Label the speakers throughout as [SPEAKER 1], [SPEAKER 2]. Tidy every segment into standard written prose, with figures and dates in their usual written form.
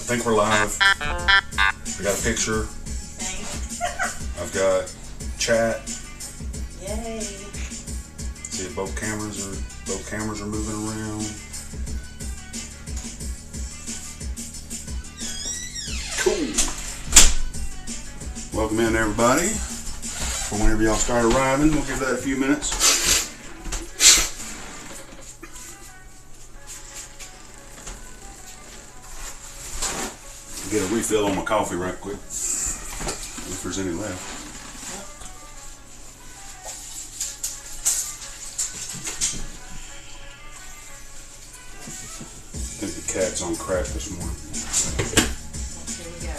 [SPEAKER 1] think we're live. I got a picture. I've got chat.
[SPEAKER 2] Yay.
[SPEAKER 1] See if both cameras are moving around. Cool. Welcome in, everybody. For whenever y'all start arriving, we'll give that a few minutes. Get a refill on my coffee right quick, if there's any left. I think the cat's on crack this morning.
[SPEAKER 2] Here we go.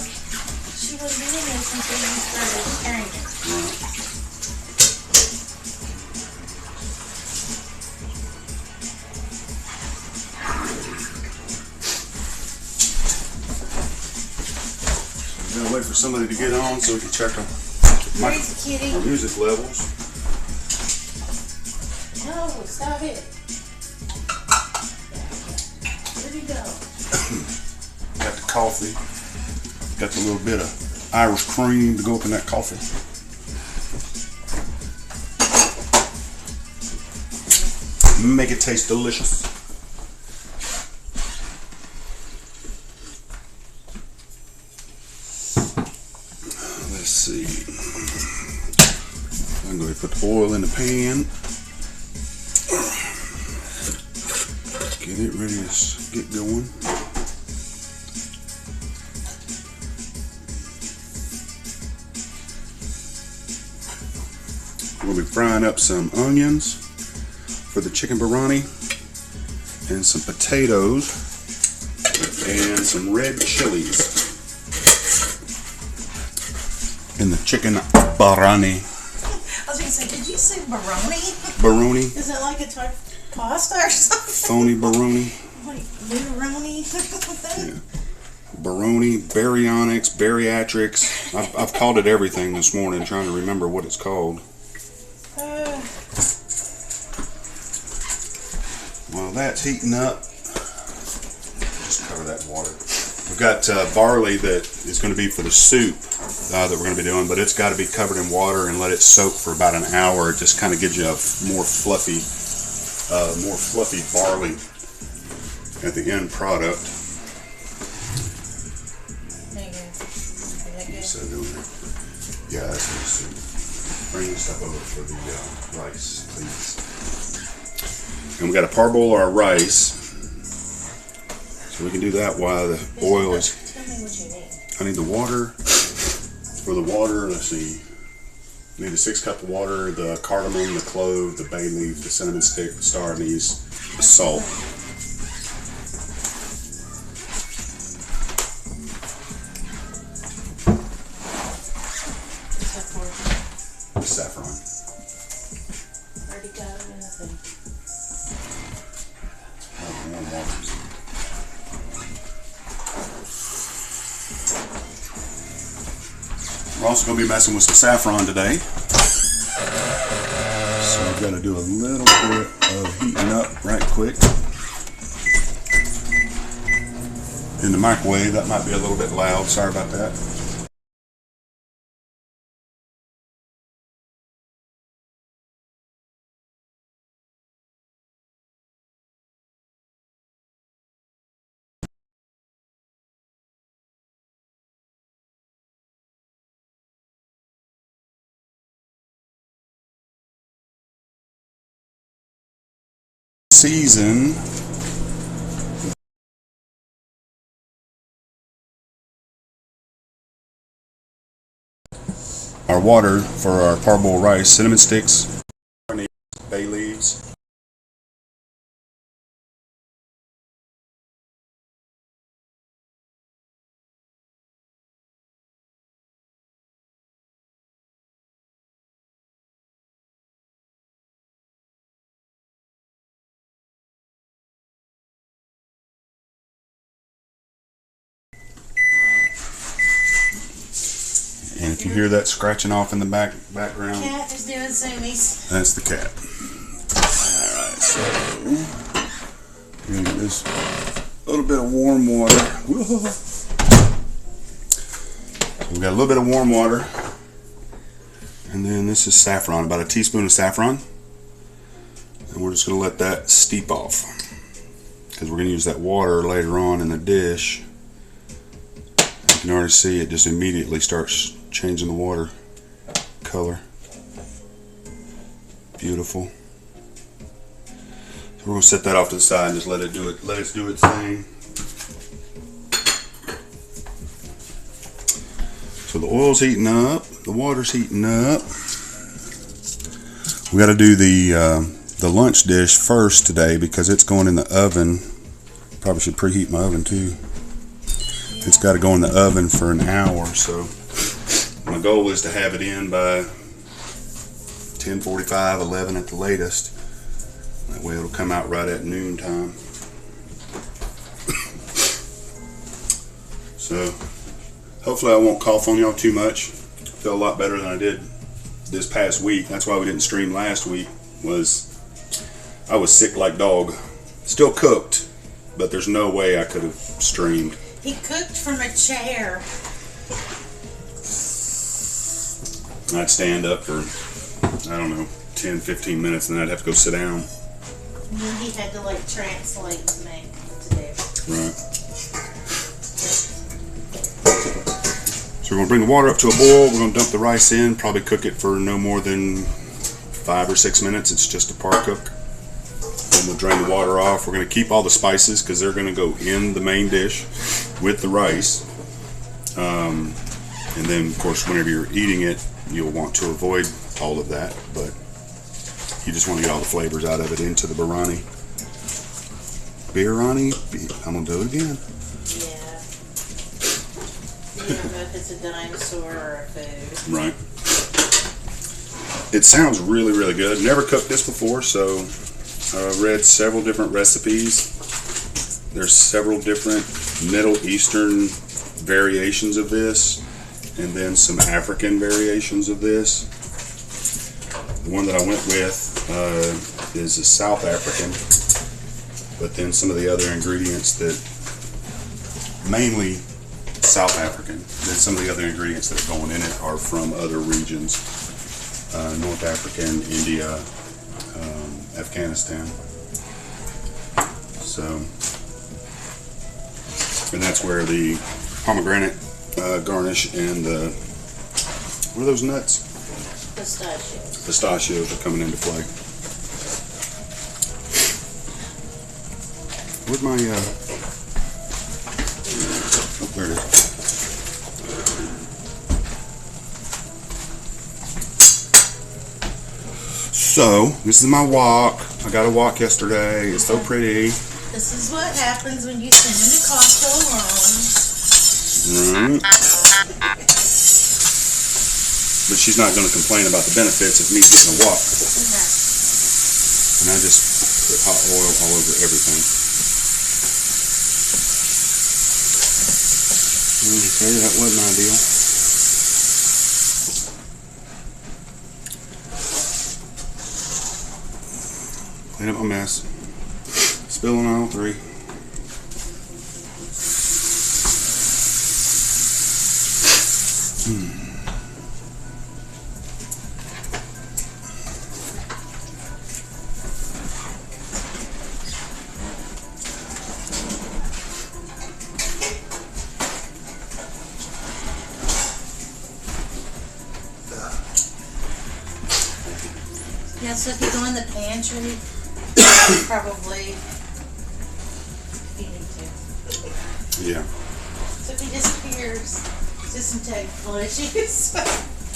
[SPEAKER 2] She wasn't in this until you started carrying it.
[SPEAKER 1] Right. Gotta wait for somebody to get on so we can check our music levels.
[SPEAKER 2] No, stop it. Where'd he go?
[SPEAKER 1] Got the coffee. Got the little bit of Irish cream to go up in that coffee. Make it taste delicious. Let's see. I'm going to put the oil in the pan. Get it ready to get going. We'll be frying up some onions for the chicken biryani and some potatoes and some red chilies in the chicken biryani.
[SPEAKER 2] I was going to say, did you say baroni?
[SPEAKER 1] Baroni.
[SPEAKER 2] Is it like a type of pasta or something?
[SPEAKER 1] Phony baroni.
[SPEAKER 2] Like baroni?
[SPEAKER 1] Yeah. Baroni, baryonics, bariatrics. I've called it everything this morning, trying to remember what it's called. While that's heating up, just cover that water. We've got barley that is going to be for the soup that we're going to be doing, but it's got to be covered in water and let it soak for about an hour. It just kind of gives you a more fluffy barley at the end product.
[SPEAKER 2] There you go. Is that good?
[SPEAKER 1] So yeah, that's for the soup. Bring this stuff over for the rice, please. And we got a parboil our rice, so we can do that while the oil is.
[SPEAKER 2] Tell me what you need.
[SPEAKER 1] I need the water. For the water, let's see. I need a 6 cup of water, the cardamom, the clove, the bay leaf, the cinnamon stick, the star anise, the salt. The saffron.
[SPEAKER 2] Already got it in the thing.
[SPEAKER 1] Warm water. We're also going to be messing with some saffron today. So I've got to do a little bit of heating up right quick. In the microwave, that might be a little bit loud. Sorry about that. Season our water for our parboiled rice, cinnamon sticks, bay leaves, and if you hear that scratching off in the background,
[SPEAKER 2] Cat is doing zoomies.
[SPEAKER 1] that's the cat. Alright, so we're gonna get this a little bit of warm water. Whoa. We've got a little bit of warm water. And then this is saffron, about a teaspoon of saffron. And we're just going to let that steep off, because we're going to use that water later on in the dish. You can already see it just immediately starts changing the water color. Beautiful. So we're going to set that off to the side and just let it do its thing. So the oil's heating up, the water's heating up. We got to do the lunch dish first today because it's going in the oven. Probably should preheat my oven too. It's got to go in the oven for an hour, so my goal is to have it in by 10:45, 11 at the latest. That way it'll come out right at noon time. So hopefully I won't cough on y'all too much. I feel a lot better than I did this past week. That's why we didn't stream last week. I was sick like dog. Still cooked, but there's no way I could have streamed.
[SPEAKER 2] He cooked from a chair.
[SPEAKER 1] I'd stand up for, I don't know, 10, 15 minutes, and then I'd have to go sit down.
[SPEAKER 2] And then he had to like translate to me today.
[SPEAKER 1] Right. So we're going to bring the water up to a boil. We're going to dump the rice in, probably cook it for no more than 5 or 6 minutes. It's just a par cook. Then we'll drain the water off. We're going to keep all the spices because they're going to go in the main dish with the rice. And then, of course, whenever you're eating it, you'll want to avoid all of that. But you just want to get all the flavors out of it into the biryani. Biryani? I'm going to do it again.
[SPEAKER 2] Yeah. You don't know if it's a dinosaur or a food.
[SPEAKER 1] Right. It sounds really, really good. Never cooked this before, so I read several different recipes. There's several different Middle Eastern variations of this, and then some African variations of this. The one that I went with is a South African, but then some of the other ingredients that mainly South African, then some of the other ingredients that are going in it are from other regions, North African, India, Afghanistan. So, and that's where the pomegranate garnish and the, what are those nuts?
[SPEAKER 2] Pistachios.
[SPEAKER 1] Pistachios are coming into play. Where's my, oh, there it is. So, this is my wok. I got a wok yesterday. It's so pretty.
[SPEAKER 2] This is what happens when you send him to Costco alone.
[SPEAKER 1] Right. But she's not going to complain about the benefits of me getting a wok.
[SPEAKER 2] Okay.
[SPEAKER 1] And I just put hot oil all over everything. Okay, that wasn't ideal. Clean up my mess. Spilling aisle 3.
[SPEAKER 2] Yeah, so if you go in the pantry, probably if you need to.
[SPEAKER 1] Yeah.
[SPEAKER 2] So if he disappears, just some technical issues.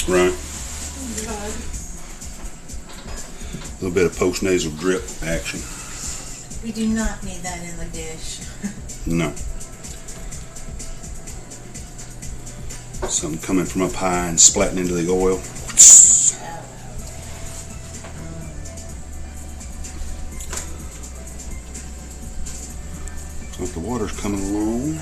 [SPEAKER 1] Right.
[SPEAKER 2] Oh, God.
[SPEAKER 1] A little bit of post-nasal drip action.
[SPEAKER 2] We do not need that in the dish.
[SPEAKER 1] No. Something coming from up high and splatting into the oil. So if the water's coming along.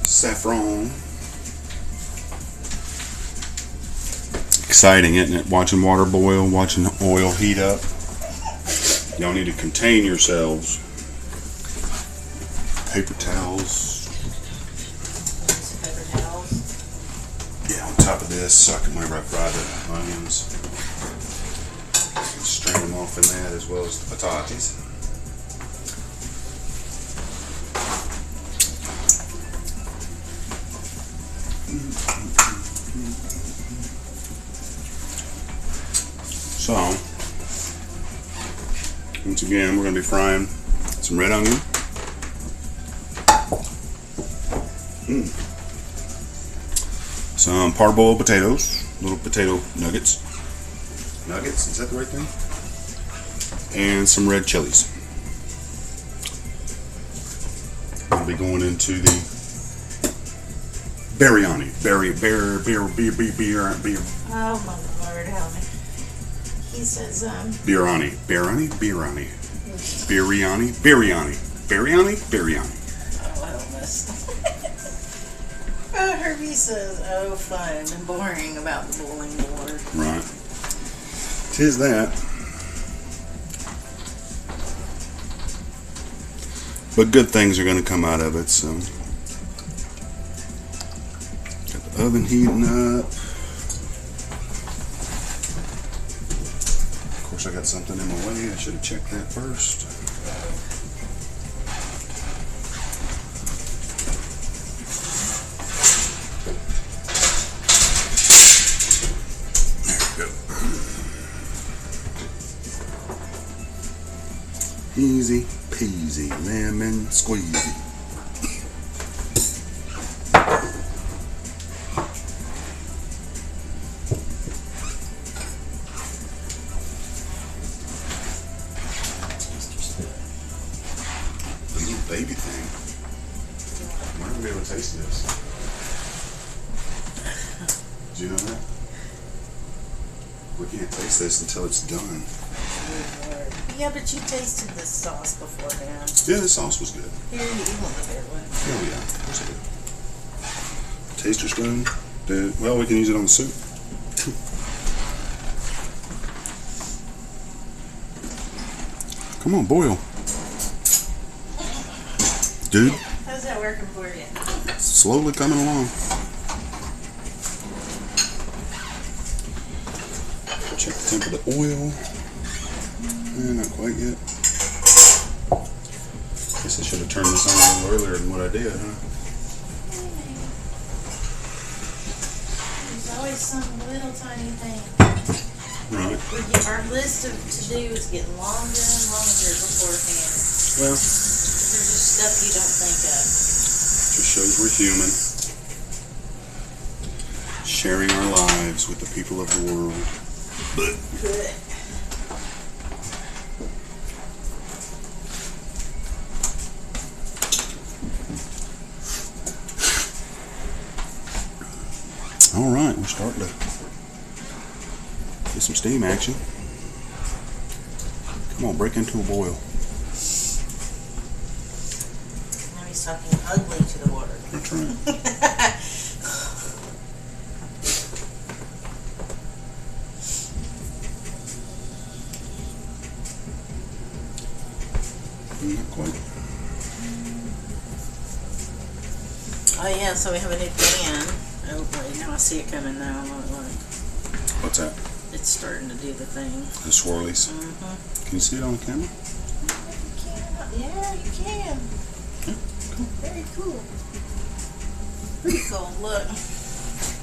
[SPEAKER 1] Saffron. Exciting, isn't it? Watching water boil, watching oil heat up. Y'all need to contain yourselves. Paper towels.
[SPEAKER 2] Some paper towels.
[SPEAKER 1] Yeah, on top of this, so I can, whenever I fry the onions, strain them off in that as well as the patatas. So, once again, we're going to be frying some red onion. Some parboiled potatoes, little potato nuggets. Nuggets, is that the right thing? And some red chilies. We'll be going into the biryani. Beer.
[SPEAKER 2] Oh my Lord, help me. He says,
[SPEAKER 1] Biryani. Biryani.
[SPEAKER 2] oh, I don't miss. Oh, Herbie says, oh, fun and boring about the boiling water.
[SPEAKER 1] Right. 'Tis that. But good things are going to come out of it, so. Got the oven heating up. Of course, I got something in my way. I should have checked that first. Easy peasy, lemon squeezy. The little baby thing. We're not gonna be able to taste this. Did you know that? We can't taste this until it's done.
[SPEAKER 2] Yeah, but you tasted this sauce beforehand.
[SPEAKER 1] Yeah, the sauce was good.
[SPEAKER 2] Here, you want the better one.
[SPEAKER 1] Oh yeah, of course I do. Taster spoon. Well, we can use it on the soup. Come on, boil. Dude,
[SPEAKER 2] How's that working for you?
[SPEAKER 1] slowly coming along. Check the temp of the oil. Not quite yet. Guess I should have turned this on a little earlier than what I did, huh?
[SPEAKER 2] There's always some little tiny thing.
[SPEAKER 1] Right.
[SPEAKER 2] Our list of to-dos getting longer and longer beforehand.
[SPEAKER 1] Well,
[SPEAKER 2] There's just stuff you don't think of.
[SPEAKER 1] just shows we're human. Sharing our lives with the people of the world. But
[SPEAKER 2] Good.
[SPEAKER 1] all right, we're starting to get some steam action. Come on, break into a boil.
[SPEAKER 2] Now he's talking ugly to the water.
[SPEAKER 1] That's right. Not quite.
[SPEAKER 2] Oh yeah, so we have a new pan. Oh wait, now I see it coming now. Look.
[SPEAKER 1] What's that?
[SPEAKER 2] It's starting to do the thing.
[SPEAKER 1] The swirlies.
[SPEAKER 2] Mm-hmm.
[SPEAKER 1] Can you see it on the camera?
[SPEAKER 2] Yeah, you can. Very cool. Pretty cool. Look.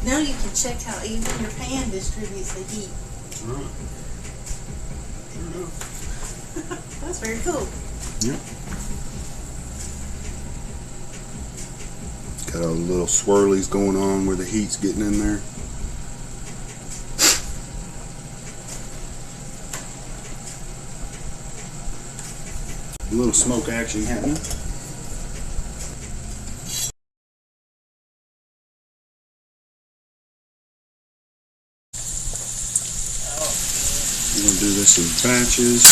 [SPEAKER 2] Now you can check how even your pan distributes the heat.
[SPEAKER 1] All right. There we go.
[SPEAKER 2] That's very cool.
[SPEAKER 1] Yep. Got all the little swirlies going on where the heat's getting in there. A little smoke action happening. We're going to do this in batches.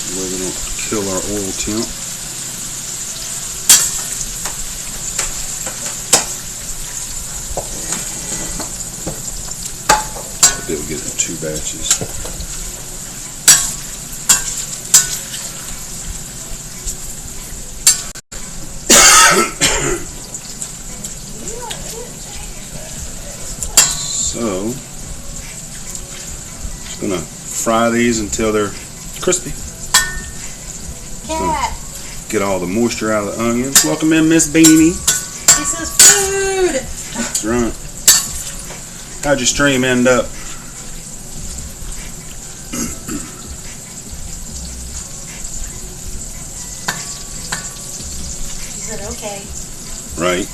[SPEAKER 1] That way we don't kill our oil temp. be able to get it in 2 batches. So, just gonna fry these until they're crispy.
[SPEAKER 2] Cat.
[SPEAKER 1] Get all the moisture out of the onions. Welcome in, Miss Beanie.
[SPEAKER 2] This is food.
[SPEAKER 1] That's right. How'd your stream end up?
[SPEAKER 2] Is it okay?
[SPEAKER 1] Right.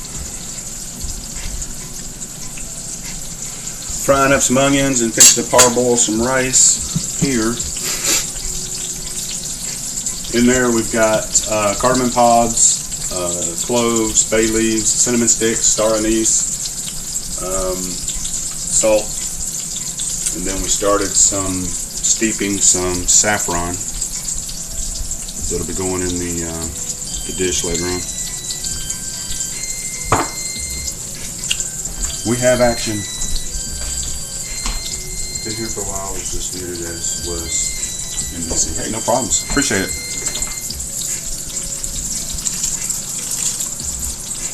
[SPEAKER 1] Frying up some onions and fixing to parboil some rice here. In there we've got cardamom pods, cloves, bay leaves, cinnamon sticks, star anise, salt, and then we started steeping some saffron that'll be going in the dish later on. We have action. Been here for a while. Was just muted as was NBC. Hey, no problems. Appreciate it.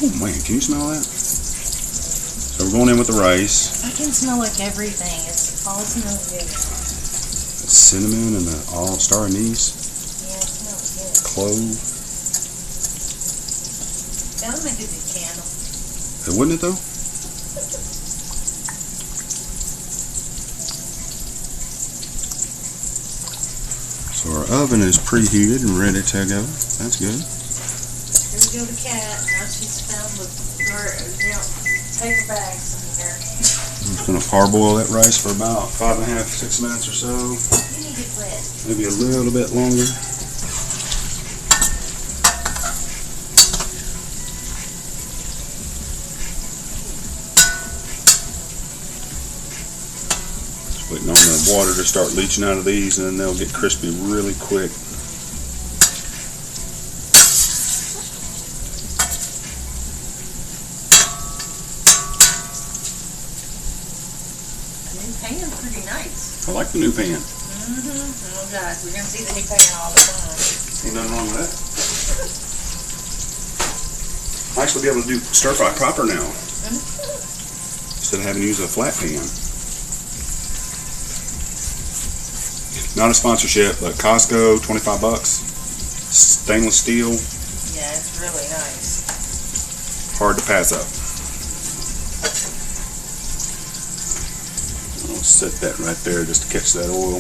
[SPEAKER 1] Oh man, can you smell that? So we're going in with the rice.
[SPEAKER 2] I can smell like everything. It's all smells good.
[SPEAKER 1] The cinnamon and the all star anise.
[SPEAKER 2] Yeah, it smells good.
[SPEAKER 1] Clove.
[SPEAKER 2] That would make a good candle.
[SPEAKER 1] Wouldn't it though? So our oven is preheated and ready to go. That's good.
[SPEAKER 2] Here we go, the cat. Now she's found the paper bags in here.
[SPEAKER 1] I'm just going to parboil that rice for about 5.5 to 6 minutes or so.
[SPEAKER 2] You need to quit.
[SPEAKER 1] Maybe a little bit longer. Just waiting on the water to start leaching out of these, and then they'll get crispy really quick.
[SPEAKER 2] Pretty nice.
[SPEAKER 1] I like the new pan.
[SPEAKER 2] Oh gosh, we're gonna see the new pan all the time.
[SPEAKER 1] Ain't nothing wrong with that. I actually be able to do stir fry proper now instead of having to use a flat pan. Not a sponsorship, but Costco, $25, stainless steel.
[SPEAKER 2] Yeah, it's really nice.
[SPEAKER 1] Hard to pass up. Set that right there just to catch that oil.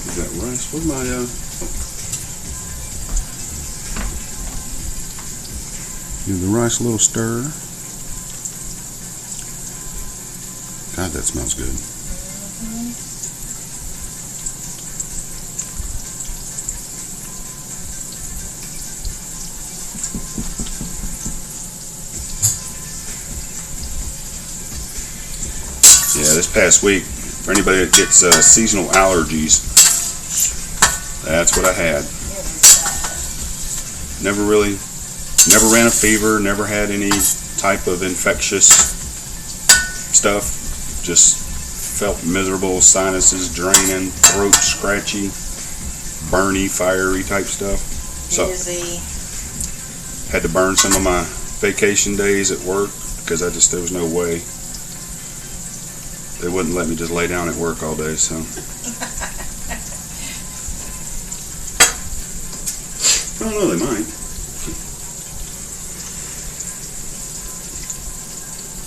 [SPEAKER 1] Is that rice? Where's my give the rice a little stir. God, that smells good. Yeah, this past week, for anybody that gets seasonal allergies, that's what I had. Never ran a fever, never had any type of infectious stuff. Just felt miserable, sinuses draining, throat scratchy, burny, fiery type stuff. So, had to burn some of my vacation days at work because there was no way. They wouldn't let me just lay down at work all day, so. I don't know, they might.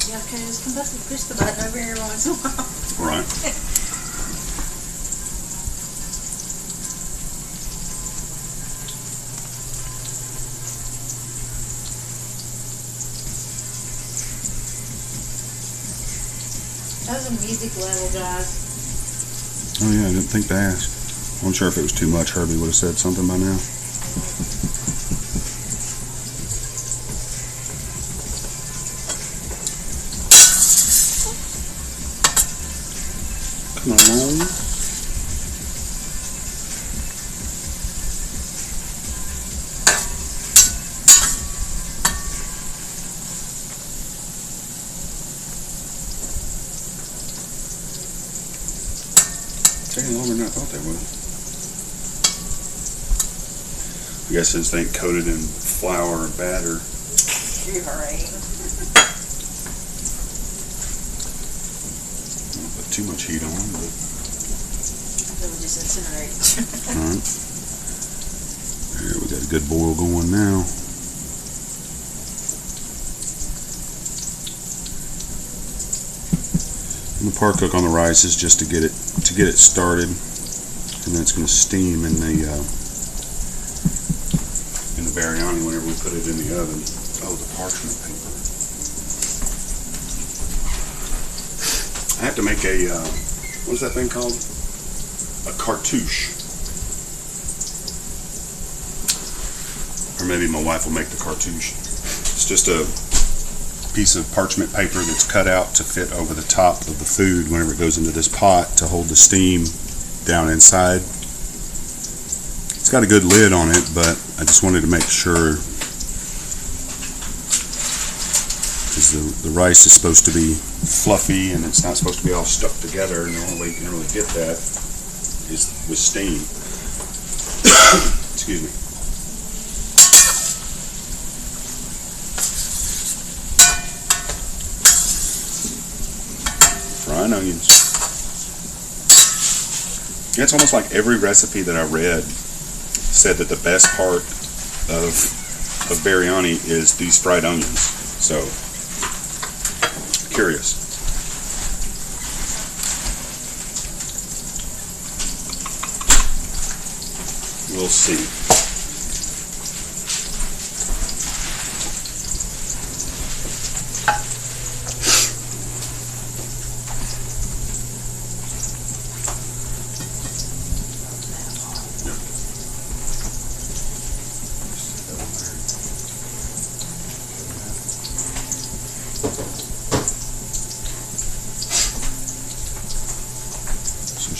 [SPEAKER 2] Yeah, okay, just come back and push the button over here once in a while.
[SPEAKER 1] Right.
[SPEAKER 2] That was a music level, guys.
[SPEAKER 1] Oh yeah, I didn't think to ask. I wasn't sure if it was too much. Herbie would have said something by now. Come on. taking longer than I thought they would. I guess since they ain't coated in flour or batter.
[SPEAKER 2] You're right.
[SPEAKER 1] Don't put too much heat on them, but.
[SPEAKER 2] It would just incinerate.
[SPEAKER 1] Alright. There, we got a good boil going now. And the par cook on the rice is just to get it started, and then it's going to steam in the biryani whenever we put it in the oven. Oh, the parchment paper. I have to make a what is that thing called? A cartouche. Or maybe my wife will make the cartouche. It's just a piece of parchment paper that's cut out to fit over the top of the food whenever it goes into this pot to hold the steam down inside. It's got a good lid on it, but I just wanted to make sure, because the rice is supposed to be fluffy and it's not supposed to be all stuck together, and the only way you can really get that is with steam. Excuse me. Frying onions. It's almost like every recipe that I read said that the best part of biryani is these fried onions. So, curious. We'll see.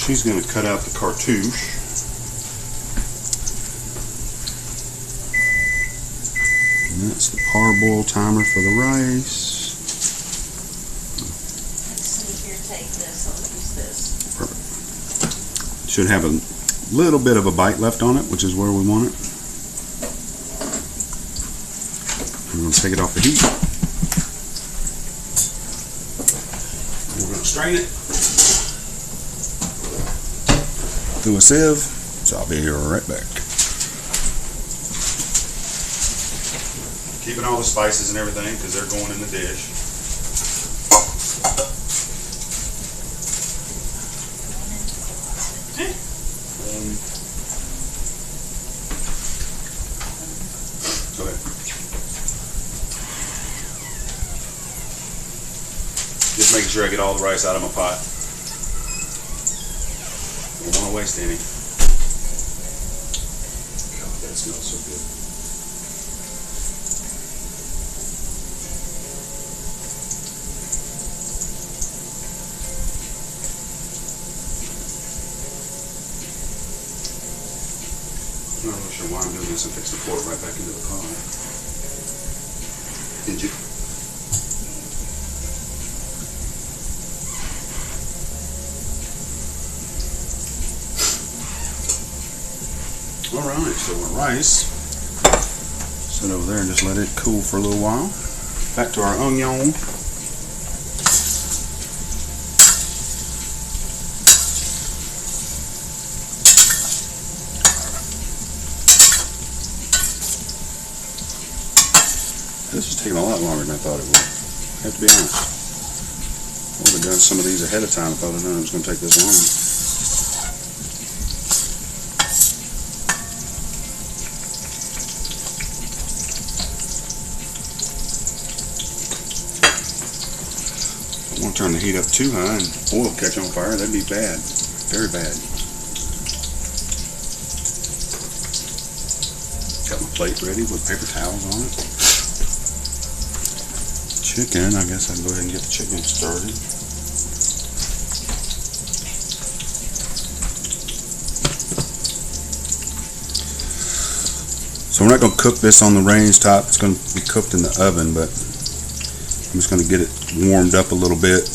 [SPEAKER 1] She's going to cut out the cartouche. And that's the parboil timer for the rice.
[SPEAKER 2] Let's see here, take this, I'll use this.
[SPEAKER 1] Perfect. Should have a little bit of a bite left on it, which is where we want it. I'm going to take it off the heat. And we're going to strain it through a sieve, so I'll be here right back. Keeping all the spices and everything because they're going in the dish. Go ahead. Just making sure I get all the rice out of my pot. Don't want to waste any. God, that smells so good. I'm not really sure why I'm doing this and fix the pork right back into the pot. Did you? Alright, so our rice, set over there and just let it cool for a little while. Back to our onion. This is taking a lot longer than I thought it would. I have to be honest. I would have done some of these ahead of time if I would have known it was going to take this long. Don't want to turn the heat up too high and oil catch on fire. That'd be bad. Very bad. Got my plate ready with paper towels on it. Chicken, I guess I'll go ahead and get the chicken started. So we're not going to cook this on the range top. It's going to be cooked in the oven, but I'm just going to get it warmed up a little bit.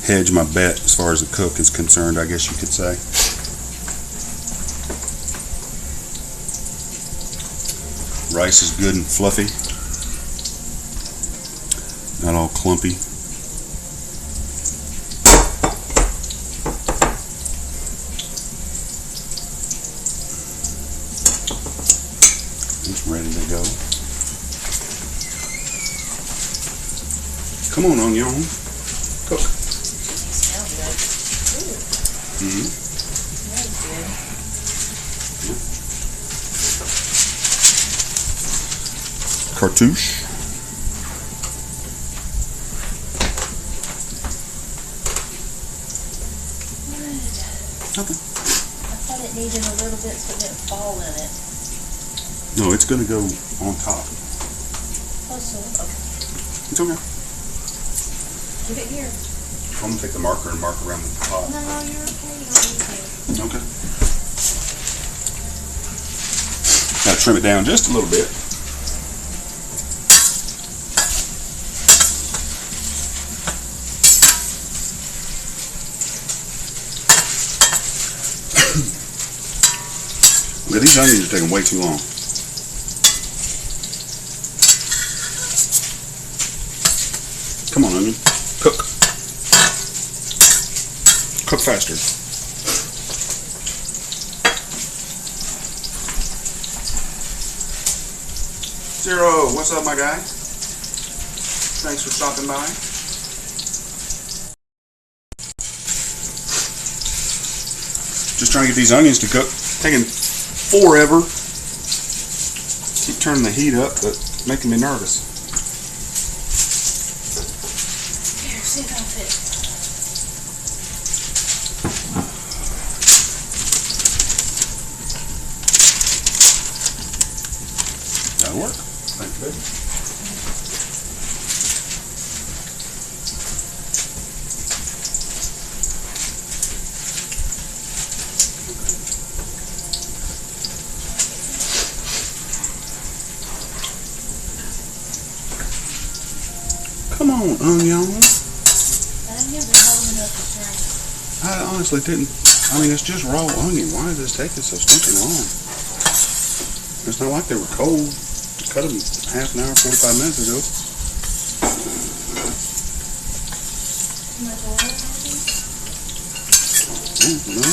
[SPEAKER 1] hedge my bet as far as the cook is concerned, I guess you could say. Rice is good and fluffy, not all clumpy. It's ready to go. Come on, onion. Cook.
[SPEAKER 2] Smell good. Ooh. Smells good.
[SPEAKER 1] Cartouche.
[SPEAKER 2] Good.
[SPEAKER 1] Okay.
[SPEAKER 2] I thought it needed a little bit so it didn't fall in it.
[SPEAKER 1] No, it's going to go on top.
[SPEAKER 2] Oh, so, okay.
[SPEAKER 1] It's okay.
[SPEAKER 2] Give it here.
[SPEAKER 1] I'm going to take the marker and mark around the top.
[SPEAKER 2] No, you're okay. You don't need to.
[SPEAKER 1] Okay. Got to trim it down just a little bit. Look, these onions are taking way too long. Come on, onion. Cook. Cook faster. Zero, what's up, my guy? Thanks for stopping by. Just trying to get these onions to cook. Taking forever. Keep turning the heat up, but making me nervous.
[SPEAKER 2] Here, see if I'll fit.
[SPEAKER 1] That'll work. Thank you, baby. Come on, onion.
[SPEAKER 2] Onions are holding up the turn.
[SPEAKER 1] I honestly didn't. I mean, it's just raw onion. Why is this taking so stinking long? It's not like they were cold. Cut them half an hour, 45 minutes ago.
[SPEAKER 2] Too much oil, maybe?
[SPEAKER 1] No.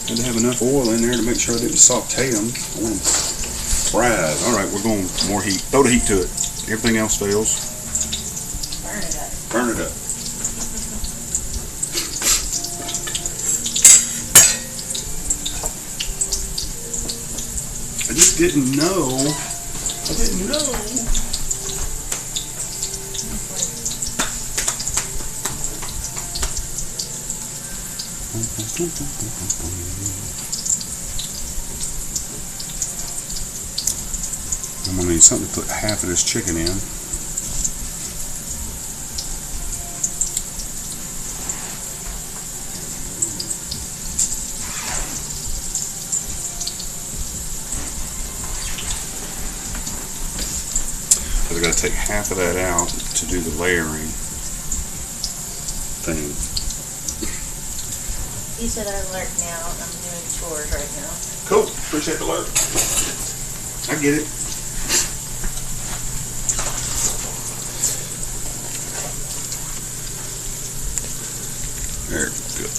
[SPEAKER 1] Had to have enough oil in there to make sure I didn't saute them. I want them fried. All right, we're going more heat. Throw the heat to it. Everything else fails.
[SPEAKER 2] Burn it up.
[SPEAKER 1] Burn it up. I just didn't know. I didn't know. I'm gonna need something to put half of this chicken in. I gotta take half of that out to do the layering thing.
[SPEAKER 2] You said I alert now. I'm doing chores right now.
[SPEAKER 1] Cool. Appreciate the alert. I get it. There, good.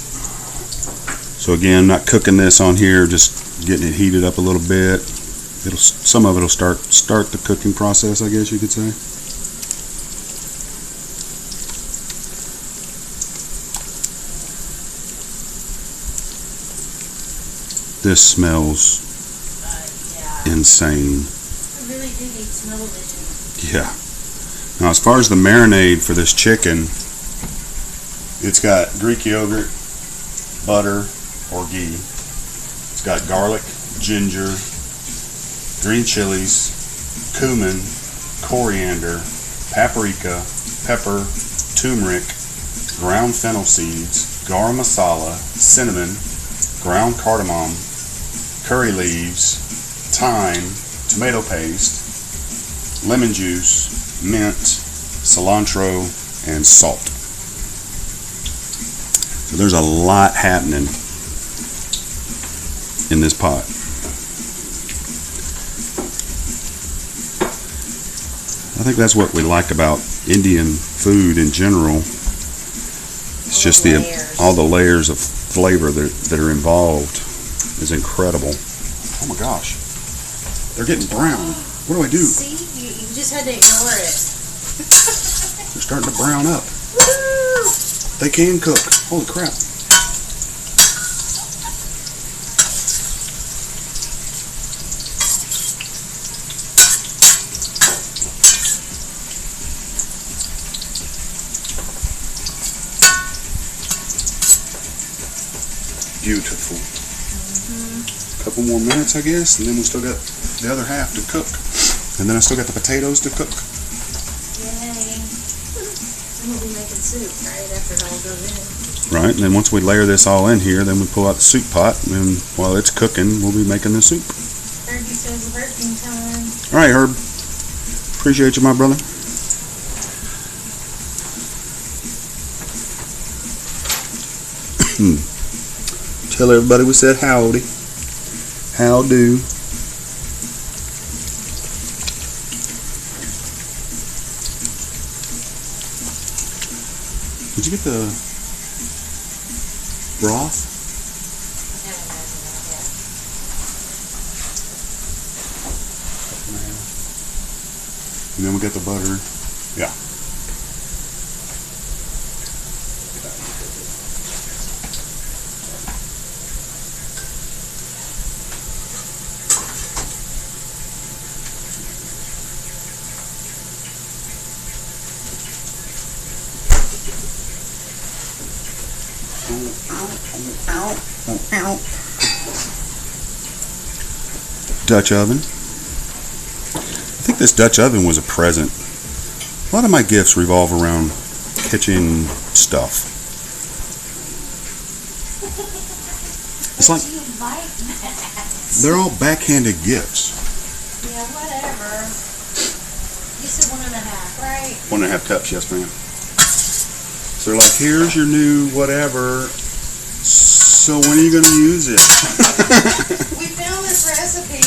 [SPEAKER 1] So again, not cooking this on here, just getting it heated up a little bit. Some of it'll start the cooking process, I guess you could say. This smells
[SPEAKER 2] Yeah.
[SPEAKER 1] insane.
[SPEAKER 2] I really do need smell-o-vision.
[SPEAKER 1] Yeah. Now, as far as the marinade for this chicken, it's got Greek yogurt, butter, or ghee. It's got garlic, ginger, green chilies, cumin, coriander, paprika, pepper, turmeric, ground fennel seeds, garam masala, cinnamon, ground cardamom, curry leaves, thyme, tomato paste, lemon juice, mint, cilantro, and salt. So there's a lot happening in this pot. I think that's what we like about Indian food in general. It's just all the layers of flavor that are involved is incredible. Oh my gosh, they're getting brown. What do I do?
[SPEAKER 2] See, you just had to ignore it.
[SPEAKER 1] They're starting to brown up.
[SPEAKER 2] Woo!
[SPEAKER 1] They can cook. Holy crap. Beautiful. Couple more minutes, I guess, and then we still got the other half to cook. And then I still got the potatoes to cook.
[SPEAKER 2] Yay. And we'll be making soup right after it all goes in.
[SPEAKER 1] Right, and then once we layer this all in here, then we pull out the soup pot, and while it's cooking, we'll be making the soup.
[SPEAKER 2] Herbie says working time.
[SPEAKER 1] All right, Herb. Appreciate you, my brother. Tell everybody we said howdy. How do. Did you get the broth? And then we got the butter. Yeah. Dutch oven. I think this Dutch oven was a present. A lot of my gifts revolve around kitchen stuff. It's like
[SPEAKER 2] You like that.
[SPEAKER 1] they're all backhanded gifts.
[SPEAKER 2] Yeah, whatever. You said 1.5, right?
[SPEAKER 1] 1.5 cups, yes ma'am. So they're like, here's your new whatever. So when are you going to use it?
[SPEAKER 2] We found this recipe.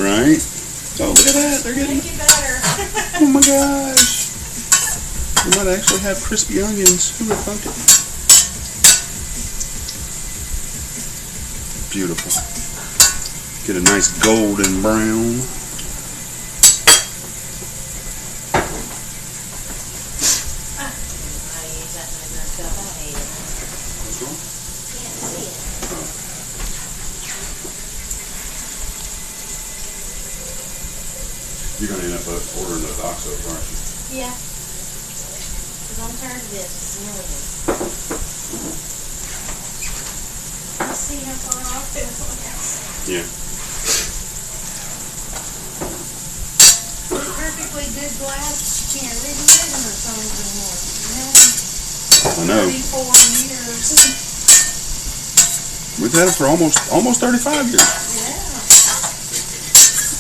[SPEAKER 1] Right? Oh, look at that. They're getting...
[SPEAKER 2] Make it better.
[SPEAKER 1] Oh my gosh. We might actually have crispy onions. Who would thunk it? Beautiful. Get a nice golden brown. You're going to end up ordering the Oxos, aren't you?
[SPEAKER 2] Yeah. Because I'm tired of this. It's annoying. You see how far off it is on the outside?
[SPEAKER 1] Yeah.
[SPEAKER 2] It's perfectly good glass. You can't read the measurements on it anymore.
[SPEAKER 1] I know.
[SPEAKER 2] 34 years.
[SPEAKER 1] We've had it for almost 35 years.
[SPEAKER 2] Yeah.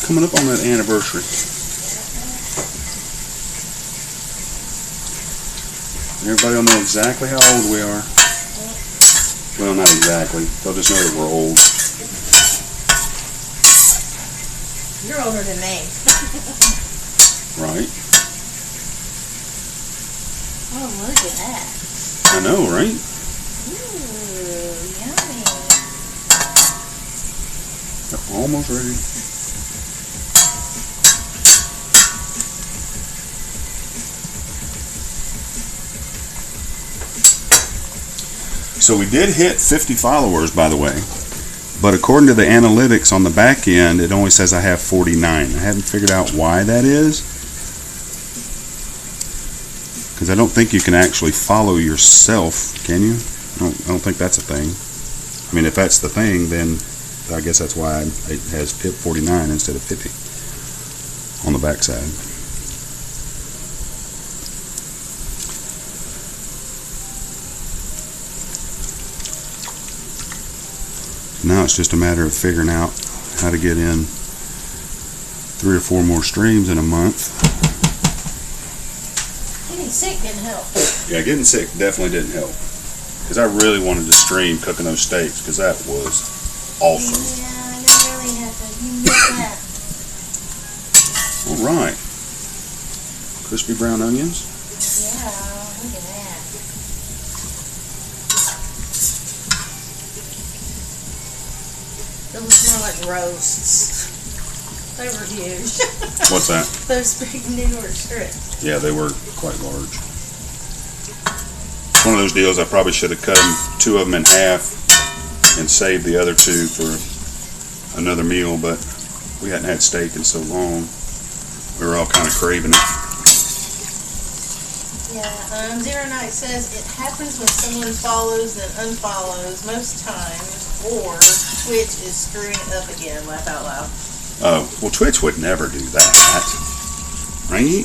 [SPEAKER 1] Coming up on that anniversary. Everybody will know exactly how old we are. Well, not exactly. They'll just know that we're old.
[SPEAKER 2] You're older than me.
[SPEAKER 1] Right?
[SPEAKER 2] Oh, look at that.
[SPEAKER 1] I know, right?
[SPEAKER 2] Ooh, yummy.
[SPEAKER 1] They're almost ready. So we did hit 50 followers, by the way, but according to the analytics on the back end, it only says I have 49. I haven't figured out why that is, because I don't think you can actually follow yourself, can you? I don't think that's a thing. I mean, if that's the thing, then I guess that's why it has 49 instead of 50 on the back side. Now it's just a matter of figuring out how to get in 3 or 4 more streams in a month.
[SPEAKER 2] Getting sick didn't help.
[SPEAKER 1] Yeah, getting sick definitely didn't help. Because I really wanted to stream cooking those steaks because that was awesome.
[SPEAKER 2] Yeah, that really happened. You missed that.
[SPEAKER 1] All right. Crispy brown onions.
[SPEAKER 2] Yeah, look at that. Those smell like roasts. They were huge.
[SPEAKER 1] What's that?
[SPEAKER 2] Those big New York strips.
[SPEAKER 1] Yeah, they were quite large. One of those deals I probably should have cut them, 2 of them in half and saved the other 2 for another meal, but we hadn't had steak in so long. We were all kind of craving it.
[SPEAKER 2] Yeah, Zero Night says it happens when someone follows and unfollows most times, or Twitch is screwing it up again. Laugh out loud.
[SPEAKER 1] Oh, well, Twitch would never do that, right?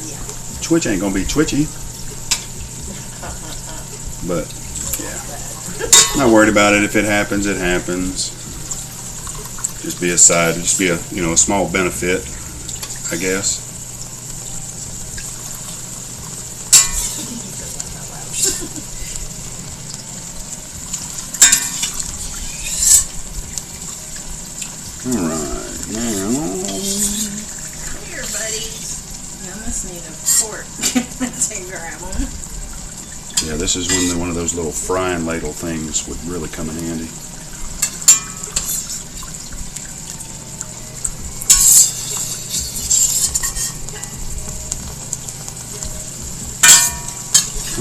[SPEAKER 2] Yeah.
[SPEAKER 1] Twitch ain't gonna be twitchy. But, yeah. Not worried about it. If it happens, it happens. Just be a side, just be a, you know, a small benefit, I guess. Alright, now.
[SPEAKER 2] Here, buddies. I must need a fork to grab them.
[SPEAKER 1] Yeah, this is when one of those little frying ladle things would really come in handy.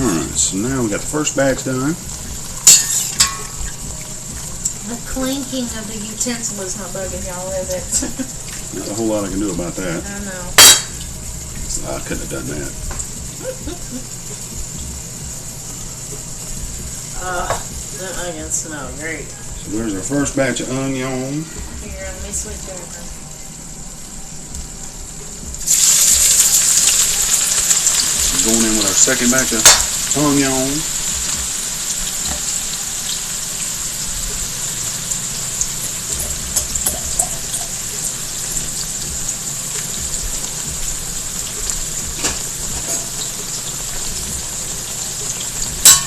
[SPEAKER 1] Alright, so now we got the first batch done.
[SPEAKER 2] The clinking of the utensil is not bugging y'all, is it?
[SPEAKER 1] Not a whole lot I can do about that.
[SPEAKER 2] I know.
[SPEAKER 1] I couldn't have done that.
[SPEAKER 2] The onions smell great.
[SPEAKER 1] So there's our first batch of onion.
[SPEAKER 2] Here, let me switch over.
[SPEAKER 1] Going in with our second batch of onion.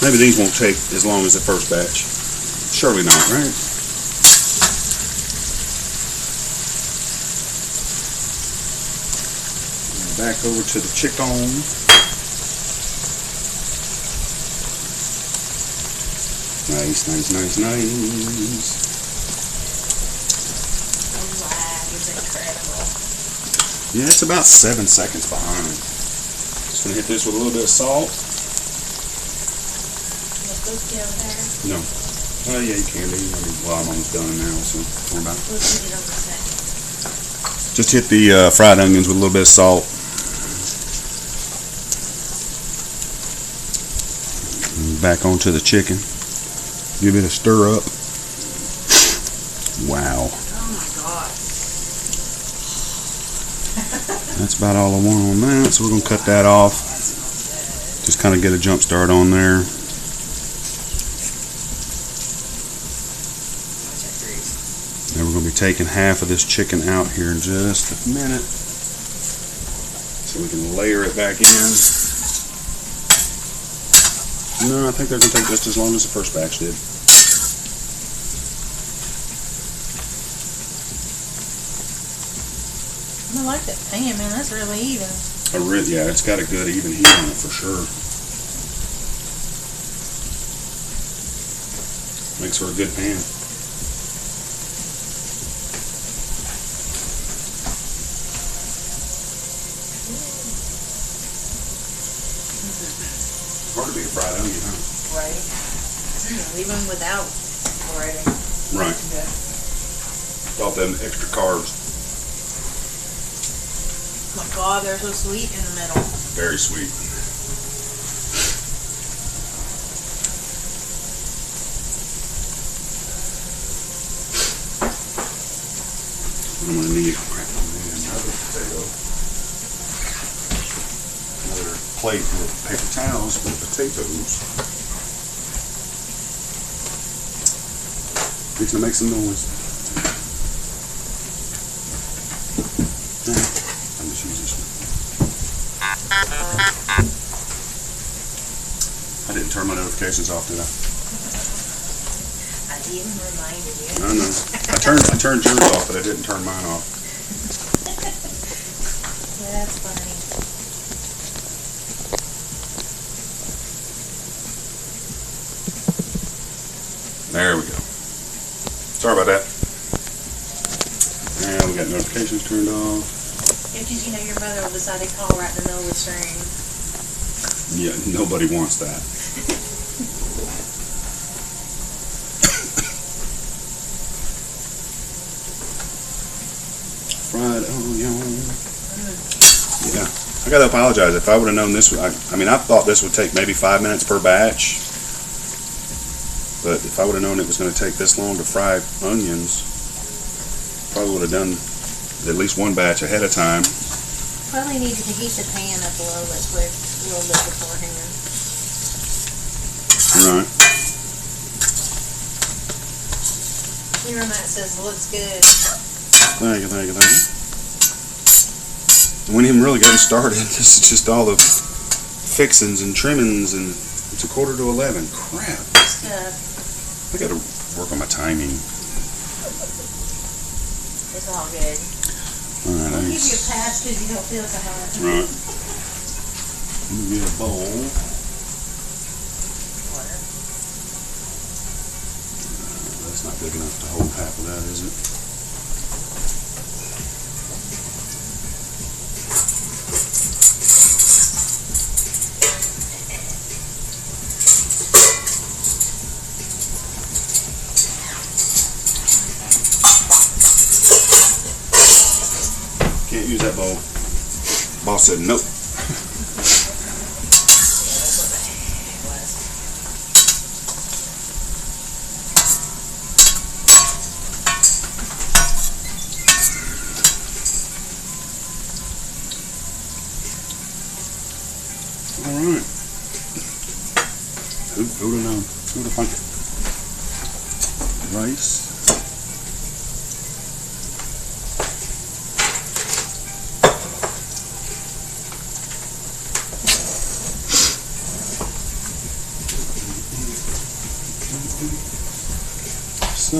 [SPEAKER 1] Maybe these won't take as long as the first batch. Surely not, right? Back over to the chicken. Nice, nice, nice, nice.
[SPEAKER 2] The lag is incredible.
[SPEAKER 1] Yeah, it's about 7 seconds behind. Just gonna hit this with a little bit of salt. No. Oh, yeah, you can do. Well, I'm almost done now, so what about it? Just hit the fried onions with a little bit of salt. And back onto the chicken. Give it a stir up. Wow.
[SPEAKER 2] Oh my god.
[SPEAKER 1] That's about all I want on that, so we're going to cut that off. Just kind of get a jump start on there. And we're going to be taking half of this chicken out here in just a minute so we can layer it back in. No, I think they're going to take just as long as the first batch did.
[SPEAKER 2] I like that pan, man. That's really even.
[SPEAKER 1] Yeah, it's got a good even heat on it for sure. Makes for a good pan. Hard to be a fried onion, huh?
[SPEAKER 2] Right. Even without already.
[SPEAKER 1] Right.
[SPEAKER 2] Yeah.
[SPEAKER 1] All them extra carbs.
[SPEAKER 2] Oh my god, they're so sweet in the middle.
[SPEAKER 1] Very sweet. I'm gonna need another potato. Another plate with paper towels for potatoes. Fixing to make some noise. turn my notifications off, did I?
[SPEAKER 2] I even reminded you.
[SPEAKER 1] No, no. I turned yours off, but I didn't turn mine off.
[SPEAKER 2] That's funny.
[SPEAKER 1] There we go. Sorry about that. And we got notifications turned off.
[SPEAKER 2] Because you know your mother will decide to call right in the middle of the stream.
[SPEAKER 1] Yeah, nobody wants that. Fried onion. Yeah, I gotta apologize. If I would have known this, I mean, I thought this would take maybe 5 minutes per batch. But if I would have known it was going to take this long to fry onions, probably would have done at least one batch ahead of time.
[SPEAKER 2] Probably needed to heat the pan up a little bit beforehand.
[SPEAKER 1] Right.
[SPEAKER 2] Your Matt says looks good.
[SPEAKER 1] Thank you, thank you, thank you. We ain't even really getting started. This is just all the fixings and trimmings, and it's 10:45. Crap.
[SPEAKER 2] Stuff.
[SPEAKER 1] I gotta work on my timing.
[SPEAKER 2] It's all good.
[SPEAKER 1] Alright,
[SPEAKER 2] I'll give you a pass because you don't feel so hot.
[SPEAKER 1] Right. Let me get a bowl.
[SPEAKER 2] Water.
[SPEAKER 1] That's not big enough to hold half of that, is it? Can't use that bowl. Boss said nope. Alright. Who'd have known? Who'd have thunk it? Rice. So,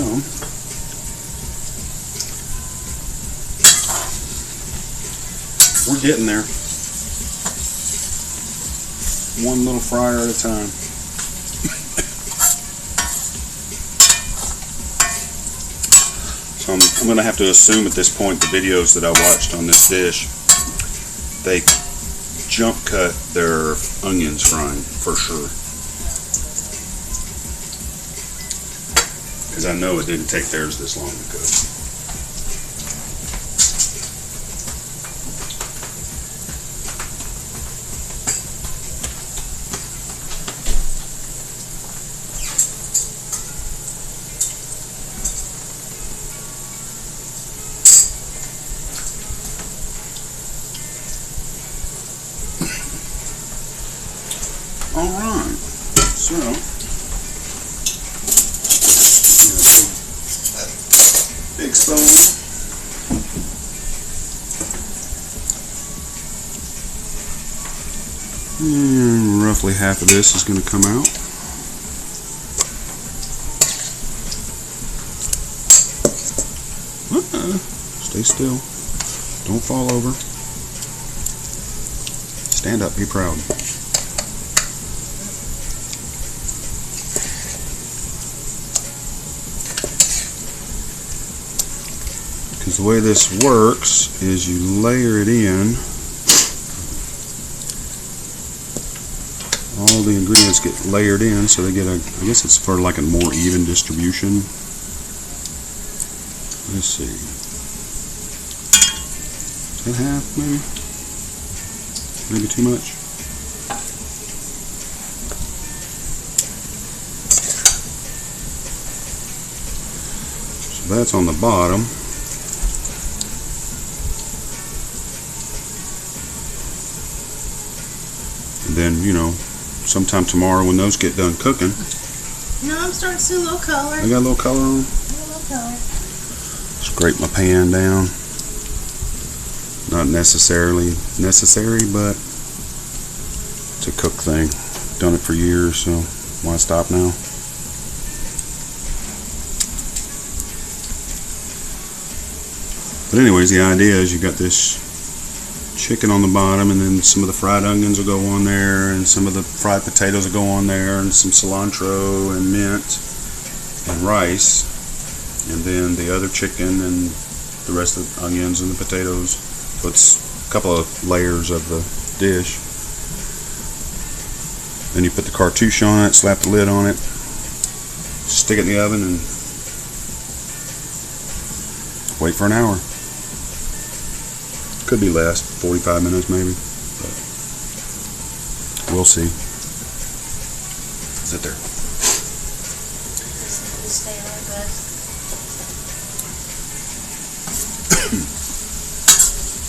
[SPEAKER 1] we're getting there. One little fryer at a time. So I'm going to have to assume at this point the videos that I watched on this dish, they jump cut their onions frying for sure. Because I know it didn't take theirs this long to cook. All right, so big stone. And roughly half of this is going to come out. Stay still. Don't fall over. Stand up. Be proud. Because the way this works is you layer it in. All the ingredients get layered in, so they get a, I guess it's for like a more even distribution. Let's see. Is that half, maybe? Maybe too much? So that's on the bottom. And then, you know, sometime tomorrow when those get done cooking.
[SPEAKER 2] No, I'm starting to see a little color.
[SPEAKER 1] I got a little color on.
[SPEAKER 2] A little color.
[SPEAKER 1] Scrape my pan down. Not necessarily necessary, but it's a cook thing. Done it for years, so why stop now? But anyways, the idea is you got this chicken on the bottom, and then some of the fried onions will go on there, and some of the fried potatoes will go on there, and some cilantro and mint and rice, and then the other chicken and the rest of the onions and the potatoes. So it's a couple of layers of the dish. Then you put the cartouche on it, slap the lid on it, stick it in the oven, and wait for an hour. Could be less, 45 minutes maybe, but we'll see. Sit there.
[SPEAKER 2] Stay like that.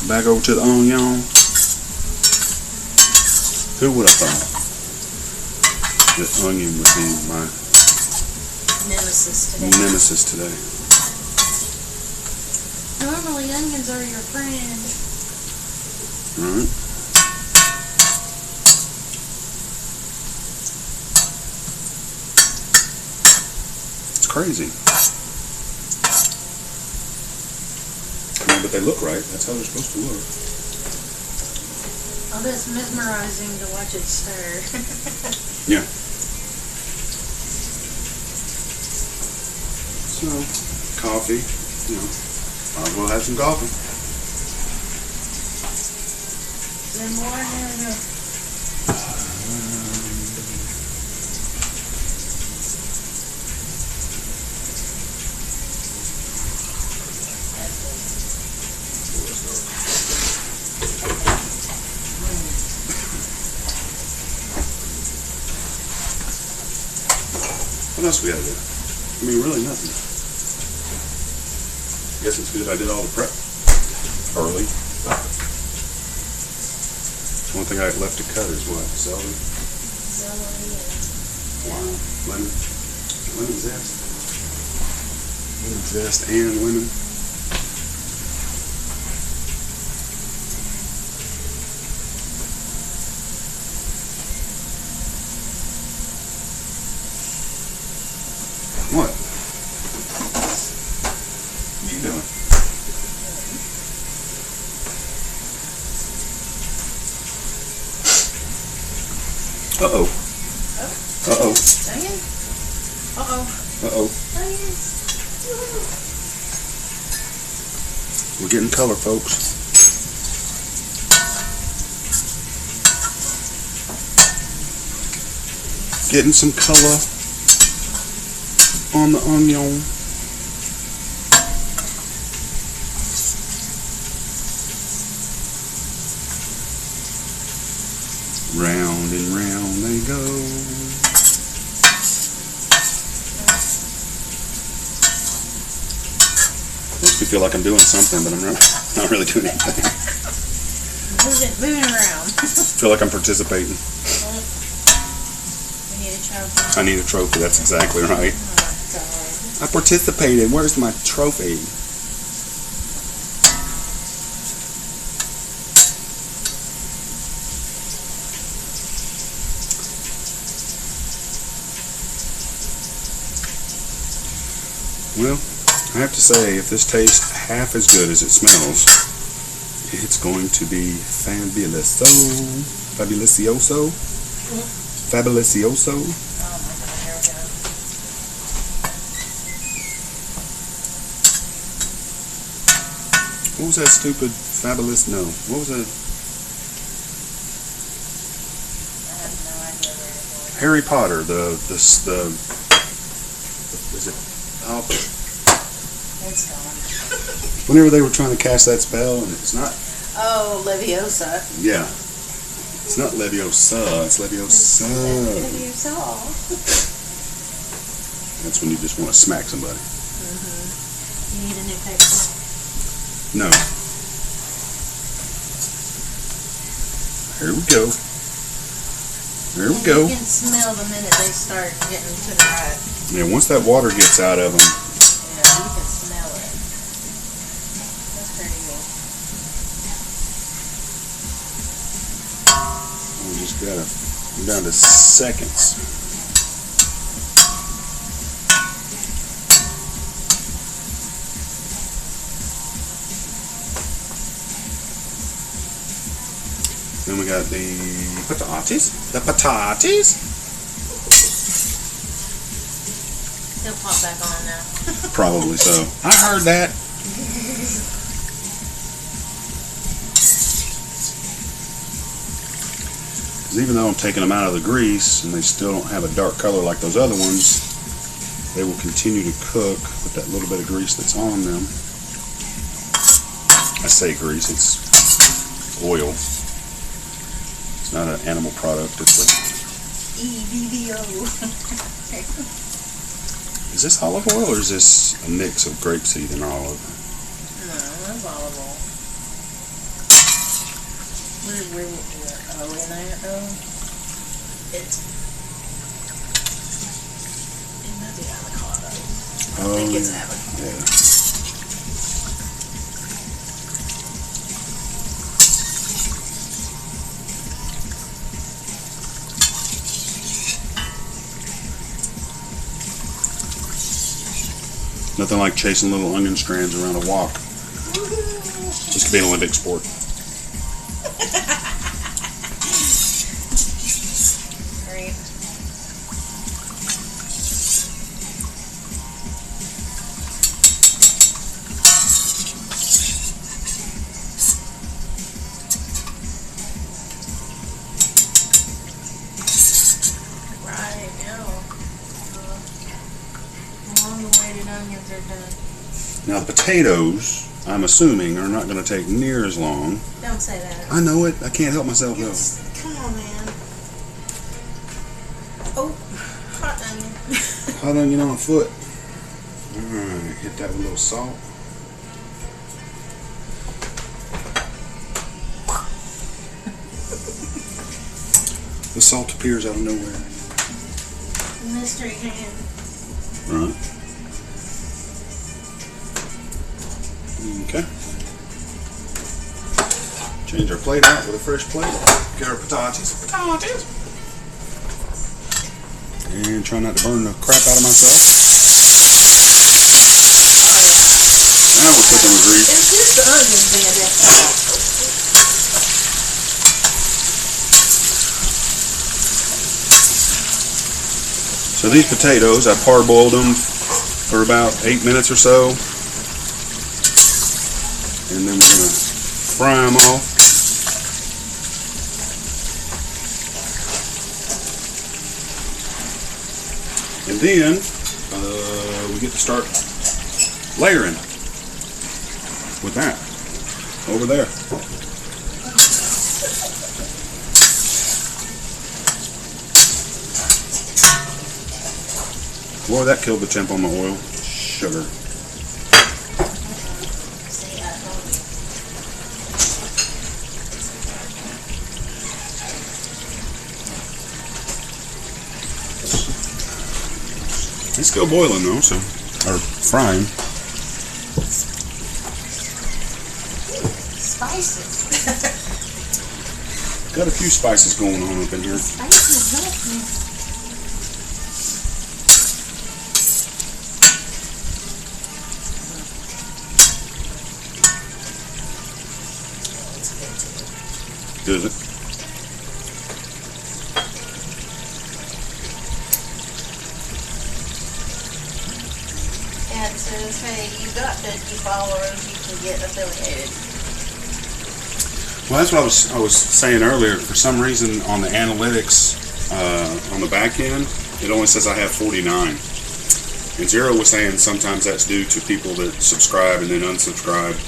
[SPEAKER 1] Back over to the onion. Who would have thought that onion would be my nemesis today?
[SPEAKER 2] Normally onions are your friend.
[SPEAKER 1] Right. It's crazy. Yeah, but they look right. That's how they're supposed to look.
[SPEAKER 2] Oh, that's mesmerizing to watch it stir.
[SPEAKER 1] Yeah. So, coffee, you know, might as well have some coffee.
[SPEAKER 2] Then more and
[SPEAKER 1] What else we gotta do? I mean, really nothing. I guess it's good I did all the prep early. One thing I left to cut is what? Celery? Lime, lemon zest. Lemon zest and lemon. What? What are you doing? Uh-oh. Uh-oh.
[SPEAKER 2] onion? Uh-oh.
[SPEAKER 1] Uh-oh.
[SPEAKER 2] Onions.
[SPEAKER 1] We're getting color, folks. Getting some color on the onion. Round and round they go. Makes me feel like I'm doing something, but I'm not really doing anything.
[SPEAKER 2] Moving around.
[SPEAKER 1] Feel like I'm participating.
[SPEAKER 2] We need a trophy.
[SPEAKER 1] I need a trophy, that's exactly right.
[SPEAKER 2] Oh,
[SPEAKER 1] I participated. Where's my trophy? Well, I have to say, if this tastes half as good as it smells, it's going to be fabuloso. Fabuloso? Fabuloso?
[SPEAKER 2] Oh my God, here we go.
[SPEAKER 1] What was that stupid fabulous? No. What was that?
[SPEAKER 2] I have no idea where it was.
[SPEAKER 1] Harry Potter. The is it? Oh,
[SPEAKER 2] It's gone.
[SPEAKER 1] whenever they were trying to cast that spell, and it's not.
[SPEAKER 2] Oh, Leviosa.
[SPEAKER 1] Yeah. It's not Leviosa. It's Leviosa.
[SPEAKER 2] Leviosa.
[SPEAKER 1] That's when you just want to smack somebody.
[SPEAKER 2] You need a new paper.
[SPEAKER 1] No. Here we go. Here we go.
[SPEAKER 2] You can smell the minute they start getting to the right.
[SPEAKER 1] Yeah, once that water gets out of them,
[SPEAKER 2] Yeah, you can smell it. That's pretty good.
[SPEAKER 1] we We're down to seconds. Then we got the potatoes. The potatoes.
[SPEAKER 2] They'll pop back on now.
[SPEAKER 1] Probably so. I heard that. Even though I'm taking them out of the grease and they still don't have a dark color like those other ones, they will continue to cook with that little bit of grease that's on them. I say grease, it's oil. It's not an animal product, it's a...
[SPEAKER 2] EVVO.
[SPEAKER 1] Is this olive oil or is this a mix of grapeseed and olive?
[SPEAKER 2] No, that's olive oil. We're in there though. It's it might be avocado. I think it's avocado.
[SPEAKER 1] Yeah. Nothing like chasing little onion strands around a wok. This could be an Olympic sport.
[SPEAKER 2] Great. Right now, long-awaited onions are done.
[SPEAKER 1] Now the potatoes, I'm assuming, are not going to take near as long.
[SPEAKER 2] Don't say that.
[SPEAKER 1] I know it. I can't help myself though.
[SPEAKER 2] Come on, man. Oh, hot onion.
[SPEAKER 1] Hot onion on a foot. Alright, hit that with a little salt. The salt appears out of nowhere.
[SPEAKER 2] Mystery hand.
[SPEAKER 1] Right. Okay. Change our plate out with a fresh plate. Get our potatoes. Potatoes. And try not to burn the crap out of myself. Now we're cooking with grease.
[SPEAKER 2] It's just the onions being different.
[SPEAKER 1] So these potatoes, I parboiled them for about 8 minutes or so. And then we're going to fry them off. And then we get to start layering with that over there. Boy, that killed the temp on my oil. Sugar. It's still boiling though, so, or frying.
[SPEAKER 2] Spices.
[SPEAKER 1] Got a few spices going on up in here.
[SPEAKER 2] Spices help me.
[SPEAKER 1] Does it?
[SPEAKER 2] And to say you got 50 followers, you can get affiliated.
[SPEAKER 1] Well, that's what I was saying earlier. For some reason, on the analytics on the back end, it only says I have 49. And Zero was saying sometimes that's due to people that subscribe and then unsubscribe,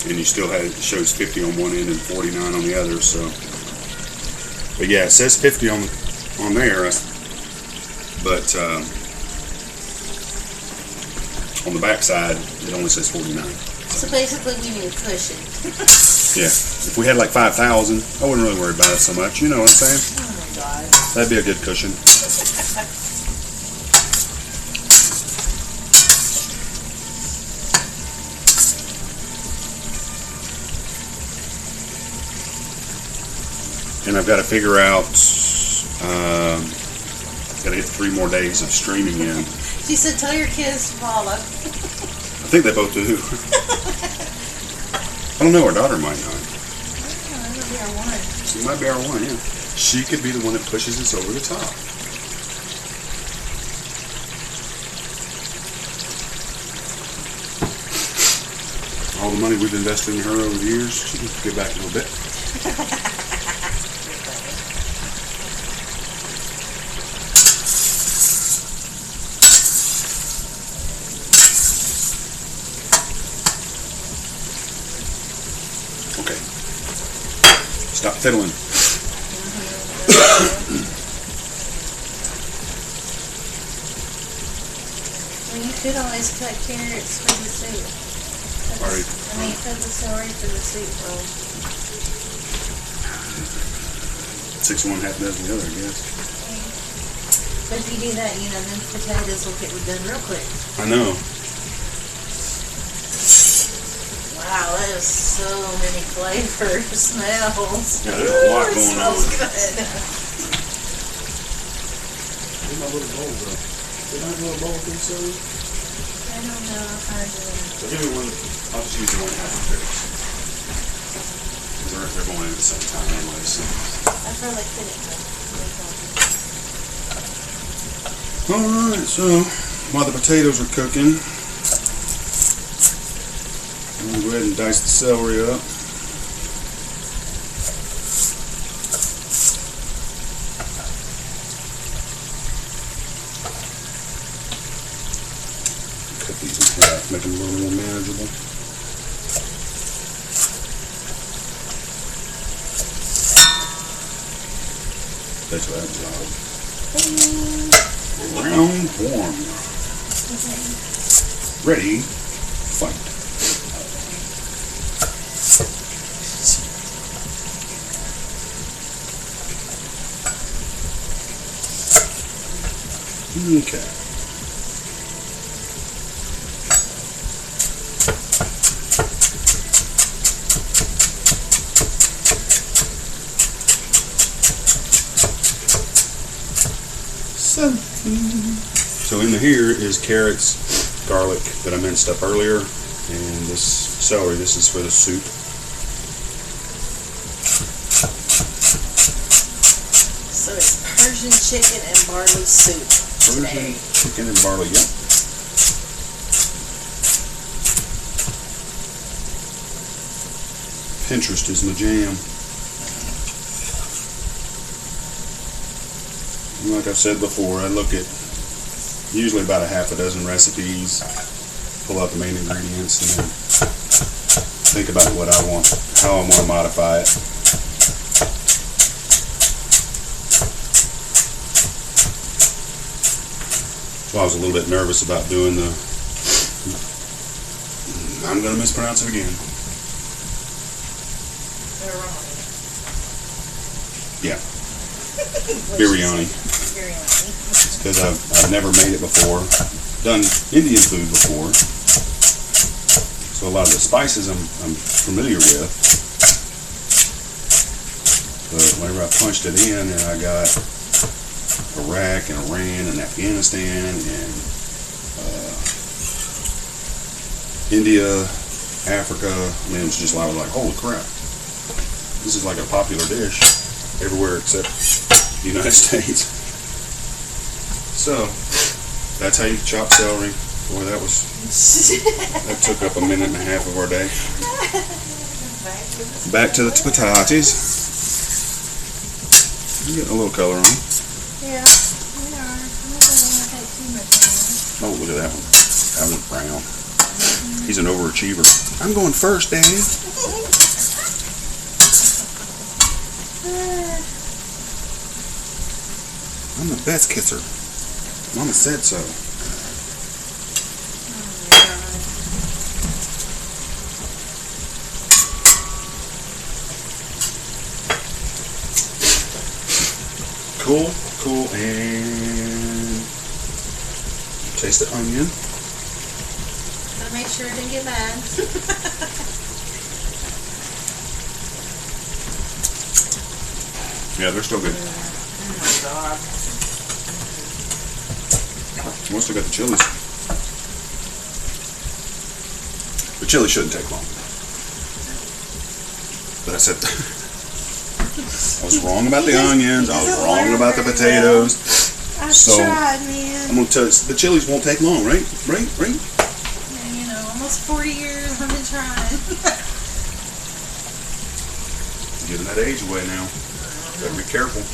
[SPEAKER 1] and you still have it shows 50 on one end and 49 on the other. So, but yeah, it says 50 on there, but on the back side it only says 49.
[SPEAKER 2] So basically, we need a cushion.
[SPEAKER 1] Yeah, if we had like 5,000, I wouldn't really worry about it so much. You know what I'm saying?
[SPEAKER 2] Oh my God.
[SPEAKER 1] That'd be a good cushion. And I've got to figure out Gotta get 3 more days of streaming in.
[SPEAKER 2] She said, tell your kids to follow.
[SPEAKER 1] I think they both do. I don't know, our daughter might not.
[SPEAKER 2] That might be our one.
[SPEAKER 1] She might be our one, yeah. She could be the one that pushes us over the top. All the money we've invested in her over the years, she can give back a little bit. Okay. Stop fiddling.
[SPEAKER 2] Well, you could always cut carrots for the soup. Cut the celery for the soup bowl.
[SPEAKER 1] 6 of one, half dozen the other, I guess.
[SPEAKER 2] But if you do that, you know, then potatoes will get done real quick.
[SPEAKER 1] I know.
[SPEAKER 2] Wow, that is so many flavors, smells.
[SPEAKER 1] Yeah, there's a lot
[SPEAKER 2] Ooh, it
[SPEAKER 1] going
[SPEAKER 2] smells
[SPEAKER 1] on.
[SPEAKER 2] good.
[SPEAKER 1] Where's my little bowl, though? Did I have a little bowl of these, Sylvia?
[SPEAKER 2] I don't know. I'll find it.
[SPEAKER 1] So give me one. I'll just use the one half of carrots. They're going in at the same time anyway, so.
[SPEAKER 2] I probably couldn't.
[SPEAKER 1] Alright, so while the potatoes are cooking, I'm going to go ahead and dice the celery up. Cut these in half, make them a little more manageable. That's what that job. Round one. Ready, fight. Okay. So in here is carrots, garlic that I minced up earlier, and this celery. This is for the soup.
[SPEAKER 2] So it's Persian chicken and barley soup today.
[SPEAKER 1] Persian chicken and barley, yep. Pinterest is my jam. Like I've said before, I look at usually about a half a dozen recipes, pull out the main ingredients, and then think about what I want, how I want to modify it. So I was a little bit nervous about doing the, I'm going to mispronounce it again. Yeah. Biryani. Because I've never made it before. Done Indian food before. So a lot of the spices I'm familiar with. But whenever I punched it in, and I got Iraq and Iran and Afghanistan and India, Africa, I mean, it was just like, holy crap. This is like a popular dish everywhere except the United States. So, that's how you chop celery. Boy, that took up a minute and a half of our day. Back to the potatoes. I'm getting a little color on them.
[SPEAKER 2] Yeah, we are. I'm not going to take too much on.
[SPEAKER 1] Oh, look at that one. That one's brown. He's an overachiever. I'm going first, Daddy. I'm the best kisser. Mama said so. Cool, and taste the onion.
[SPEAKER 2] Gotta make sure it didn't get bad.
[SPEAKER 1] Yeah, they're still good.
[SPEAKER 2] God.
[SPEAKER 1] We still got the chilies. The chili shouldn't take long. But I said, I was wrong about the onions. I was wrong about the potatoes.
[SPEAKER 2] I
[SPEAKER 1] So,
[SPEAKER 2] tried, man.
[SPEAKER 1] I'm gonna tell you, the chilies won't take long, right? Right?
[SPEAKER 2] And, you know, almost 40 years I've been trying.
[SPEAKER 1] Giving that age away now. Better be careful.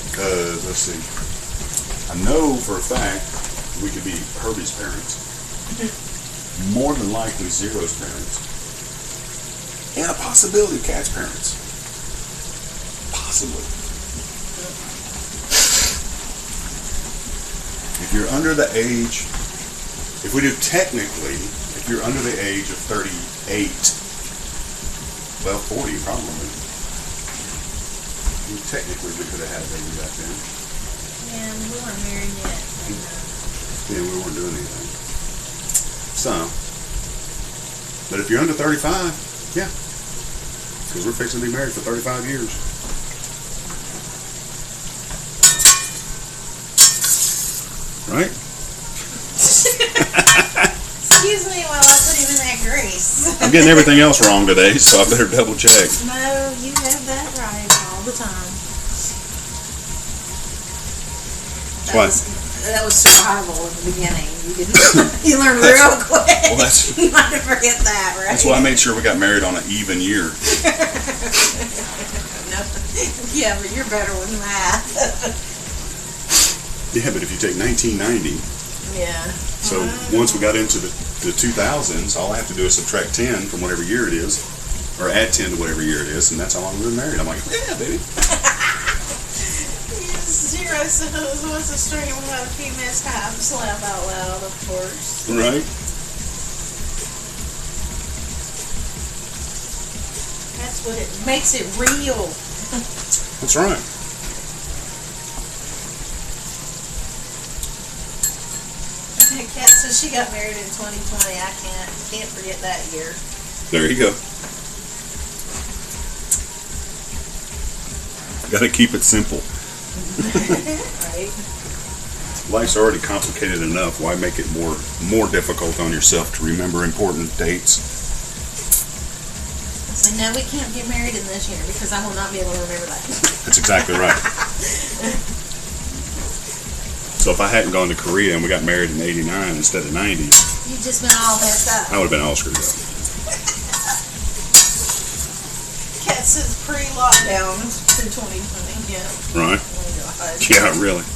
[SPEAKER 1] Because, let's see. I know for a fact we could be Herbie's parents. More than likely Zero's parents. And a possibility of Cat's parents. Possibly. If you're under the age, if we do technically, if you're under the age of 38, well, 40 probably. Technically, we could have had a baby back then.
[SPEAKER 2] Yeah, we weren't married yet.
[SPEAKER 1] Yeah, we weren't doing anything. So, but if you're under 35, yeah. Because we're fixing to be married for 35 years. Right?
[SPEAKER 2] Excuse me while I put him in that grease.
[SPEAKER 1] I'm getting everything else wrong today, so I better double check.
[SPEAKER 2] No, you have that right all the time. That was survival in the beginning. You didn't. You learned real quick.
[SPEAKER 1] Well, that's.
[SPEAKER 2] You might have forget that, right?
[SPEAKER 1] That's why I made sure we got married on an even year.
[SPEAKER 2] No. Yeah, but you're better with math.
[SPEAKER 1] Yeah, but if you take 1990.
[SPEAKER 2] Yeah.
[SPEAKER 1] So once we got into the 2000s, all I have to do is subtract 10 from whatever year it is, or add 10 to whatever year it is, and that's how long we've been married. I'm like, yeah, baby.
[SPEAKER 2] Zero says, what's the string without a few mishaps? Laugh out loud, of course.
[SPEAKER 1] Right?
[SPEAKER 2] That's what it makes it real.
[SPEAKER 1] That's right.
[SPEAKER 2] Kat says she got married in 2020. I can't forget that year.
[SPEAKER 1] There you go. Gotta keep it simple.
[SPEAKER 2] Right.
[SPEAKER 1] Life's already complicated enough. Why make it more difficult on yourself to remember important dates?
[SPEAKER 2] So no, we can't get married in this year because I will not be able to remember that.
[SPEAKER 1] That's exactly right. So if I hadn't gone to Korea and we got married in '89 instead of '90,
[SPEAKER 2] You've just been all messed up.
[SPEAKER 1] I would have been all screwed up.
[SPEAKER 2] Kat says pre-lockdown to 2020. Yeah.
[SPEAKER 1] Right?
[SPEAKER 2] Oh, God.
[SPEAKER 1] Yeah, really.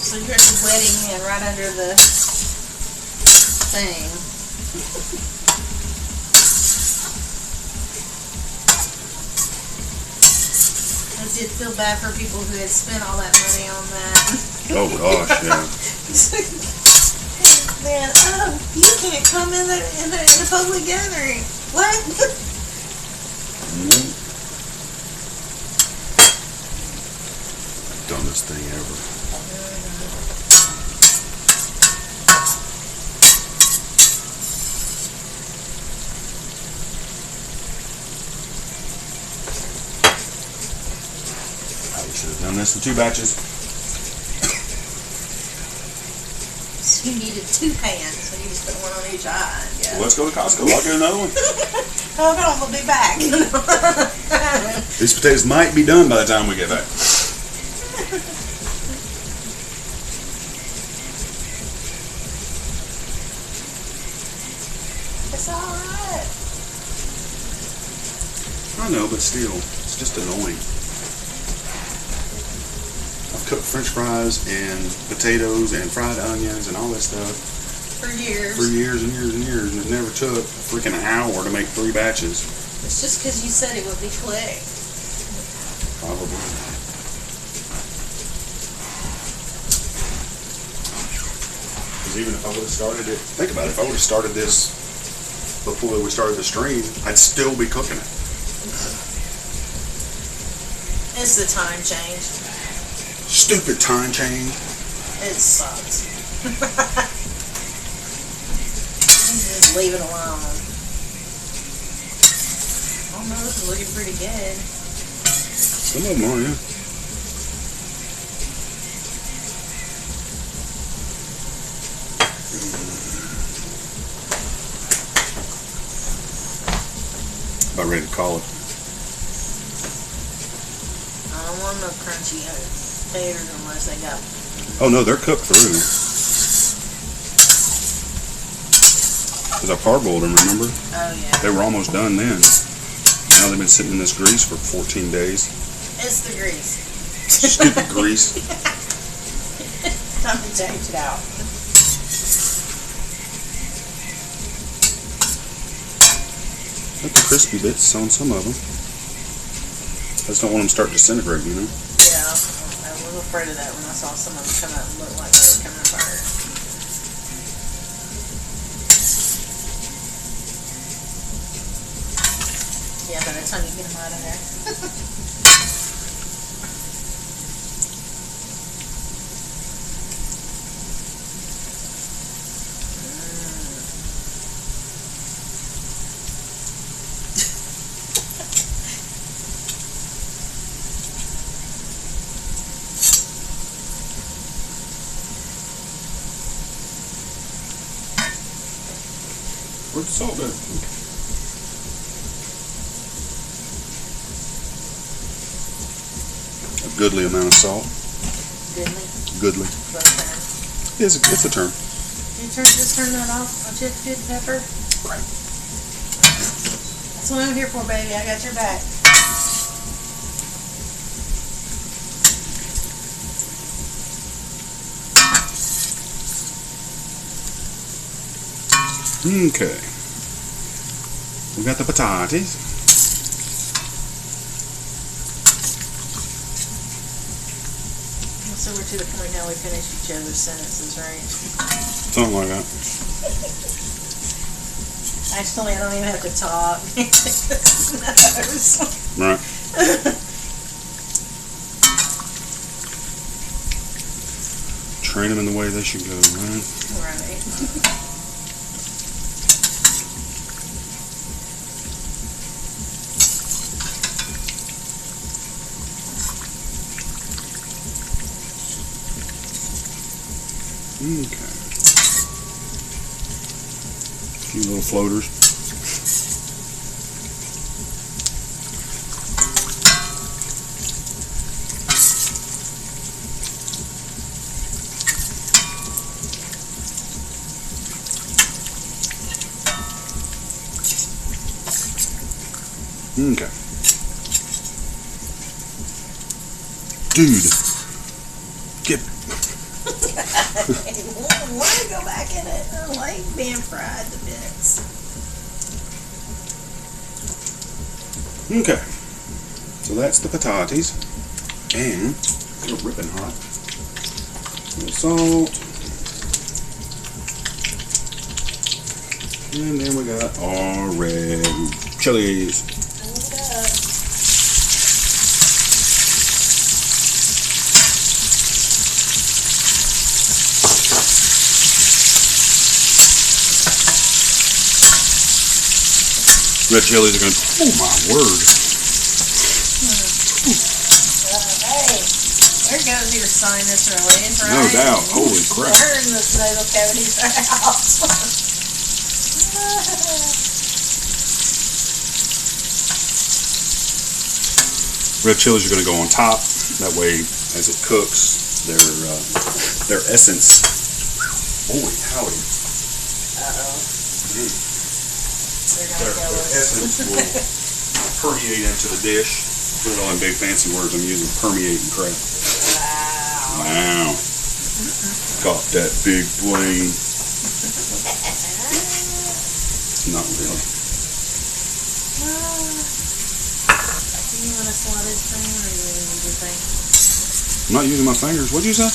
[SPEAKER 2] So you're at the wedding and right under the thing. I did feel bad for people who had spent all that money on that.
[SPEAKER 1] Oh gosh, yeah.
[SPEAKER 2] Man, you can't come in a public gathering. What?
[SPEAKER 1] Mm-hmm. Dumbest thing ever. Probably should have done this in 2 batches.
[SPEAKER 2] So you needed 2 pans, so you just put one on each eye. Yeah.
[SPEAKER 1] Well, let's go to Costco. I'll get another one.
[SPEAKER 2] Hold on, we'll be back.
[SPEAKER 1] These potatoes might be done by the time we get back.
[SPEAKER 2] It's alright.
[SPEAKER 1] I know, but still, it's just annoying. I've cooked French fries and potatoes and fried onions and all that stuff
[SPEAKER 2] For years.
[SPEAKER 1] for years and years and years, and it never took a freaking hour to make 3 batches.
[SPEAKER 2] It's just because you said it would be quick.
[SPEAKER 1] Probably. Because even if I would have started it, think about it, if I would have started this before we started the stream, I'd still be cooking it.
[SPEAKER 2] It's the time change.
[SPEAKER 1] Stupid time change.
[SPEAKER 2] It sucks. leave it alone. Oh no, this is looking pretty good.
[SPEAKER 1] Some of them are, yeah. About ready to call it.
[SPEAKER 2] I don't want no crunchy taters unless they got.
[SPEAKER 1] Oh no, they're cooked through. Because I parboiled them, remember?
[SPEAKER 2] Oh yeah.
[SPEAKER 1] They were almost done then. Now they've been sitting in this grease for 14 days.
[SPEAKER 2] It's the grease.
[SPEAKER 1] Stupid grease.
[SPEAKER 2] Time to change it out.
[SPEAKER 1] Got the crispy bits on some of them. I just don't want them to start disintegrating, you know?
[SPEAKER 2] Yeah, I was afraid of that when I saw some of them come out and look like they were coming apart. Yeah, by the time you get them out of there.
[SPEAKER 1] Where's the salt at? A goodly amount of salt.
[SPEAKER 2] Goodly.
[SPEAKER 1] Goodly.
[SPEAKER 2] Both times.
[SPEAKER 1] It's a term.
[SPEAKER 2] Just turn that off on good pepper.
[SPEAKER 1] Right.
[SPEAKER 2] That's what I'm here for, baby. I got your back.
[SPEAKER 1] Okay. We got the potatoes.
[SPEAKER 2] So we're to the point now we finish each other's sentences, right?
[SPEAKER 1] Something like that.
[SPEAKER 2] Actually, I don't even have to talk.
[SPEAKER 1] Right. Train them in the way they should go, right?
[SPEAKER 2] Right.
[SPEAKER 1] Okay. A few little floaters. Okay. Dude. Get.
[SPEAKER 2] I want to go back in it. I like being fried to bits.
[SPEAKER 1] Okay. So that's the potatoes. And they're ripping hot. A little salt. And then we got our red chilies.
[SPEAKER 2] Hold up.
[SPEAKER 1] Red chilies are going to, oh my word.
[SPEAKER 2] Hey, there goes your sinus relief, right?
[SPEAKER 1] No doubt. Holy crap.
[SPEAKER 2] Burn the nasal cavities out.
[SPEAKER 1] Red chilies are going to go on top. That way, as it cooks, their essence. Holy howdy.
[SPEAKER 2] Uh-oh.
[SPEAKER 1] Their essence will permeate into the dish. Put it all in big fancy words I'm using. Permeate and crap.
[SPEAKER 2] Wow.
[SPEAKER 1] Wow. Got that big flame. Not really.
[SPEAKER 2] Do you want a slotted spoon or do you need your thing?
[SPEAKER 1] I'm not using my fingers. What'd you say?
[SPEAKER 2] The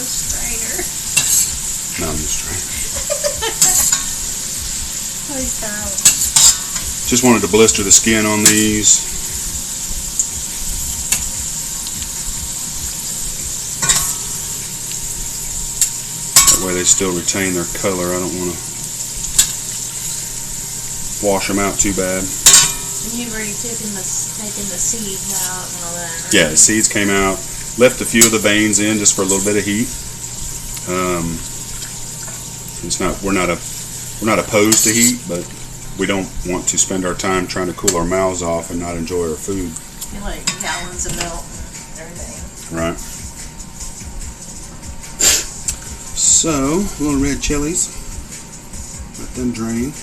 [SPEAKER 2] strainer.
[SPEAKER 1] No, I'm just trying.
[SPEAKER 2] Please don't.
[SPEAKER 1] Just wanted to blister the skin on these. That way they still retain their color. I don't want to wash them out too bad.
[SPEAKER 2] And you've already taken the seeds out and all that, right?
[SPEAKER 1] Yeah, the seeds came out. Left a few of the veins in just for a little bit of heat. We're not opposed to heat, but we don't want to spend our time trying to cool our mouths off and not enjoy our food.
[SPEAKER 2] You like gallons of milk and everything.
[SPEAKER 1] Right. So, little red chilies. Let them drain.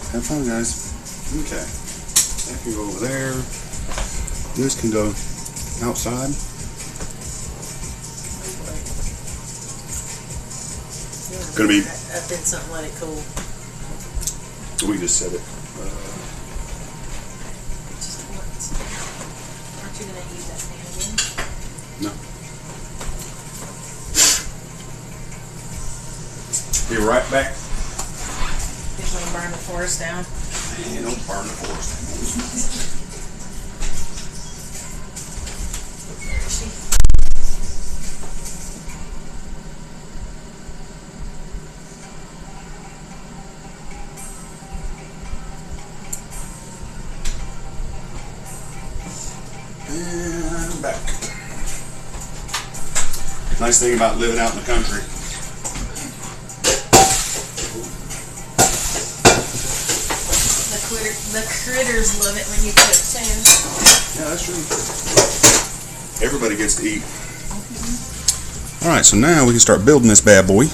[SPEAKER 1] Have fun, guys. Okay. That can go over there. This can go outside. Gonna be.
[SPEAKER 2] Up in something, let it cool.
[SPEAKER 1] We just set it.
[SPEAKER 2] Just once. Aren't you gonna use that pan again?
[SPEAKER 1] No. Be right back.
[SPEAKER 2] You're gonna burn the forest down.
[SPEAKER 1] You don't burn the forest.
[SPEAKER 2] Where is she?
[SPEAKER 1] And I'm back. Nice thing about living out in the country.
[SPEAKER 2] The critters love it when you cook too.
[SPEAKER 1] Yeah, that's true. Everybody gets to eat. All right, so now we can start building this bad boy.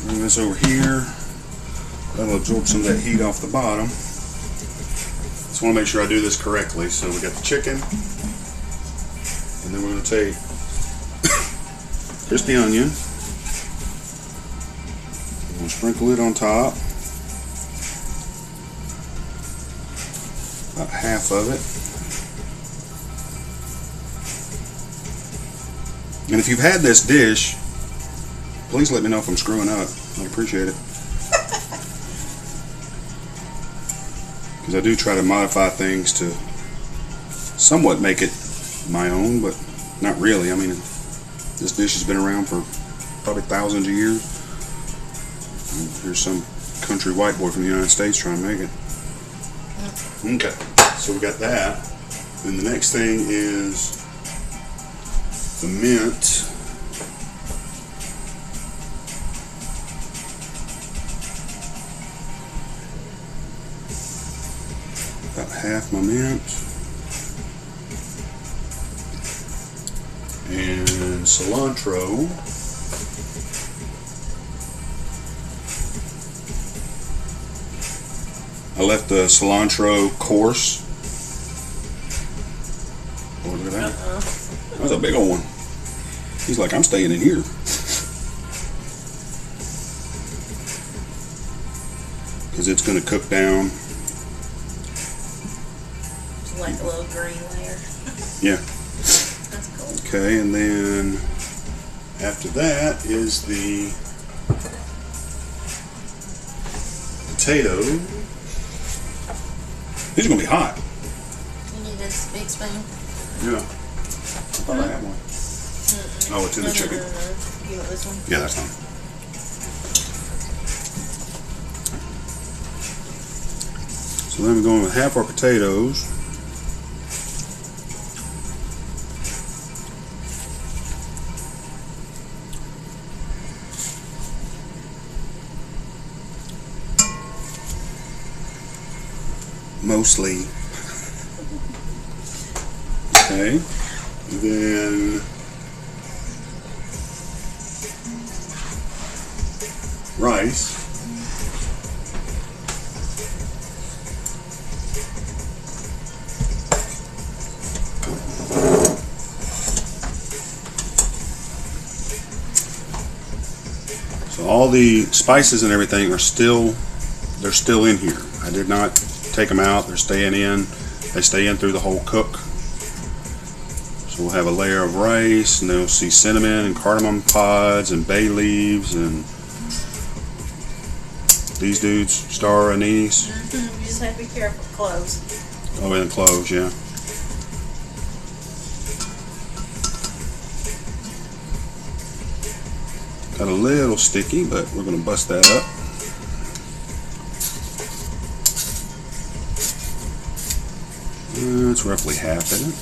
[SPEAKER 1] Bring this over here. That'll absorb some of that heat off the bottom. Just want to make sure I do this correctly. So we got the chicken, and then we're going to take crispy onion. We'll sprinkle it on top. About half of it. And if you've had this dish, please let me know if I'm screwing up. I'd appreciate it. Because I do try to modify things to somewhat make it my own, but not really. I mean, this dish has been around for probably thousands of years. And here's some country white boy from the United States trying to make it. Okay, so we got that. Then the next thing is the mint. About half my mint. And cilantro. I left the cilantro coarse. Oh, look at that. That was a big old one. He's like, I'm staying in here. Because it's going to cook down.
[SPEAKER 2] It's like a little green layer.
[SPEAKER 1] Yeah.
[SPEAKER 2] That's cool.
[SPEAKER 1] Okay, and then after that is the potato. These are going to be hot.
[SPEAKER 2] You need this big spoon?
[SPEAKER 1] Yeah. I thought I had one. Oh, it's in the chicken.
[SPEAKER 2] No. You want this one?
[SPEAKER 1] Yeah, that's fine. So then we're going with half our potatoes. Mostly. Okay. Then rice. So all the spices and everything are still, they're still in here. I did not take them out. They're staying in. They stay in through the whole cook. So we'll have a layer of rice, and then we'll see cinnamon and cardamom pods and bay leaves and these dudes, star anise.
[SPEAKER 2] You just have to be careful with cloves.
[SPEAKER 1] Oh, and cloves, yeah. Got a little sticky, but we're going to bust that up. It's roughly half, isn't it?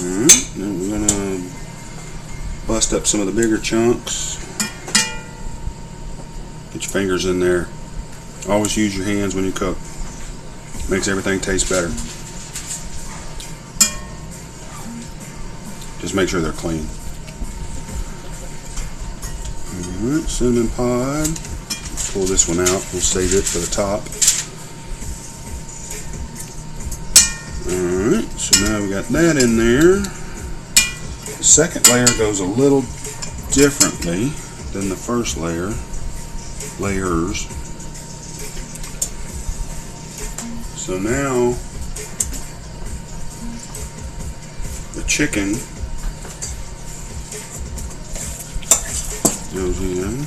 [SPEAKER 1] Alright, now we're going to bust up some of the bigger chunks. Get your fingers in there. Always use your hands when you cook. Makes everything taste better. Just make sure they're clean. Alright, cinnamon pod. Let's pull this one out. We'll save it for the top. Alright, so now we got that in there. The second layer goes a little differently than the first layers. So now the chicken goes in.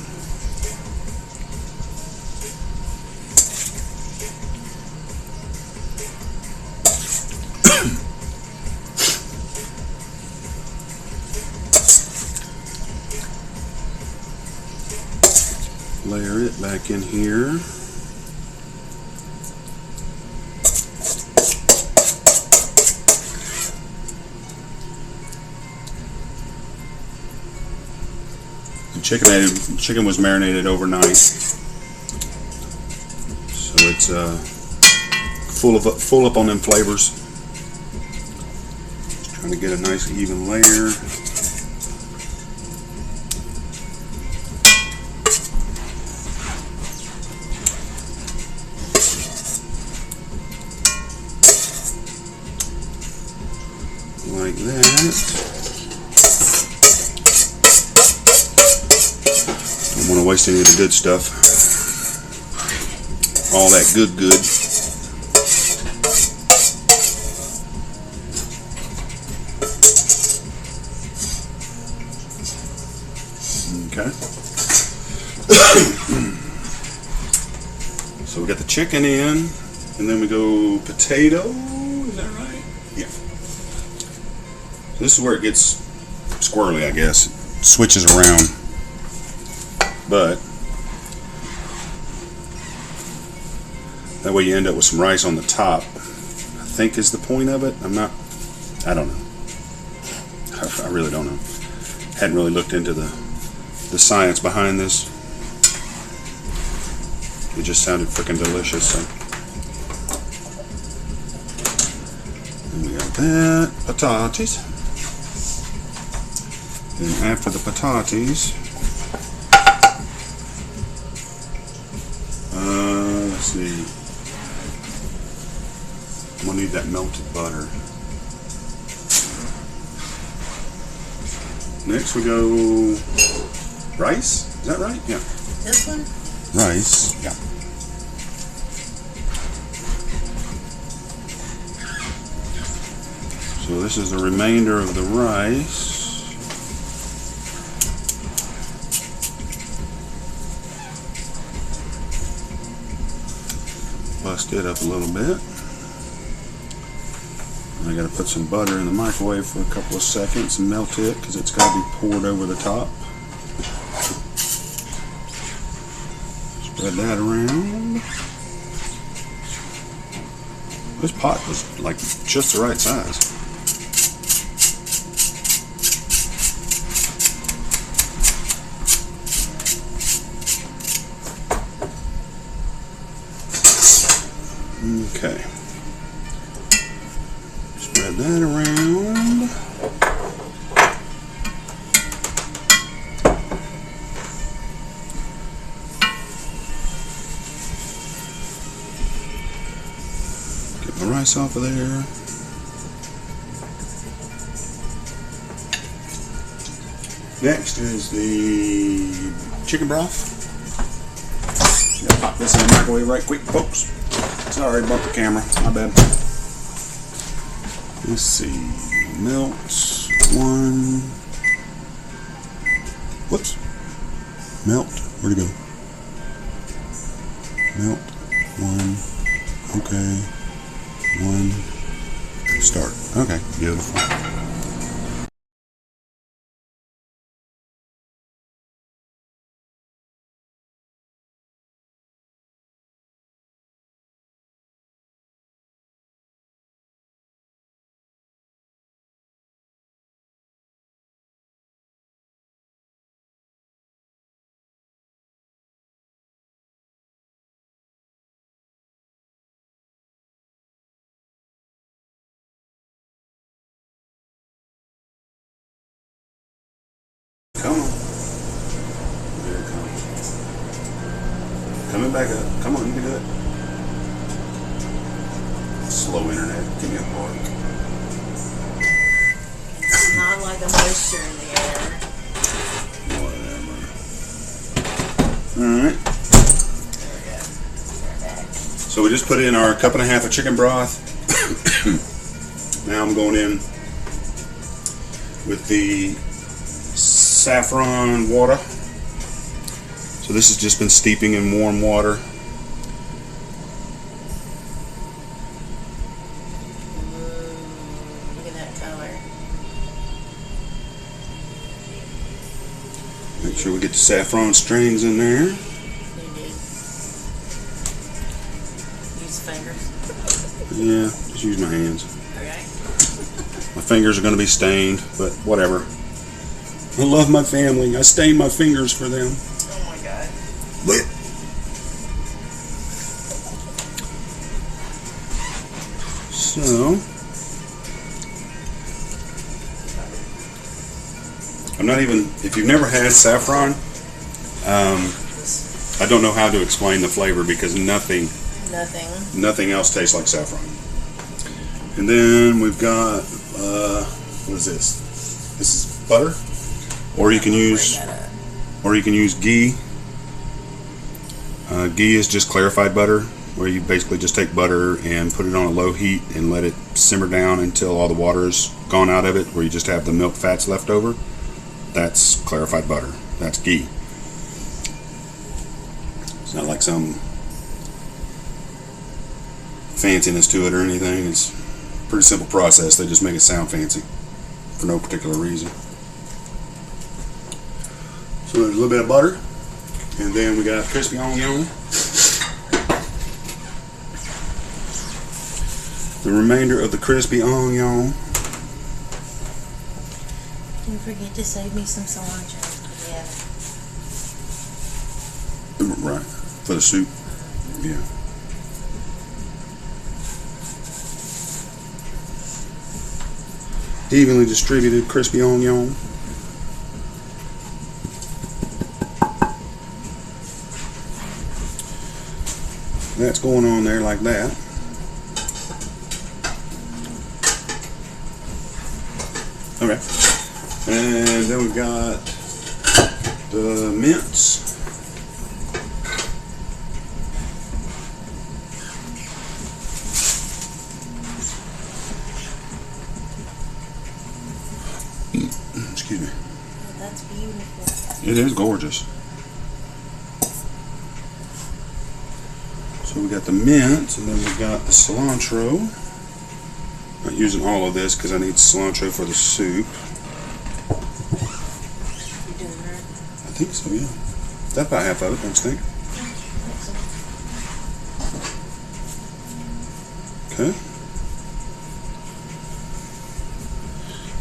[SPEAKER 1] Layer it back in here. The chicken was marinated overnight, so it's full up on them flavors. Just trying to get a nice even layer. Like that. Don't want to waste any of the good stuff. All that good. Okay. So we got the chicken in, and then we go potato. Is that right? Yeah. This is where it gets squirrely, I guess. It switches around. But that way you end up with some rice on the top, I think is the point of it. I don't know. I really don't know. Hadn't really looked into the science behind this. It just sounded freaking delicious. So. And we got that. Potatoes. Then after the potatoes, let's see. I'm gonna need that melted butter. Next we go rice. Is that right? Yeah.
[SPEAKER 2] This one?
[SPEAKER 1] Rice. Yeah. So this is the remainder of the rice. Bust it up a little bit. I gotta put some butter in the microwave for a couple of seconds and melt it because it's gotta be poured over the top. Spread that around. This pot was like just the right size. Okay. Spread that around. Get the rice off of there. Next is the chicken broth. Gotta pop this in the microwave right quick, folks. Sorry, bumped the camera. My bad. Let's see. Melt one. Whoops. Melt. Where'd it go? Melt one. Okay. One. Start. Okay. Beautiful. Come on. There it comes. Coming back up. Come on, you can do it. Slow internet. Give me a break.
[SPEAKER 2] It's not like the moisture in the air.
[SPEAKER 1] Whatever. Alright.
[SPEAKER 2] There we go. They're back.
[SPEAKER 1] So we just put in our 1.5 cups of chicken broth. Now I'm going in with the saffron water. So this has just been steeping in warm water.
[SPEAKER 2] Look at that color.
[SPEAKER 1] Make sure we get the saffron strings in there.
[SPEAKER 2] You do. Use fingers.
[SPEAKER 1] Yeah, just use my hands.
[SPEAKER 2] Okay.
[SPEAKER 1] My fingers are going to be stained, but whatever. I love my family. I stain my fingers for them.
[SPEAKER 2] Oh my god.
[SPEAKER 1] But so I'm not even, if you've never had saffron, I don't know how to explain the flavor because nothing else tastes like saffron. And then we've got what is this? This is butter, or you can use ghee. Ghee is just clarified butter, where you basically just take butter and put it on a low heat and let it simmer down until all the water's gone out of it, where you just have the milk fats left over. That's clarified butter. That's ghee. It's not like some fanciness to it or anything. It's a pretty simple process. They just make it sound fancy for no particular reason. So there's a little bit of butter, and then we got crispy onion. The remainder of the crispy onion.
[SPEAKER 2] Don't forget to save me some cilantro. Yeah.
[SPEAKER 1] Right, for the soup. Yeah. Evenly distributed crispy onion. That's going on there like that. Okay. And then we've got the mince. Excuse me.
[SPEAKER 2] Oh, that's beautiful.
[SPEAKER 1] It is gorgeous. So we got the mint, and then we got the cilantro. Not using all of this because I need cilantro for the soup.
[SPEAKER 2] You doing that?
[SPEAKER 1] I think so, yeah. That's about half of it, don't you think? Okay.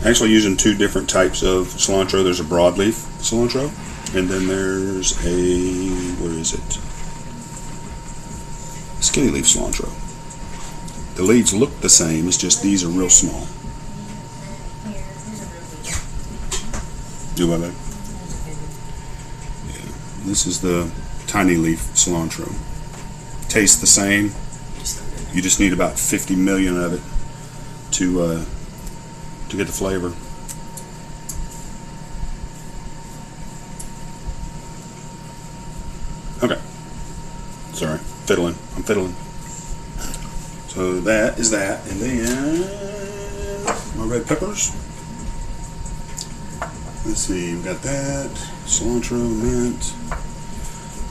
[SPEAKER 1] Actually using two different types of cilantro. There's a broadleaf cilantro, and then there's a, where is it? Skinny leaf cilantro. The leaves look the same, it's just these are real small.
[SPEAKER 2] Here, here's a real good one.
[SPEAKER 1] Do I like? Yeah. This is the tiny leaf cilantro. Tastes the same. You just need about 50 million of it to get the flavor. Okay. Sorry, fiddling. I'm fiddling. So that is that, and then my red peppers. Let's see, we got that cilantro, mint.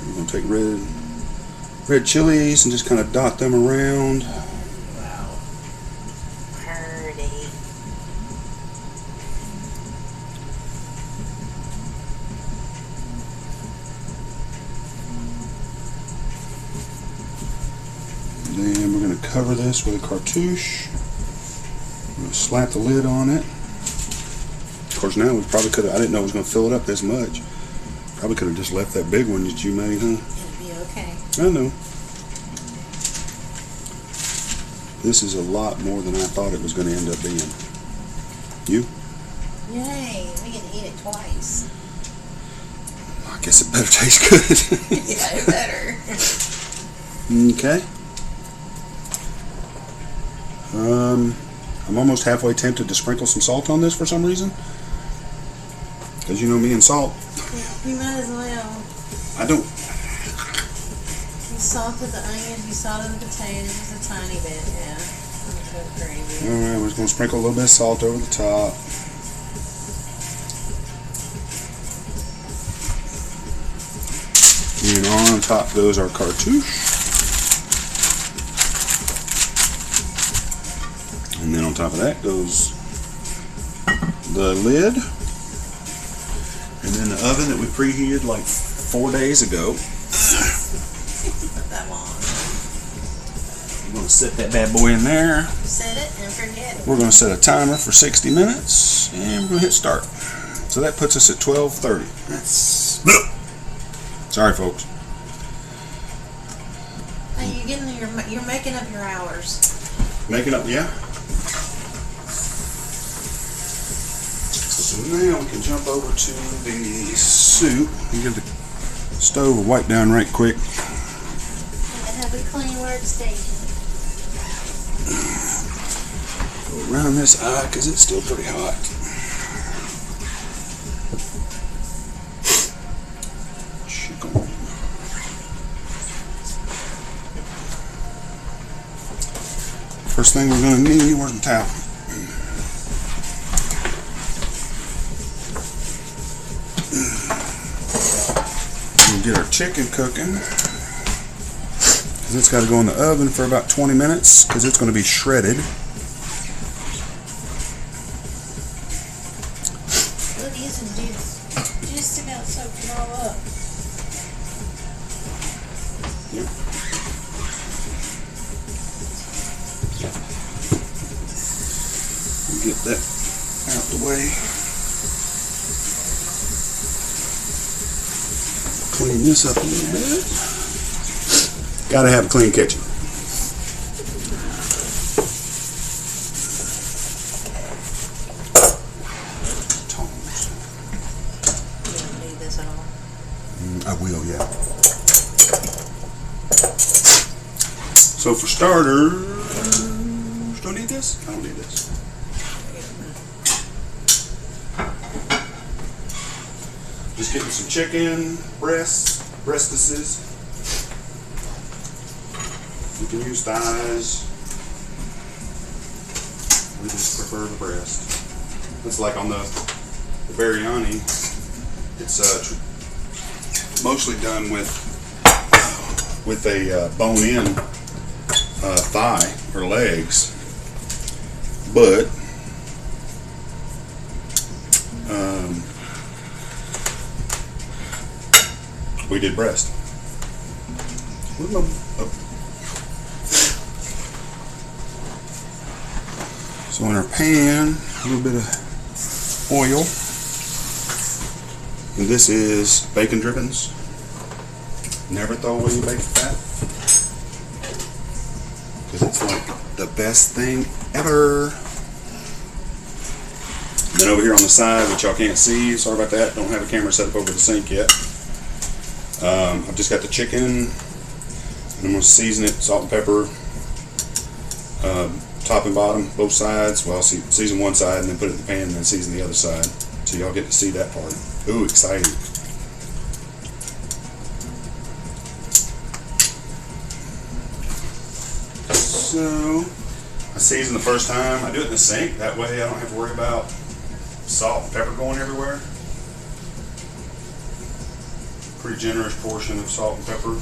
[SPEAKER 1] We're gonna take red chilies and just kind of dot them around.
[SPEAKER 2] Wow. Pretty.
[SPEAKER 1] Then we're going to cover this with a cartouche. I'm going to slap the lid on it. Of course, now we probably could have, I didn't know it was going to fill it up this much. Probably could have just left that big one that you made, huh?
[SPEAKER 2] It'll be okay.
[SPEAKER 1] I know. This is a lot more than I thought it was going to end up being. You?
[SPEAKER 2] Yay, we get to eat it twice.
[SPEAKER 1] I guess it better taste good.
[SPEAKER 2] Yeah, it better.
[SPEAKER 1] Okay. I'm almost halfway tempted to sprinkle some salt on this for some reason. Because you know me and salt.
[SPEAKER 2] You might as well.
[SPEAKER 1] I don't.
[SPEAKER 2] You salted the onions, you salted the potatoes just a tiny bit, yeah. Don't go crazy.
[SPEAKER 1] Alright, we're just going to sprinkle a little bit of salt over the top. And on top goes our cartouche. And then on top of that goes the lid. And then the oven that we preheated like 4 days ago.
[SPEAKER 2] Put that on.
[SPEAKER 1] We're going to set that bad boy in there.
[SPEAKER 2] Set it and forget it.
[SPEAKER 1] We're going to set a timer for 60 minutes. And we're going to hit start. So that puts us at 12:30. That's... Sorry, folks.
[SPEAKER 2] Now you're making up your hours.
[SPEAKER 1] Making up, yeah. So now we can jump over to the soup and get the stove wiped down right quick.
[SPEAKER 2] And have a clean workstation.
[SPEAKER 1] Go around this eye because it's still pretty hot. First thing we're going to need, where's the towel? We'll get our chicken cooking. Because it's got to go in the oven for about 20 minutes because it's going to be shredded.
[SPEAKER 2] Look, using juice. Just about soaked it all up.
[SPEAKER 1] Yep. Get that out the way. Clean this up a little bit. Gotta have a clean kitchen. Tongs.
[SPEAKER 2] You don't need this at all.
[SPEAKER 1] I will, yeah. So for starters, do I need this? I don't need this. Just getting some chicken breastises. You can use thighs. We just prefer the breast. It's like on the biryani. It's mostly done with a bone-in thigh or legs, but we did breast. So in our pan, a little bit of oil. And this is bacon drippings. Never throw away your bacon fat. Because it's like the best thing ever. And then over here on the side, which y'all can't see, sorry about that, don't have a camera set up over the sink yet. I've just got the chicken, and I'm going to season it, salt and pepper, top and bottom, both sides. Well, I'll season one side and then put it in the pan and then season the other side. So y'all get to see that part. Ooh, exciting. So, I season the first time. I do it in the sink. That way I don't have to worry about salt and pepper going everywhere. Pretty generous portion of salt and pepper.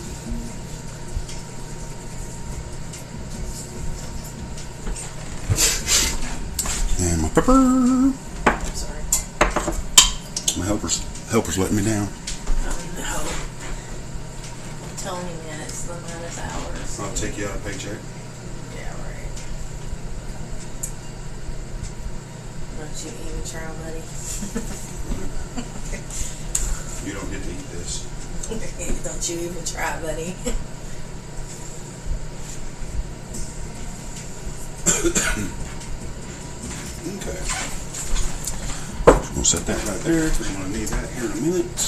[SPEAKER 1] And my pepper.
[SPEAKER 2] Sorry.
[SPEAKER 1] My helper's letting me down.
[SPEAKER 2] Oh no. Tell me, man, it's the minus hours.
[SPEAKER 1] I'll take you out a paycheck.
[SPEAKER 2] Yeah, right. Don't you even try, buddy.
[SPEAKER 1] You don't get to eat this.
[SPEAKER 2] Don't you even try, buddy.
[SPEAKER 1] Okay. We'll set that right there because I'm going to need that here in a minute.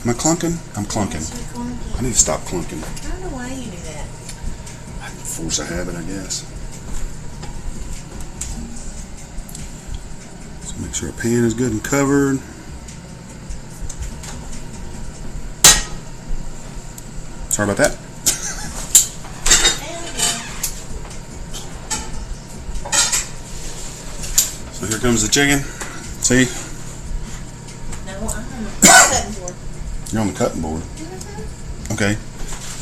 [SPEAKER 1] Am I clunking? I'm clunking.
[SPEAKER 2] Yes, you're clunking.
[SPEAKER 1] I need to stop clunking.
[SPEAKER 2] I don't know why you do that.
[SPEAKER 1] Force a habit, I guess. So make sure our pan is good and covered. Sorry about that. So here comes the chicken. See?
[SPEAKER 2] No, I'm on the cutting board.
[SPEAKER 1] You're on the cutting board.
[SPEAKER 2] Mm-hmm.
[SPEAKER 1] Okay.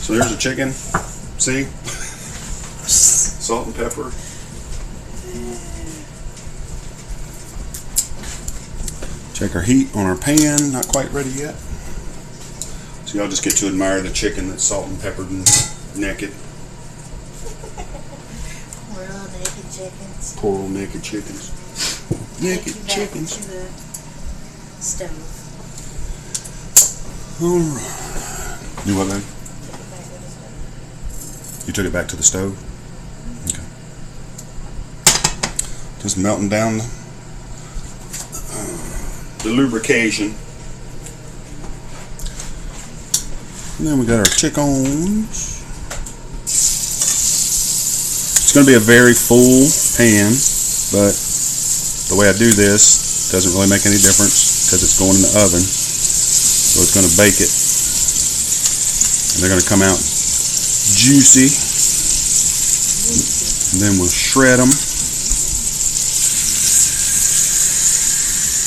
[SPEAKER 1] So here's the chicken. See? Salt and pepper. Check our heat on our pan. Not quite ready yet. So y'all just get to admire the chicken that's salt and peppered and naked.
[SPEAKER 2] We're all naked chickens.
[SPEAKER 1] Poor old naked chickens. Naked chickens.
[SPEAKER 2] To the stove.
[SPEAKER 1] Alright. Do what, then? You took it back to the stove? Okay. Just melting down the lubrication. And then we got our chickens. It's going to be a very full pan, but the way I do this doesn't really make any difference because it's going in the oven. So it's going to bake it. And they're going to come out juicy. And then we'll shred them.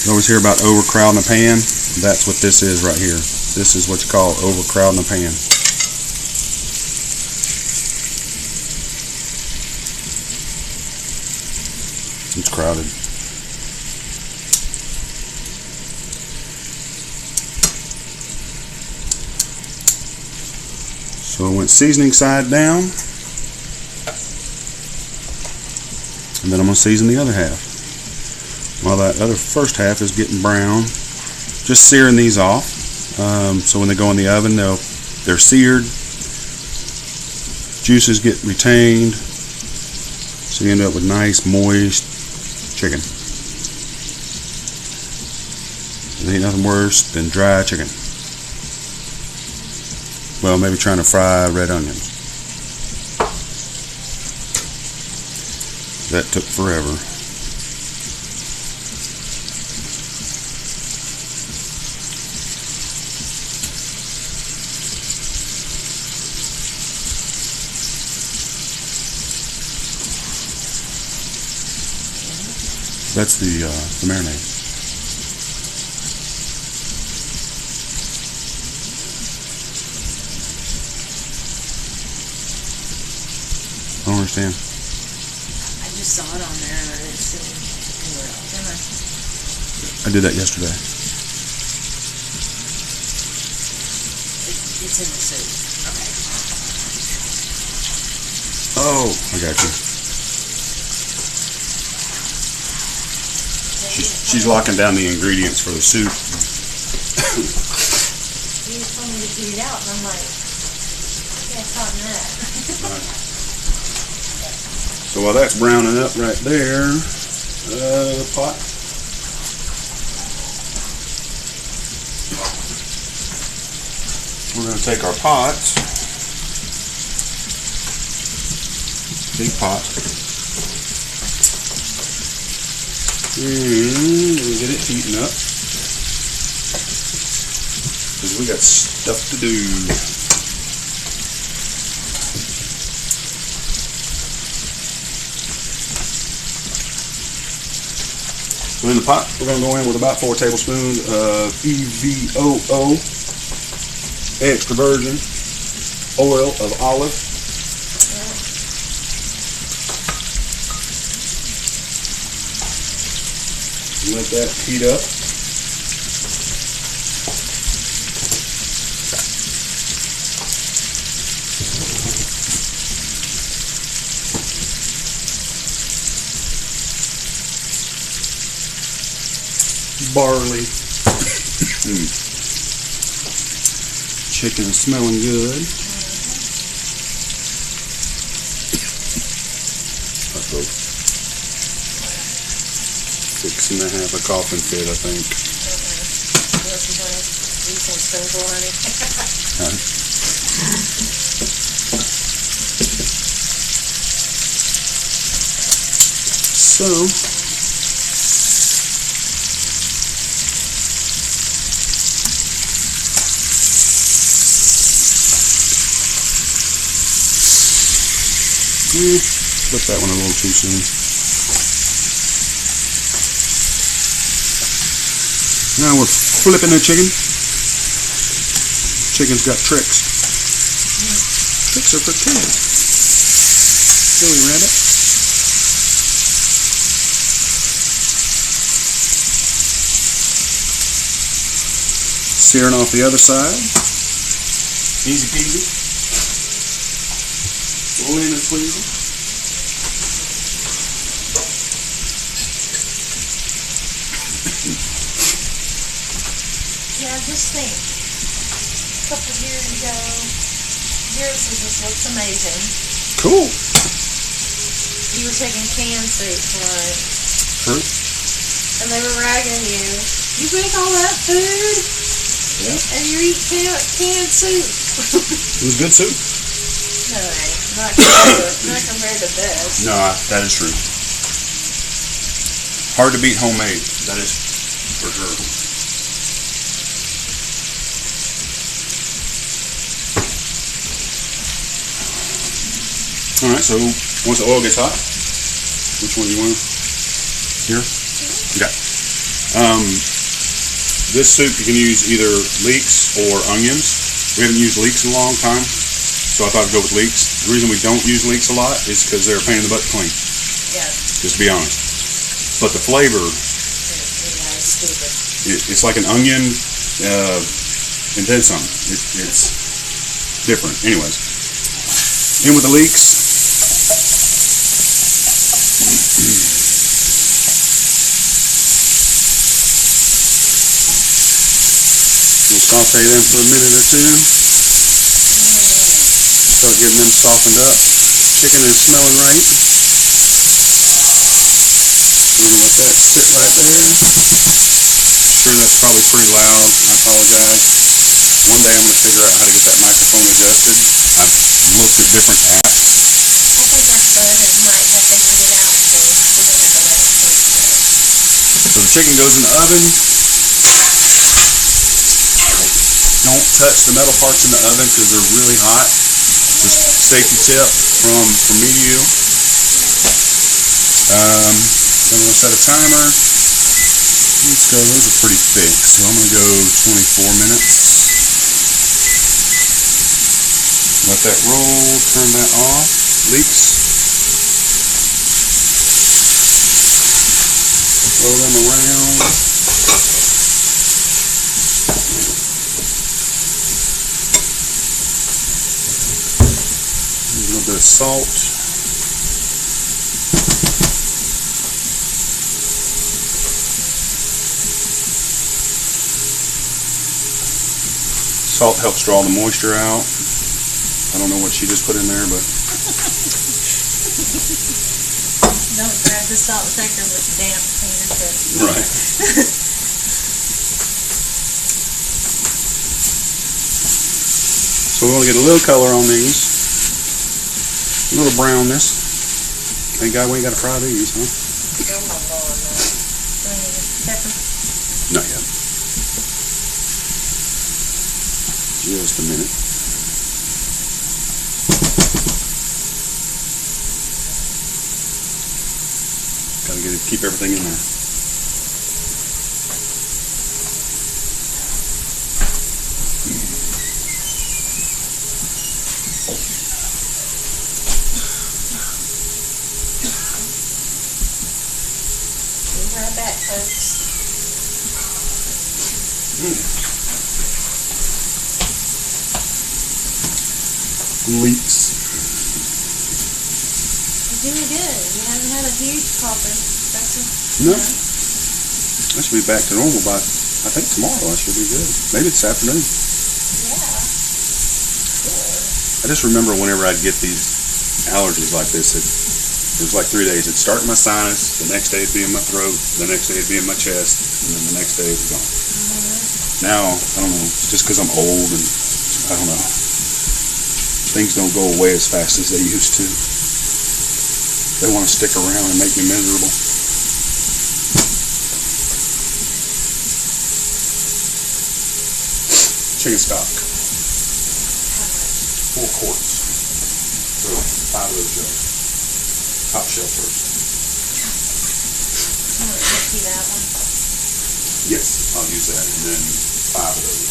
[SPEAKER 1] You always hear about overcrowding a pan. That's what this is right here. This is what you call overcrowding a pan. It's crowded. So I went seasoning side down. And then I'm going to season the other half. While that other first half is getting brown, just searing these off. So when they go in the oven, they're seared. Juices get retained. So you end up with nice, moist chicken. There ain't nothing worse than dry chicken. Well, maybe trying to fry red onions. That took forever. That's the marinade. I don't understand.
[SPEAKER 2] I just saw it on there and I didn't see it anywhere else.
[SPEAKER 1] I did that yesterday.
[SPEAKER 2] It's in the soup. Okay.
[SPEAKER 1] Oh, I got you. She's locking down the ingredients for the soup.
[SPEAKER 2] You just told me to get it out and I'm like, yeah, it's hot in that.
[SPEAKER 1] Right. So while that's browning up right there, pot. We're going to take our pots, big pot, and get it heating up because we got stuff to do. So in the pot, we're going to go in with about 4 tablespoons of EVOO, extra virgin oil of olive. Let that heat up. Barley. Chicken is smelling good. Uh-oh. Fixing to have a coughing fit, I think.
[SPEAKER 2] Using spoonful, honey.
[SPEAKER 1] So, flip that one a little too soon. Now we're flipping the chicken. Chicken's got tricks. Tricks are for kids. Silly rabbit. Searing off the other side. Easy peasy. Rolling and squeezing.
[SPEAKER 2] Yeah, just think. A couple years ago, yours just looks amazing.
[SPEAKER 1] Cool.
[SPEAKER 2] You were taking canned soup to lunch.
[SPEAKER 1] True.
[SPEAKER 2] And they were ragging you. You make all that food?
[SPEAKER 1] Yeah.
[SPEAKER 2] And you eat canned soup.
[SPEAKER 1] It was good soup.
[SPEAKER 2] No, it ain't. Not compared to this.
[SPEAKER 1] No, that is true. Hard to beat homemade. That is for sure. All right, so once the oil gets hot, which one do you want? Here? Okay. This soup you can use either leeks or onions. We haven't used leeks in a long time, so I thought I'd go with leeks. The reason we don't use leeks a lot is because they're a pain in the butt to clean.
[SPEAKER 2] Yeah.
[SPEAKER 1] Just to be honest. But the flavor,
[SPEAKER 2] Yeah, it's stupid.
[SPEAKER 1] it's like an onion and then some. It's different. Anyways, in with the leeks. We'll saute them for a minute or two. Start getting them softened up. Chicken is smelling right. We're gonna let that sit right there. Sure, that's probably pretty loud. I apologize. One day I'm gonna figure out how to get that microphone adjusted. I've looked at different apps.
[SPEAKER 2] I think our son might have figured it out, so we don't have to let him think.
[SPEAKER 1] So the chicken goes in the oven. Don't touch the metal parts in the oven because they're really hot. Just safety tip from me to you. Then I'm going to set a timer. Let's go. Those are pretty thick, so I'm going to go 24 minutes. Let that roll. Turn that off. Leeks. Throw them around. A little bit of salt. Salt helps draw the moisture out. I don't know what she just put in there, but
[SPEAKER 2] Don't grab the salt and shaker with damp fingertips.
[SPEAKER 1] right. So we want to get a little color on these. A little brownness. Thank God we ain't got to fry these, huh?
[SPEAKER 2] Oh my Lord, no. Do I need a pepper?
[SPEAKER 1] Not yet. Just a minute. Got to keep everything in there.
[SPEAKER 2] Be right back, folks.
[SPEAKER 1] Leeks.
[SPEAKER 2] You're doing good. You haven't had a huge coffee.
[SPEAKER 1] No. I should be back to normal by, I think tomorrow I should be good. Maybe this afternoon.
[SPEAKER 2] Yeah. Good.
[SPEAKER 1] I just remember whenever I'd get these allergies like this, it was like 3 days. It'd start in my sinus, the next day it'd be in my throat, the next day it'd be in my chest, and then the next day it'd be gone. Now, I don't know, just because I'm old and I don't know, things don't go away as fast as they used to. They want to stick around and make me miserable. Chicken stock. 4 quarts. So 5 of those jugs. Top shelf first.
[SPEAKER 2] I'm going to empty that one.
[SPEAKER 1] Yes, I'll use that, and then 5 of those.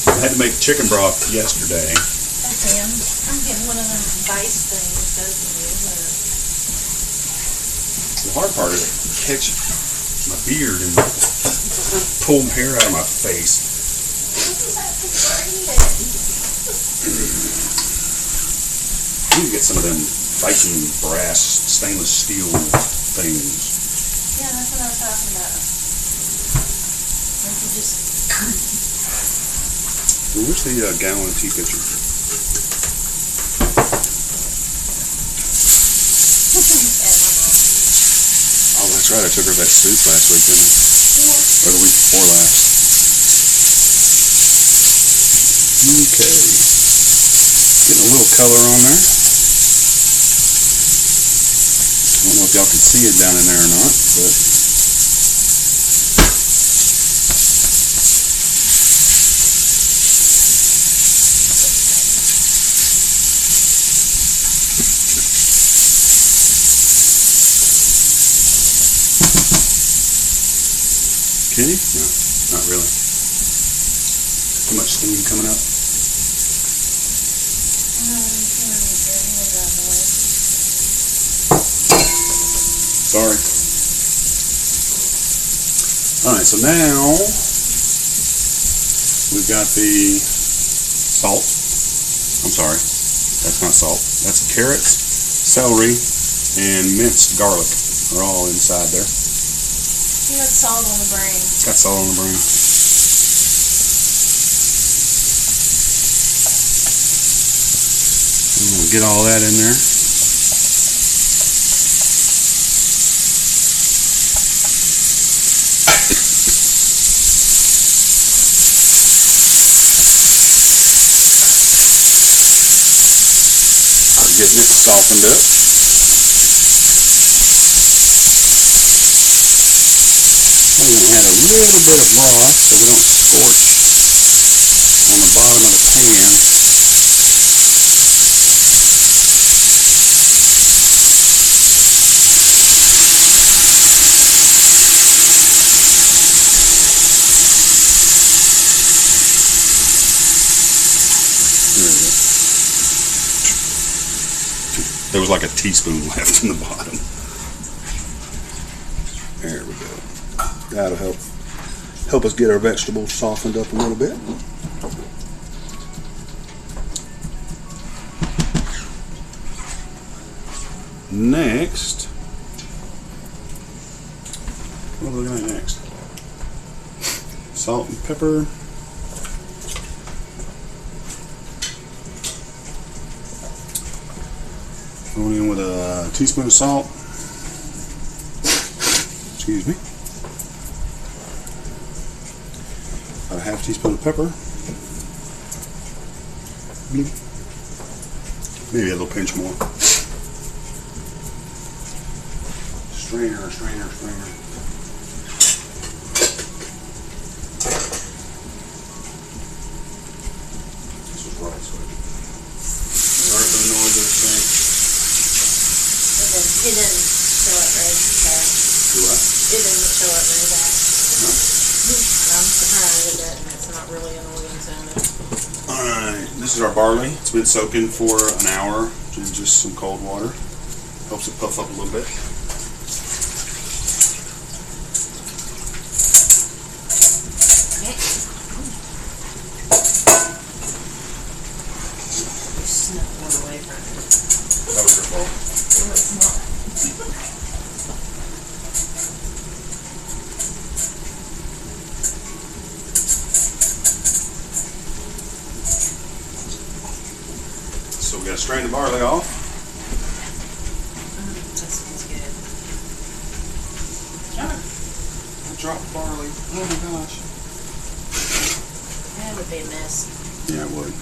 [SPEAKER 1] I had to make chicken broth yesterday.
[SPEAKER 2] Okay, I'm getting one of them vice things, doesn't it?
[SPEAKER 1] The hard part is catch my beard and pull hair out of my face. I need to get some of them Viking brass stainless steel things.
[SPEAKER 2] Yeah, that's what I was talking about. Like you just...
[SPEAKER 1] Where's the gallon tea pitcher? Oh, that's right. I took her that soup last week, didn't I?
[SPEAKER 2] Yeah.
[SPEAKER 1] Or the week before last. Okay. Getting a little color on there. I don't know if y'all can see it down in there or not, but... Can you? No, not really. Too much steam coming up. Sorry. Alright, so now we've got the salt. I'm sorry, that's not salt. That's carrots, celery, and minced garlic are all inside there.
[SPEAKER 2] You got salt on the brain.
[SPEAKER 1] Got salt on the brain. I'm gonna get all that in there. We're getting it softened up. We're going to add a little bit of broth so we don't scorch on the bottom of the pan. There we go. There was like a teaspoon left in the bottom. There we go. That'll help us get our vegetables softened up a little bit. Next, what are we looking at next? Salt and pepper. Going in with a teaspoon of salt. Excuse me. About a half teaspoon of pepper. Maybe a little pinch more. Strainer. This was right, so sorry for the noise of the sink.
[SPEAKER 2] It didn't show up very fast.
[SPEAKER 1] Do what?
[SPEAKER 2] It didn't show up very fast.
[SPEAKER 1] No.
[SPEAKER 2] I'm surprised it didn't. It's not really an organ sounding.
[SPEAKER 1] Alright, this is our barley. It's been soaking for an hour in just some cold water. Helps it puff up a little bit.
[SPEAKER 2] Snuck one away from it.
[SPEAKER 1] That was your fault.
[SPEAKER 2] No, it's not.
[SPEAKER 1] gonna strain the barley off.
[SPEAKER 2] That smells good.
[SPEAKER 1] I dropped barley. Oh my gosh.
[SPEAKER 2] That would be a mess.
[SPEAKER 1] Yeah, it would.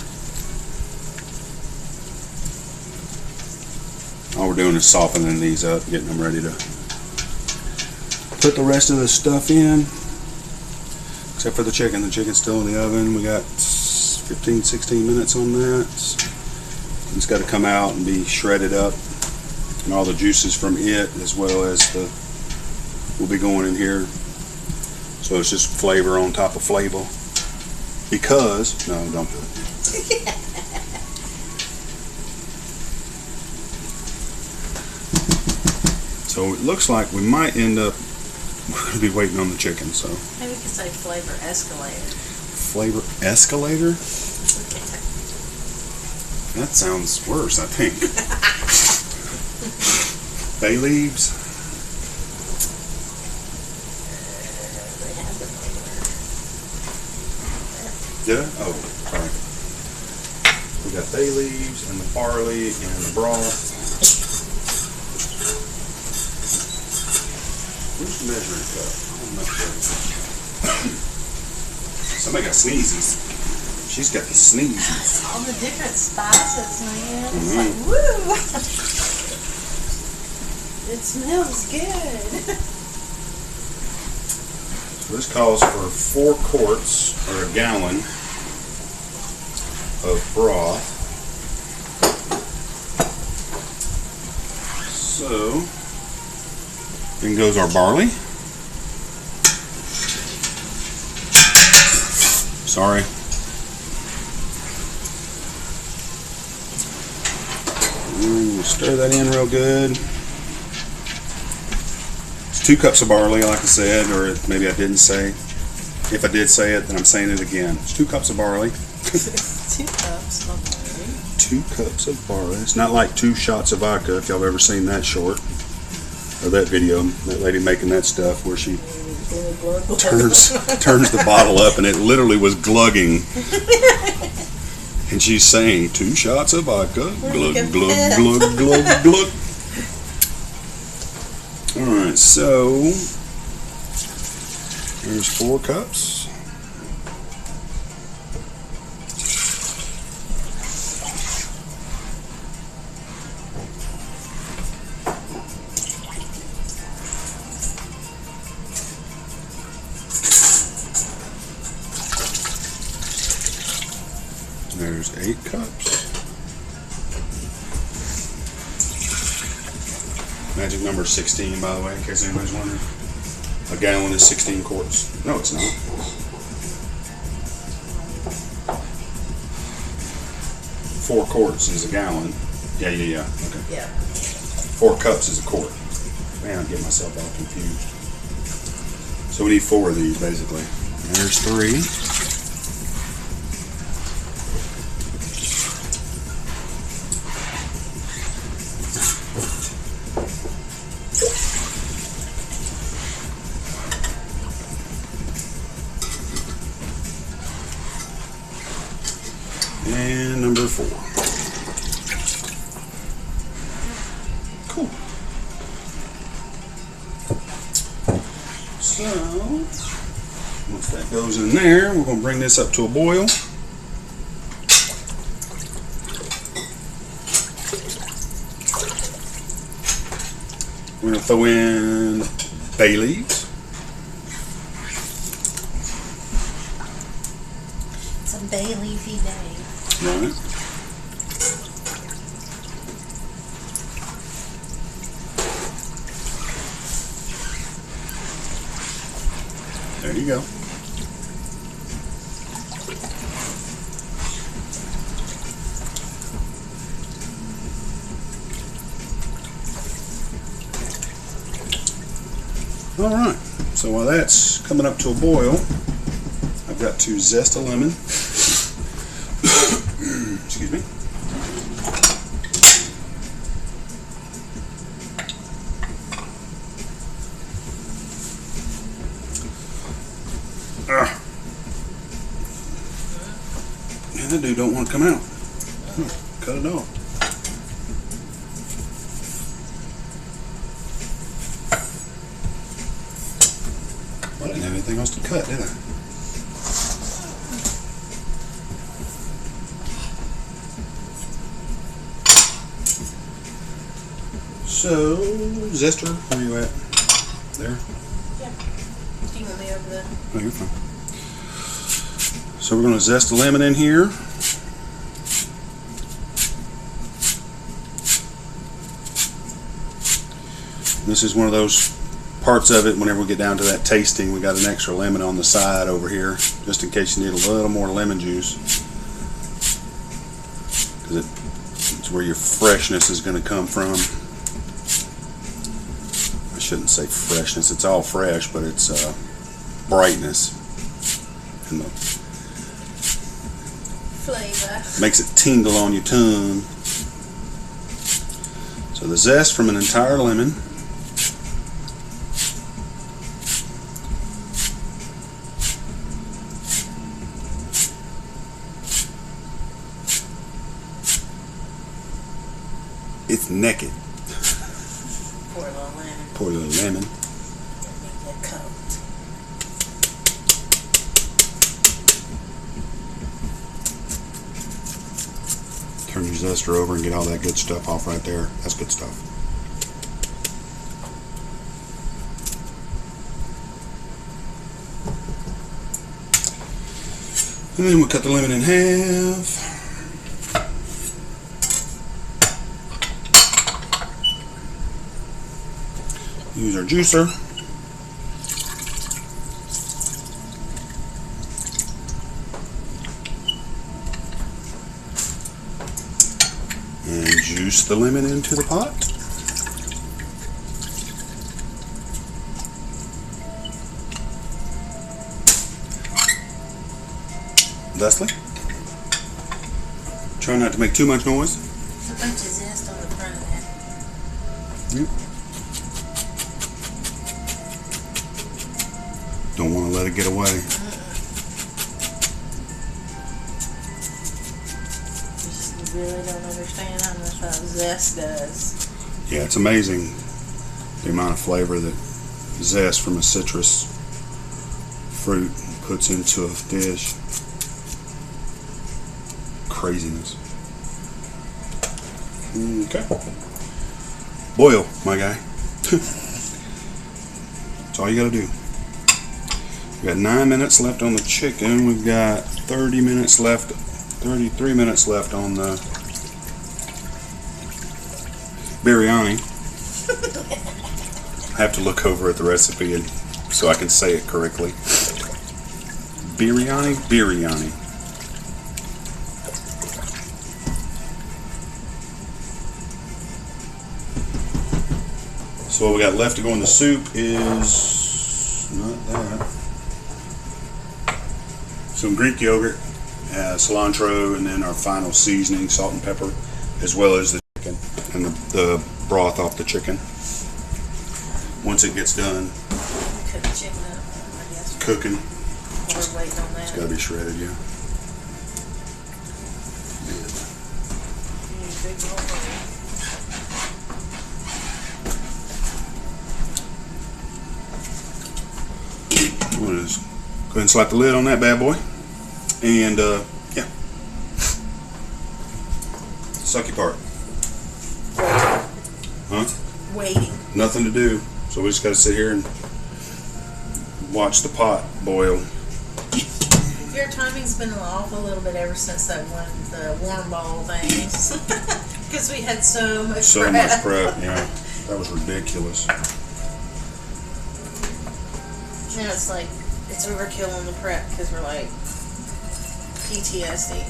[SPEAKER 1] All we're doing is softening these up, getting them ready to put the rest of the stuff in. Except for the chicken. The chicken's still in the oven. We got 15, 16 minutes on that. It's got to come out and be shredded up. And all the juices from it, as well as the, will be going in here. So it's just flavor on top of flavor. Because, no, don't do it. So it looks like we might end up, we're going to be waiting on the chicken, so.
[SPEAKER 2] Maybe we could say flavor escalator.
[SPEAKER 1] Flavor escalator? That sounds worse, I think. Bay leaves.
[SPEAKER 2] They have the flavor.
[SPEAKER 1] Did I? Oh, sorry. We got bay leaves and the barley and the broth. Where's the measuring cup? Oh, not sure. Somebody got sneezes. She's got the sneezes.
[SPEAKER 2] All the different spices, man. It's
[SPEAKER 1] Mhm.
[SPEAKER 2] like, woo! It smells good.
[SPEAKER 1] So this calls for 4 quarts or a gallon of broth. So in goes our barley. Sorry. Stir that in real good. It's 2 cups of barley, like I said, or maybe I didn't say. If I did say it, then I'm saying it again. It's 2 cups of barley.
[SPEAKER 2] 2 cups of barley.
[SPEAKER 1] 2 cups of barley. It's not like 2 shots of vodka, if y'all have ever seen that short. Or that video, that lady making that stuff where she turns the bottle up and it literally was glugging. And she's saying 2 shots of vodka. Glug, glug, glug, glug, glug. Alright, so there's 4 cups. There's 8 cups. Magic number 16, by the way, in case anybody's wondering. A gallon is 16 quarts. No, it's not. 4 quarts is a gallon. Yeah. Okay.
[SPEAKER 2] Yeah.
[SPEAKER 1] 4 cups is a quart. Man, I'm getting myself all confused. So we need 4 of these, basically. There's 3. And number 4. Cool. So, once that goes in there, we're going to bring this up to a boil. We're going to throw in bay leaves.
[SPEAKER 2] It's a bay leafy day.
[SPEAKER 1] Right. There you go. All right. So while that's coming up to a boil, I've got to zest a lemon. Excuse me. And that dude don't want to come out. Cut it off. I didn't have anything else to cut, did I? So, zester, where are you at? There?
[SPEAKER 2] Yeah. Do you want me over there?
[SPEAKER 1] Oh, you're fine. So we're going to zest the lemon in here. This is one of those parts of it, whenever we get down to that tasting, we got an extra lemon on the side over here, just in case you need a little more lemon juice. Because it's where your freshness is going to come from. I shouldn't say freshness, it's all fresh, but it's brightness. And the
[SPEAKER 2] flavor.
[SPEAKER 1] Makes it tingle on your tongue. So the zest from an entire lemon. It's naked.
[SPEAKER 2] Pour a little lemon.
[SPEAKER 1] Pour a little lemon.
[SPEAKER 2] Make that coat.
[SPEAKER 1] Turn your zester over and get all that good stuff off right there. That's good stuff. And then we'll cut the lemon in half. Use our juicer. And juice the lemon into the pot. Thusly. Try not to make too much noise.
[SPEAKER 2] A bunch of zest on the front of that.
[SPEAKER 1] Yep. Don't want to let it get away.
[SPEAKER 2] Just really don't understand how much that zest does.
[SPEAKER 1] Yeah, it's amazing the amount of flavor that zest from a citrus fruit puts into a dish. Craziness. Okay. Boil, my guy. That's all you gotta do. We've got 9 minutes left on the chicken. We've got 30 minutes left, 33 minutes left on the biryani. I have to look over at the recipe so I can say it correctly. Biryani. So what we got left to go in the soup is not that. Some Greek yogurt, cilantro, and then our final seasoning, salt and pepper, as well as the chicken and the broth off the chicken. Once it gets done
[SPEAKER 2] Cook the chicken up, I guess.
[SPEAKER 1] cooking,
[SPEAKER 2] We're waiting on that.
[SPEAKER 1] it's got to be shredded, yeah.
[SPEAKER 2] Big bowl.
[SPEAKER 1] What it is? Go ahead and slap the lid on that bad boy, and yeah, sucky part. Huh?
[SPEAKER 2] Waiting.
[SPEAKER 1] Nothing to do. So we just got to sit here and watch the pot boil.
[SPEAKER 2] Your timing's been off a little bit ever since that one, the warm ball things. Because we had so much prep.
[SPEAKER 1] Much prep, yeah. That was ridiculous.
[SPEAKER 2] Yeah, it's like, it's overkill on the prep because we're like PTSD.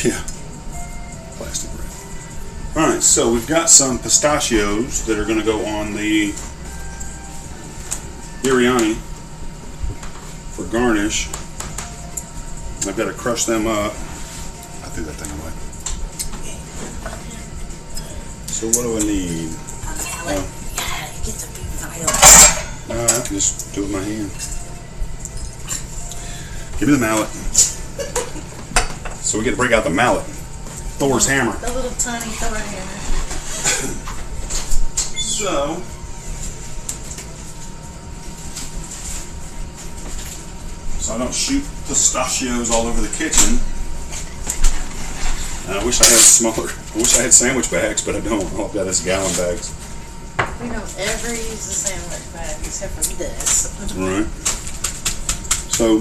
[SPEAKER 1] Yeah. Plastic wrap. Alright, so we've got some pistachios that are going to go on the biryani for garnish. I've got to crush them up. I threw that thing away. So what do I need?
[SPEAKER 2] A mallet. Yeah, it gets a big vial.
[SPEAKER 1] I can just do it with my hand. Give me the mallet. So we get to break out the mallet. Thor's hammer.
[SPEAKER 2] The little tiny Thor hammer.
[SPEAKER 1] So so I don't shoot pistachios all over the kitchen. I wish I had smaller. I wish I had sandwich bags, but I don't. All I've got is gallon bags.
[SPEAKER 2] We don't ever use the sandwich bag except for this.
[SPEAKER 1] Right. So,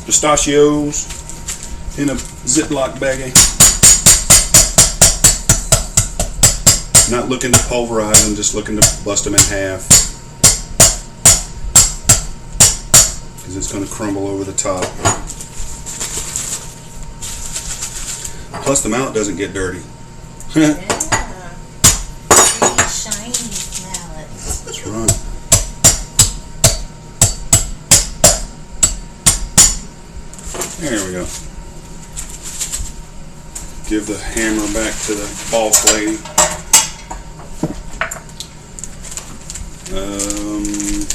[SPEAKER 1] pistachios in a Ziploc baggie. Not looking to pulverize them, just looking to bust them in half. Because it's going to crumble over the top. Plus the mallet doesn't get dirty.
[SPEAKER 2] Yeah. Pretty shiny mallet.
[SPEAKER 1] That's right. There we go. Give the hammer back to the boss lady.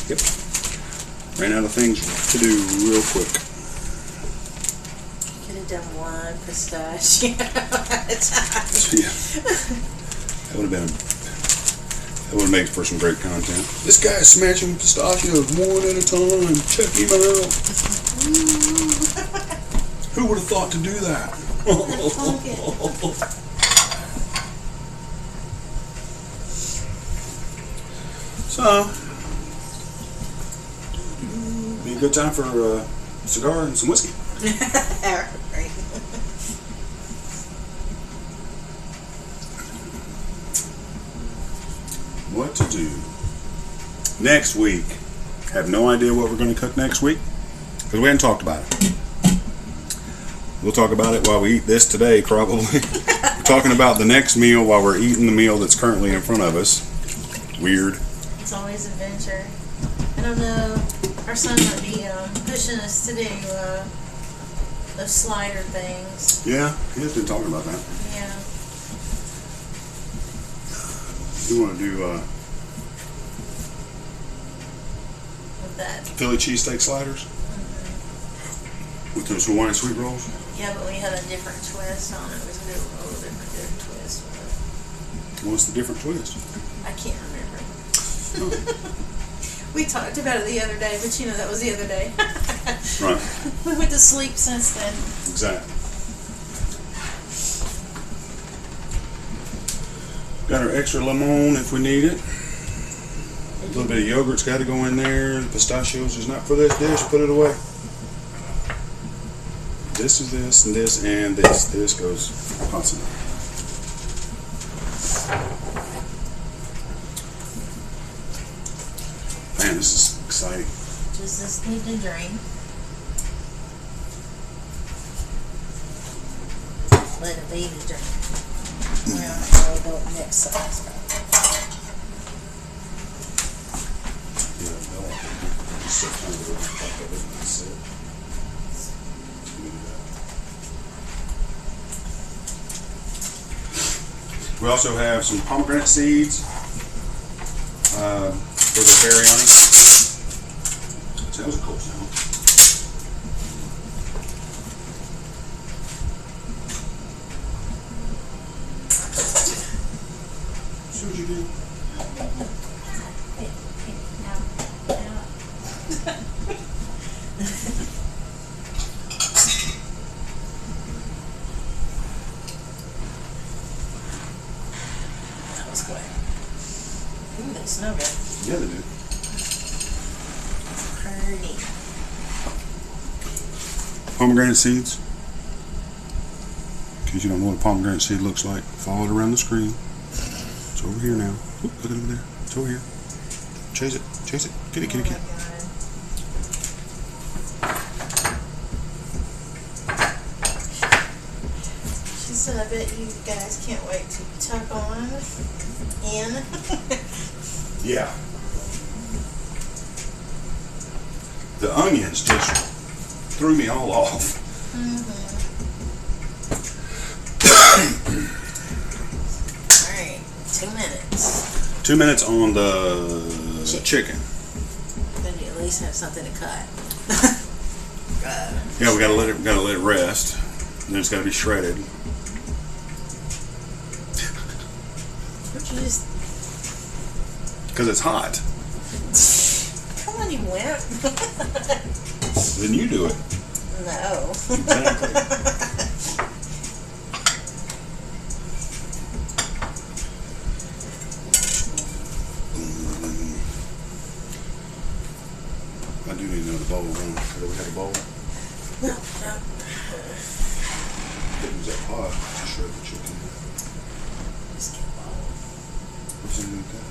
[SPEAKER 1] Yep. Ran out of things to do real quick.
[SPEAKER 2] Could have done one pistachio at a time.
[SPEAKER 1] Yeah. That would have made for some great content. This guy is smashing pistachios one at a time. Check him out. Who would have thought to do that? So, be a good time for a cigar and some whiskey.
[SPEAKER 2] Right.
[SPEAKER 1] What to do next week? Have no idea what we're going to cook next week because we haven't talked about it. We'll talk about it while we eat this today, probably. We're talking about the next meal while we're eating the meal that's currently in front of us. Weird.
[SPEAKER 2] It's always adventure. I don't know. Our son might be pushing us to do those slider things.
[SPEAKER 1] Yeah, he has been talking about that.
[SPEAKER 2] Yeah.
[SPEAKER 1] You want to do
[SPEAKER 2] With that.
[SPEAKER 1] Philly cheesesteak sliders with those Hawaiian sweet rolls?
[SPEAKER 2] Yeah, but we had a different twist on it. We was going to do a little different twist with
[SPEAKER 1] What's the different twist?
[SPEAKER 2] it. I can't remember. We talked about it the other day, but you know that was the other day.
[SPEAKER 1] Right.
[SPEAKER 2] We went to sleep since then.
[SPEAKER 1] Exactly. Got our extra lemon if we need it. A little bit of yogurt's got to go in there. The pistachios is not for this dish. Put it away. This is this and this and this. This goes constantly. Man, this is exciting.
[SPEAKER 2] Just this need to drain. Let it be to drain. Now I'll go next size.
[SPEAKER 1] We also have some pomegranate seeds for the biryani. That was a cool sound. See what you do?
[SPEAKER 2] That was quick. Ooh, they smell good.
[SPEAKER 1] Yeah, they do.
[SPEAKER 2] Pretty.
[SPEAKER 1] Pomegranate seeds. In case you don't know what a pomegranate seed looks like, follow it around the screen. It's over here now. Oop, look at it over there. It's over here. Chase it. Chase it. Get it, get it, get it.
[SPEAKER 2] She said, I bet you guys can't wait to tuck on in.
[SPEAKER 1] Yeah. The onions just threw me all off.
[SPEAKER 2] Alright, 2 minutes.
[SPEAKER 1] 2 minutes on the chicken.
[SPEAKER 2] Then you at least have something to cut.
[SPEAKER 1] Yeah, we gotta let it rest. Then it's gotta be shredded.
[SPEAKER 2] Would you just...
[SPEAKER 1] Because it's hot.
[SPEAKER 2] Come on, you wimp.
[SPEAKER 1] Then you do it.
[SPEAKER 2] No.
[SPEAKER 1] Exactly. I do need another bowl. Do we have a bowl?
[SPEAKER 2] No.
[SPEAKER 1] Use that pot to shred the chicken.
[SPEAKER 2] Just get a bowl.
[SPEAKER 1] What's underneath that?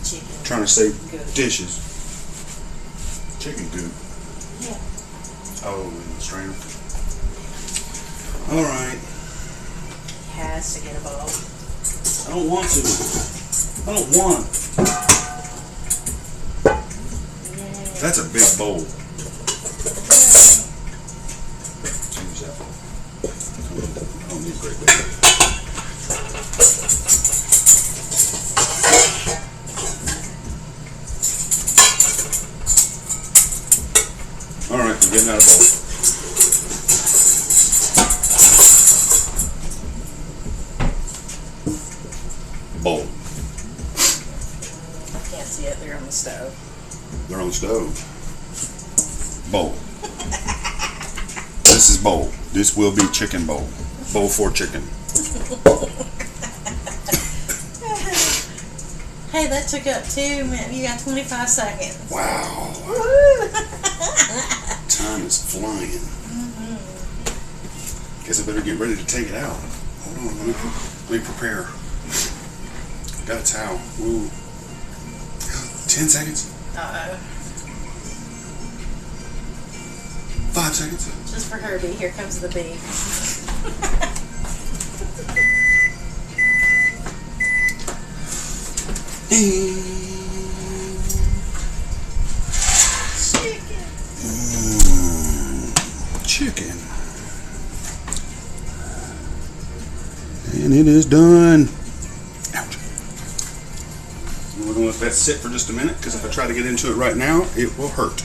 [SPEAKER 2] Chicken.
[SPEAKER 1] Trying to save
[SPEAKER 2] Goat.
[SPEAKER 1] dishes. Chicken goop.
[SPEAKER 2] Yeah.
[SPEAKER 1] Oh, in the strainer. All right.
[SPEAKER 2] He has to get a bowl.
[SPEAKER 1] I don't want to. I don't want.
[SPEAKER 2] Yeah.
[SPEAKER 1] That's a big bowl. Use that bowl. I don't need a great big. All right, we're getting out of bowl. Bowl.
[SPEAKER 2] I can't see it. They're on the stove.
[SPEAKER 1] They're on the stove. Bowl. This is bowl. This will be chicken bowl. Bowl for chicken.
[SPEAKER 2] Hey, that took up 2 minutes. You got 25 seconds.
[SPEAKER 1] Wow.
[SPEAKER 2] Woo!
[SPEAKER 1] Time is flying. Guess I better get ready to take it out. Hold on. Let me prepare. Got a towel. Ooh. 10 seconds.
[SPEAKER 2] Uh-oh.
[SPEAKER 1] 5 seconds.
[SPEAKER 2] Just for Herbie, here comes the beef.
[SPEAKER 1] Chicken. And it is done. Ouch. We're going to let that sit for just a minute, because if I try to get into it right now, it will hurt.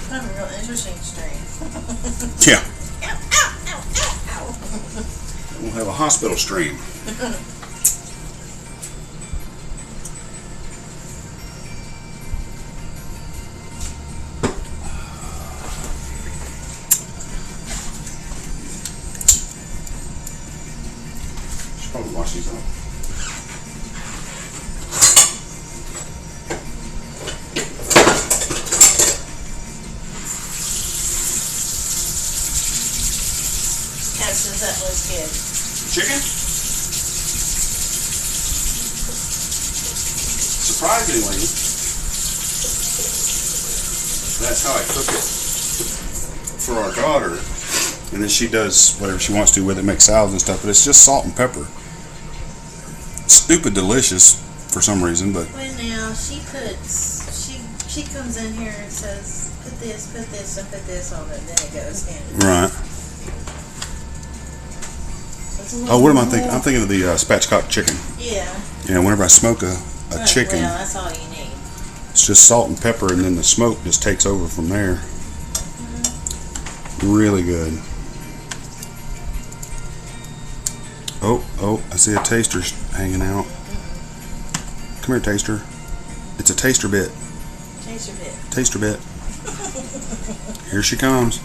[SPEAKER 2] I have a real interesting stream.
[SPEAKER 1] Yeah.
[SPEAKER 2] Ow, ow, ow, ow, ow.
[SPEAKER 1] We'll have a hospital stream. Should probably wash these off.
[SPEAKER 2] That looks good.
[SPEAKER 1] Chicken? Surprisingly, that's how I cook it for our daughter. And then she does whatever she wants to with it, makes salads and stuff, but it's just salt and pepper. Stupid delicious for some reason, but
[SPEAKER 2] Well, now she comes in here and says, put this, and put this on it, and then it goes in.
[SPEAKER 1] right. Oh, what am I thinking? I'm thinking of the spatchcock chicken.
[SPEAKER 2] Yeah.
[SPEAKER 1] You know, whenever I smoke a
[SPEAKER 2] Well,
[SPEAKER 1] chicken,
[SPEAKER 2] that's all you need.
[SPEAKER 1] it's just salt and pepper, and then the smoke just takes over from there. Really good. Oh, I see a taster hanging out. Come here, taster. It's a taster bit.
[SPEAKER 2] Taste your bit.
[SPEAKER 1] Taster bit. Here she comes.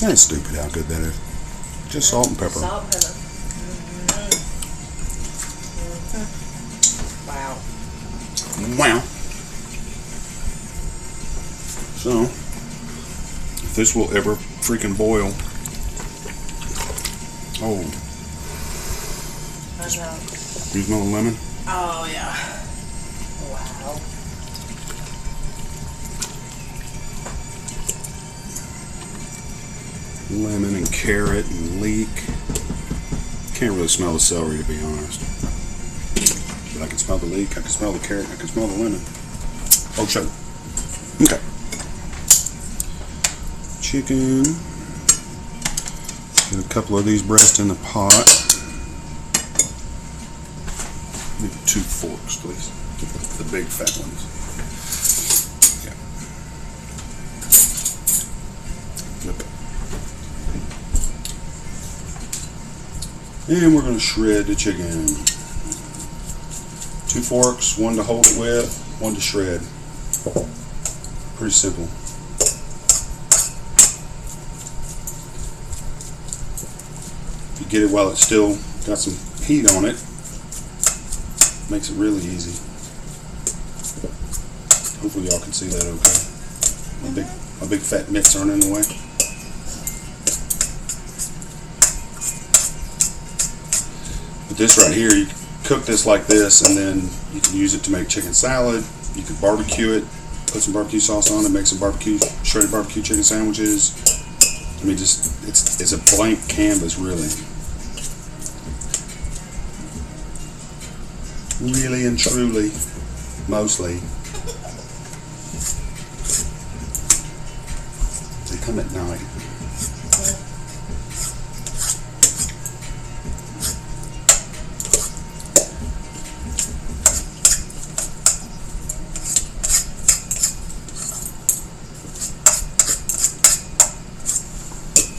[SPEAKER 1] That's stupid how good that is. Just salt and pepper.
[SPEAKER 2] Salt and pepper. Wow.
[SPEAKER 1] Wow. So, if this will ever freaking boil. Oh,
[SPEAKER 2] I know.
[SPEAKER 1] you smell the lemon?
[SPEAKER 2] Oh, yeah. Wow.
[SPEAKER 1] Lemon and carrot and leek. Can't really smell the celery, to be honest. But I can smell the leek, I can smell the carrot, I can smell the lemon. Oh, shit. Okay. Chicken. Get a couple of these breasts in the pot. Maybe 2 forks, please. The big fat ones. Yeah. Flip it. And we're going to shred the chicken. 2 forks, one to hold it with, one to shred. Pretty simple. If you get it while it's still got some heat on it, makes it really easy. Hopefully y'all can see that okay. My big fat mitts aren't in the way. But this right here, you can cook this like this, and then you can use it to make chicken salad. You can barbecue it, put some barbecue sauce on it, make some shredded barbecue chicken sandwiches. I mean, just it's a blank canvas, really. Really and truly, mostly. They come at night.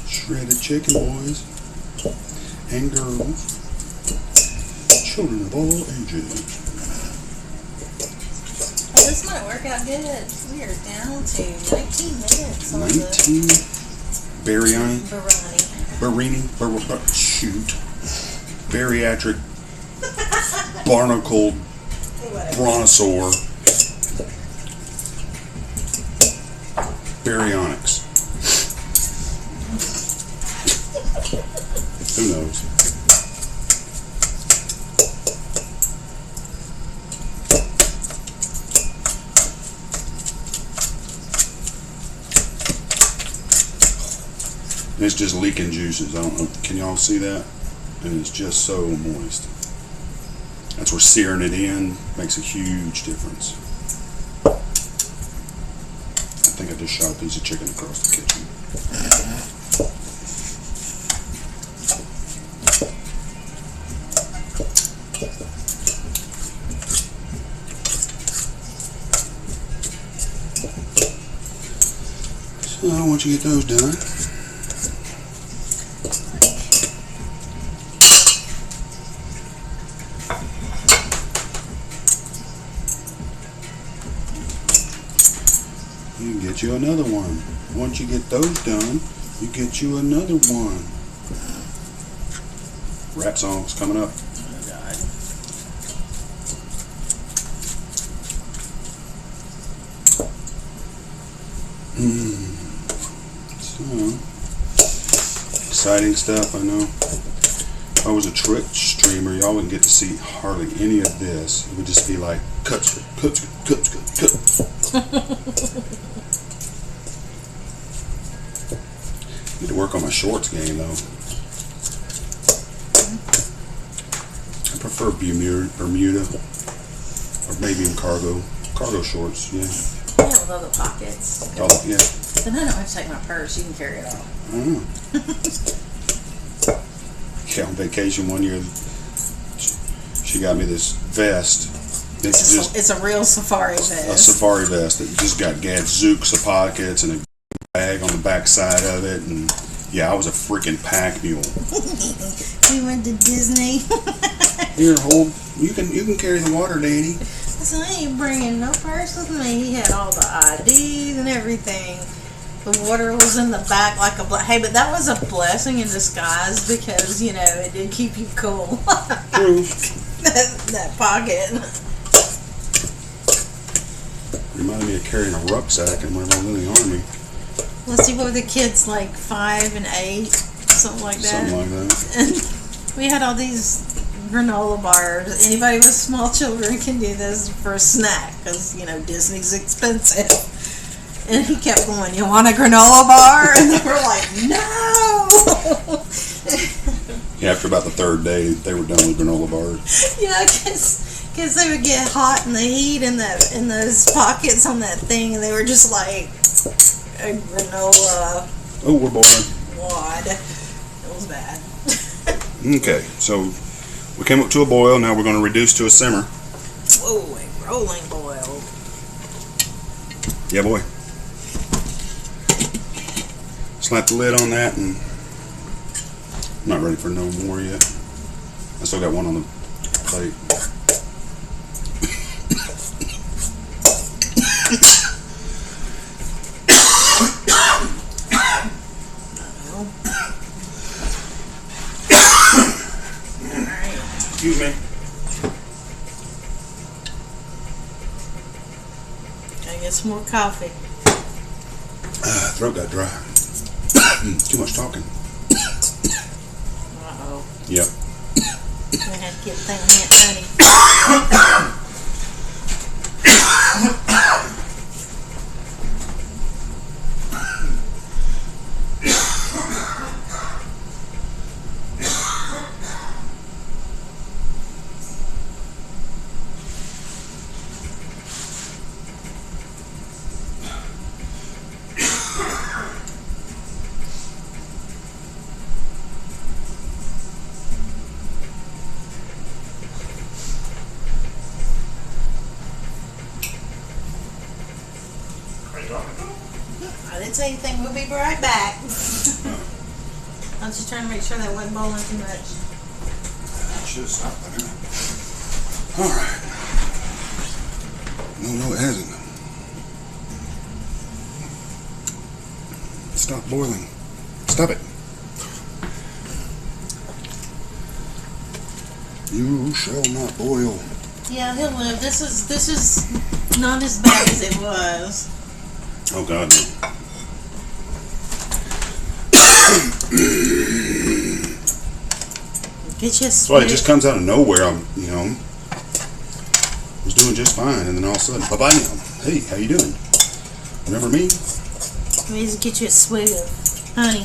[SPEAKER 1] Shredded chicken, boys and girls, children of all ages.
[SPEAKER 2] Oh, this might work out good. We are down to 19 minutes on
[SPEAKER 1] 19 Biryani.
[SPEAKER 2] Shoot.
[SPEAKER 1] Bariatric barnacled brontosaur baryonics. Who knows? And it's just leaking juices. I don't know. Can y'all see that? And it's just so moist. That's where searing it in makes a huge difference. I think I just shot a piece of chicken across the kitchen. So once you get those done, you can get you another one. Once you get those done, you get you another one. Rap song's coming up.
[SPEAKER 2] Oh, God.
[SPEAKER 1] So, exciting stuff, I know. If I was a Twitch streamer, y'all wouldn't get to see hardly any of this. It would just be like, cut. Need to work on my shorts game, though. I prefer Bermuda, or maybe in cargo shorts, yeah.
[SPEAKER 2] Yeah, with all the pockets.
[SPEAKER 1] Oh, yeah.
[SPEAKER 2] But then I don't have to take my purse. You can carry it all.
[SPEAKER 1] I don't know. Yeah, on vacation one year, she got me this vest.
[SPEAKER 2] It's a real safari vest.
[SPEAKER 1] A safari vest that just got gadzooks of pockets and a bag on the back side of it, and yeah, I was a freaking pack mule.
[SPEAKER 2] We went to Disney.
[SPEAKER 1] Here, hold. You can carry the water, Daddy.
[SPEAKER 2] So I ain't bringing no purse with me. He had all the IDs and everything. The water was in the back like a hey, but that was a blessing in disguise because you know it did keep you cool.
[SPEAKER 1] True.
[SPEAKER 2] that pocket.
[SPEAKER 1] Reminded me of carrying a rucksack and when I was in the army.
[SPEAKER 2] Let's see, what were the kids like 5 and 8, something like that.
[SPEAKER 1] Something like that.
[SPEAKER 2] And we had all these granola bars. Anybody with small children can do this for a snack because you know Disney's expensive. And he kept going, "You want a granola bar?" And they were like, "No."
[SPEAKER 1] Yeah, after about the third day, they were done with granola bars.
[SPEAKER 2] Yeah, because they would get hot in the heat in those pockets on that thing, and they were just like a granola.
[SPEAKER 1] Oh, we're boiling.
[SPEAKER 2] Wad. It was bad.
[SPEAKER 1] Okay, so we came up to a boil. Now we're going to reduce to a simmer.
[SPEAKER 2] Whoa, a rolling boil.
[SPEAKER 1] Yeah, boy. Slap the lid on that, and I'm not ready for no more yet. I still got one on the plate.
[SPEAKER 2] get some more coffee.
[SPEAKER 1] Throat got dry. Too much talking.
[SPEAKER 2] Uh-oh.
[SPEAKER 1] Yep.
[SPEAKER 2] I had to get the thing honey. I didn't say anything. We'll be right back. I'm just trying to make sure that wasn't bowling too much.
[SPEAKER 1] Should have stopped by now. Alright. No, it hasn't. Stop boiling. Stop it. You shall not boil.
[SPEAKER 2] Yeah, he'll live. This is not as bad as it was.
[SPEAKER 1] Oh God, no.
[SPEAKER 2] Get you a
[SPEAKER 1] That's why it just comes out of nowhere. I was doing just fine, and then all of a sudden, bye-bye now. Hey, how you doing? Remember me?
[SPEAKER 2] Let me just get you a swig of honey.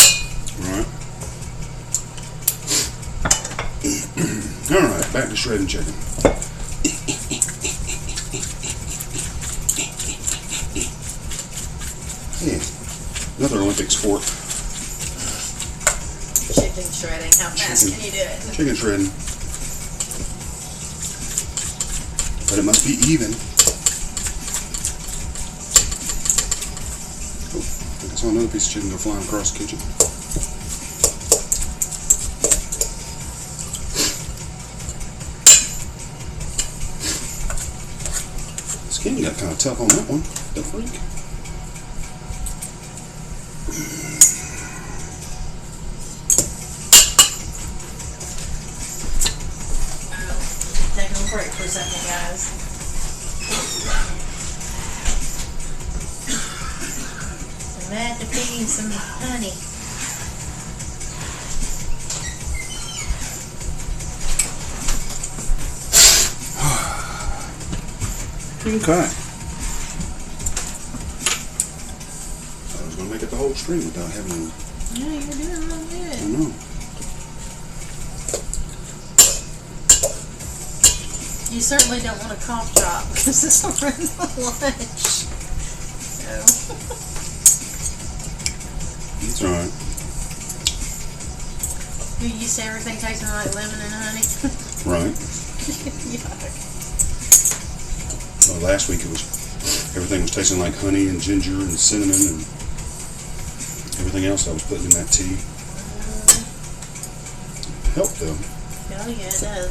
[SPEAKER 1] Alright, back to shredding chicken. Yeah, another Olympic sport.
[SPEAKER 2] Chicken shredding. How fast can you do it?
[SPEAKER 1] Chicken shredding. But it must be even. Oh, I think I saw another piece of chicken go flying across the kitchen. Skin got kind of tough on that one. The freak.
[SPEAKER 2] Taking a break for a second, guys. I'm at to feed you some honey.
[SPEAKER 1] Okay. I was going to make it the whole stream without having any.
[SPEAKER 2] Yeah, you're doing real good.
[SPEAKER 1] I know.
[SPEAKER 2] You certainly don't want a cough drop because this will ruin my lunch. So.
[SPEAKER 1] That's alright.
[SPEAKER 2] You're used to everything tasting like lemon and honey.
[SPEAKER 1] Right.
[SPEAKER 2] Yuck.
[SPEAKER 1] Well, last week everything was tasting like honey and ginger and cinnamon and everything else I was putting in that tea. Helped though.
[SPEAKER 2] Oh yeah, it does.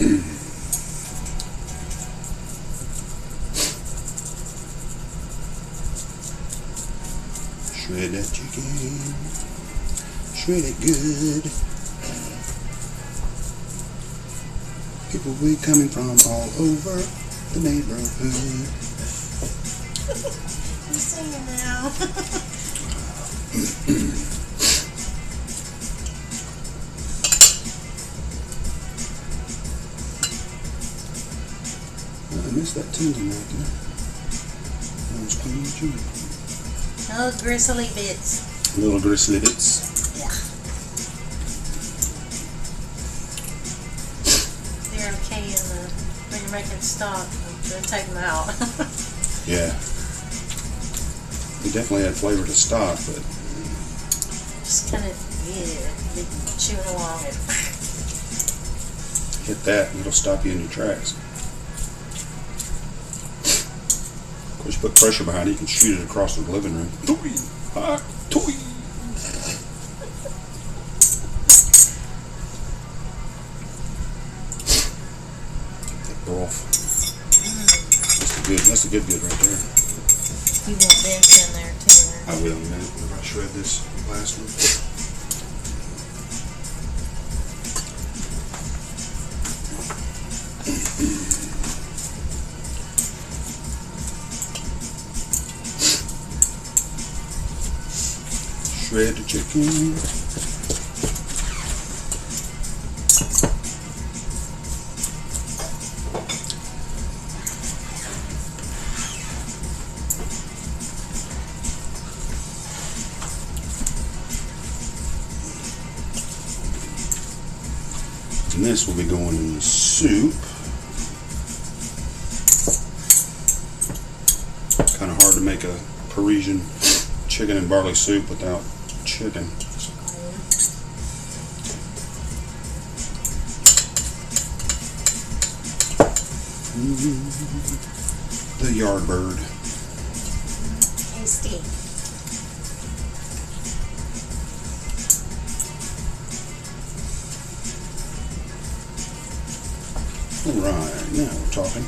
[SPEAKER 1] Shred that chicken. Shred it good. People will be coming from all over the neighborhood.
[SPEAKER 2] I'm singing now.
[SPEAKER 1] I missed that tendon right there. That was clean too.
[SPEAKER 2] Oh, gristly bits.
[SPEAKER 1] Little gristly bits.
[SPEAKER 2] Yeah. They're okay when you're making stock. Don't take them out.
[SPEAKER 1] Yeah. It definitely had flavor to stock, but
[SPEAKER 2] Just kind of, be chewing along it.
[SPEAKER 1] hit that and it'll stop you in your tracks. Of course, you put pressure behind it, you can shoot it across the living room. Toy! Hot toy! That broth. That's a good right there.
[SPEAKER 2] You want this in there too.
[SPEAKER 1] I will in a minute whenever I shred this last one. Shredded chicken. And this will be going in the soup. Kind of hard to make a Parisian chicken and barley soup without chicken. The yard bird.
[SPEAKER 2] Tasty.
[SPEAKER 1] Alright, now we're talking.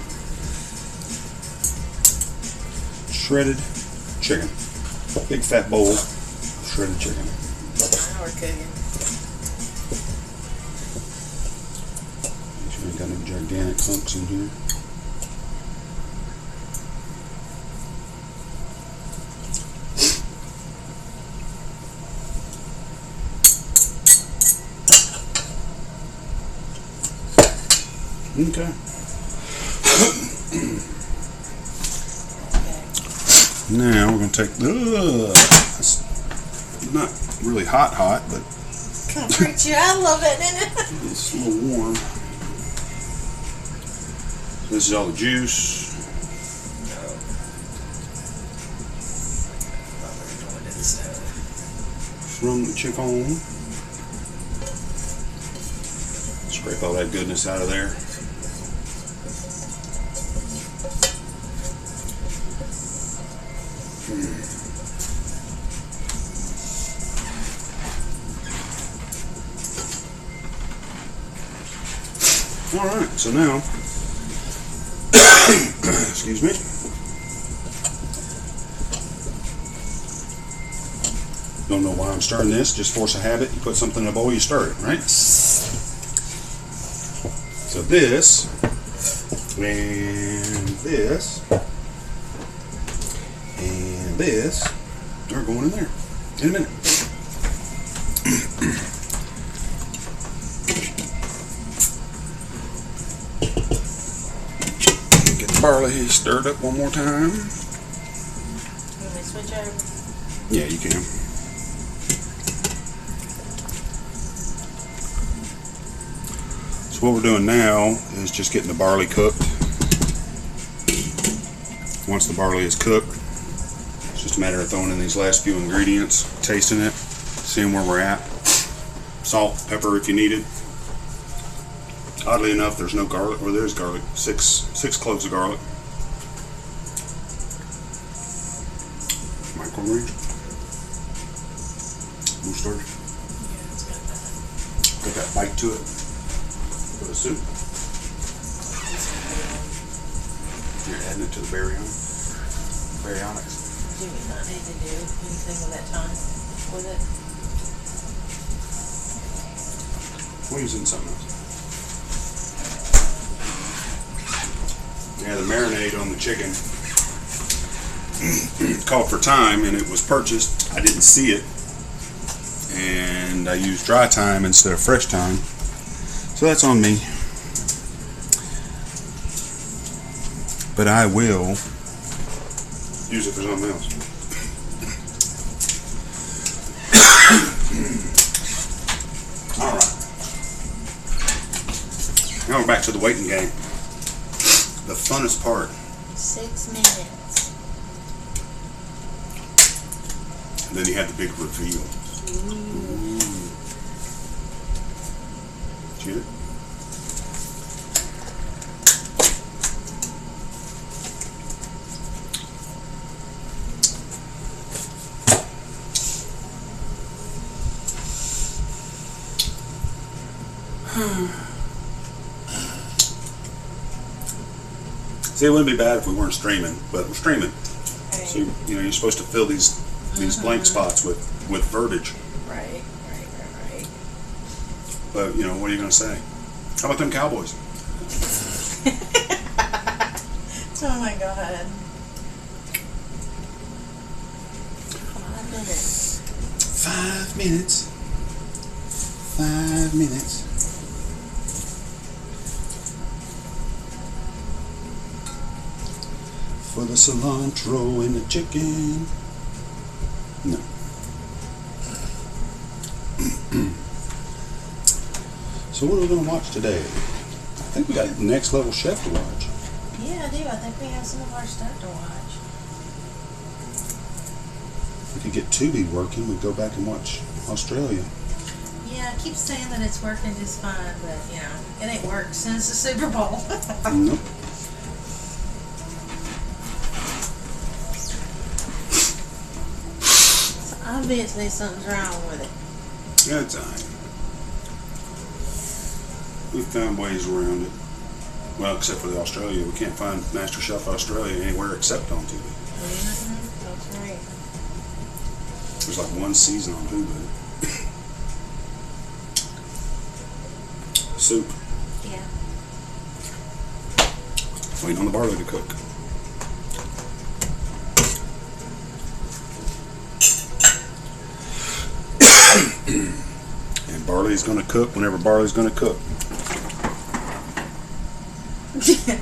[SPEAKER 1] Shredded chicken. Big fat bowl of shredded chicken.
[SPEAKER 2] Now we're cooking.
[SPEAKER 1] Make sure you got no gigantic hunks in here. Okay. Now we're going to take it's not really hot, but
[SPEAKER 2] Come freak you. I love it, isn't it?
[SPEAKER 1] it's a little warm. This is all the juice. From the chicken. Scrape all that goodness out of there. Alright, so now, excuse me, don't know why I'm starting this, just force a habit, you put something in a bowl, you stir it, right? So this, and this, and this are going in there in a minute. Barley stirred up one more time.
[SPEAKER 2] You want me to switch over?
[SPEAKER 1] Yeah, you can. So what we're doing now is just getting the barley cooked. Once the barley is cooked, it's just a matter of throwing in these last few ingredients, tasting it, seeing where we're at. Salt, pepper if you need it. Oddly enough, there's no garlic, or there's garlic. Six cloves of garlic. Microwave. Mustard.
[SPEAKER 2] Yeah, it's got that.
[SPEAKER 1] Got that bite to it. For the soup. You're adding it to the Biryanics.
[SPEAKER 2] Do we not need to do anything with that time with it?
[SPEAKER 1] We're using something else. Yeah, the marinade on the chicken called for thyme, and it was purchased. I didn't see it, and I used dry thyme instead of fresh thyme, so that's on me. But I will use it for something else. All right. Now we're back to the waiting game. The funnest part.
[SPEAKER 2] 6 minutes.
[SPEAKER 1] And then you have the big reveal.
[SPEAKER 2] Ooh.
[SPEAKER 1] See it? See, it wouldn't be bad if we weren't streaming, but we're streaming.
[SPEAKER 2] Right.
[SPEAKER 1] So you know you're supposed to fill these blank spots with verbiage.
[SPEAKER 2] Right.
[SPEAKER 1] But you know, what are you going to say? How about them Cowboys?
[SPEAKER 2] Oh my God. 5 minutes.
[SPEAKER 1] 5 minutes. 5 minutes. For the cilantro and the chicken. No. So what are we going to watch today? I think we got Next Level Chef to watch.
[SPEAKER 2] Yeah, I do. I think we have some of our stuff to watch.
[SPEAKER 1] We could get Tubi working. We'd go back and watch Australia.
[SPEAKER 2] Yeah, I keep saying that it's working just fine, but, you know, it ain't worked since the Super Bowl.
[SPEAKER 1] Nope.
[SPEAKER 2] So obviously something's wrong with it.
[SPEAKER 1] That's alright. We found ways around it. Well, except for the Australia. We can't find Master Chef Australia anywhere except on Tubi.
[SPEAKER 2] Mm-hmm. That's right.
[SPEAKER 1] There's like one season on Hulu. Soup.
[SPEAKER 2] Yeah.
[SPEAKER 1] Waiting on the barley to cook. And barley's going to cook whenever barley's going to cook.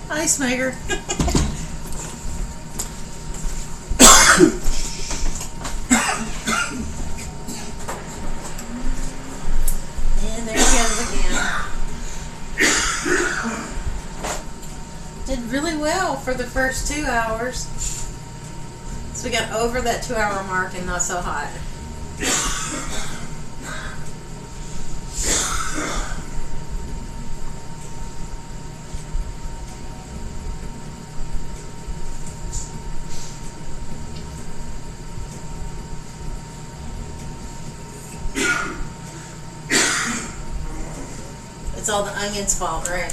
[SPEAKER 2] Ice maker. And there he goes again. Did really well for the first 2 hours. So we got over that 2-hour mark and not so hot. It's all the onion's fault, right?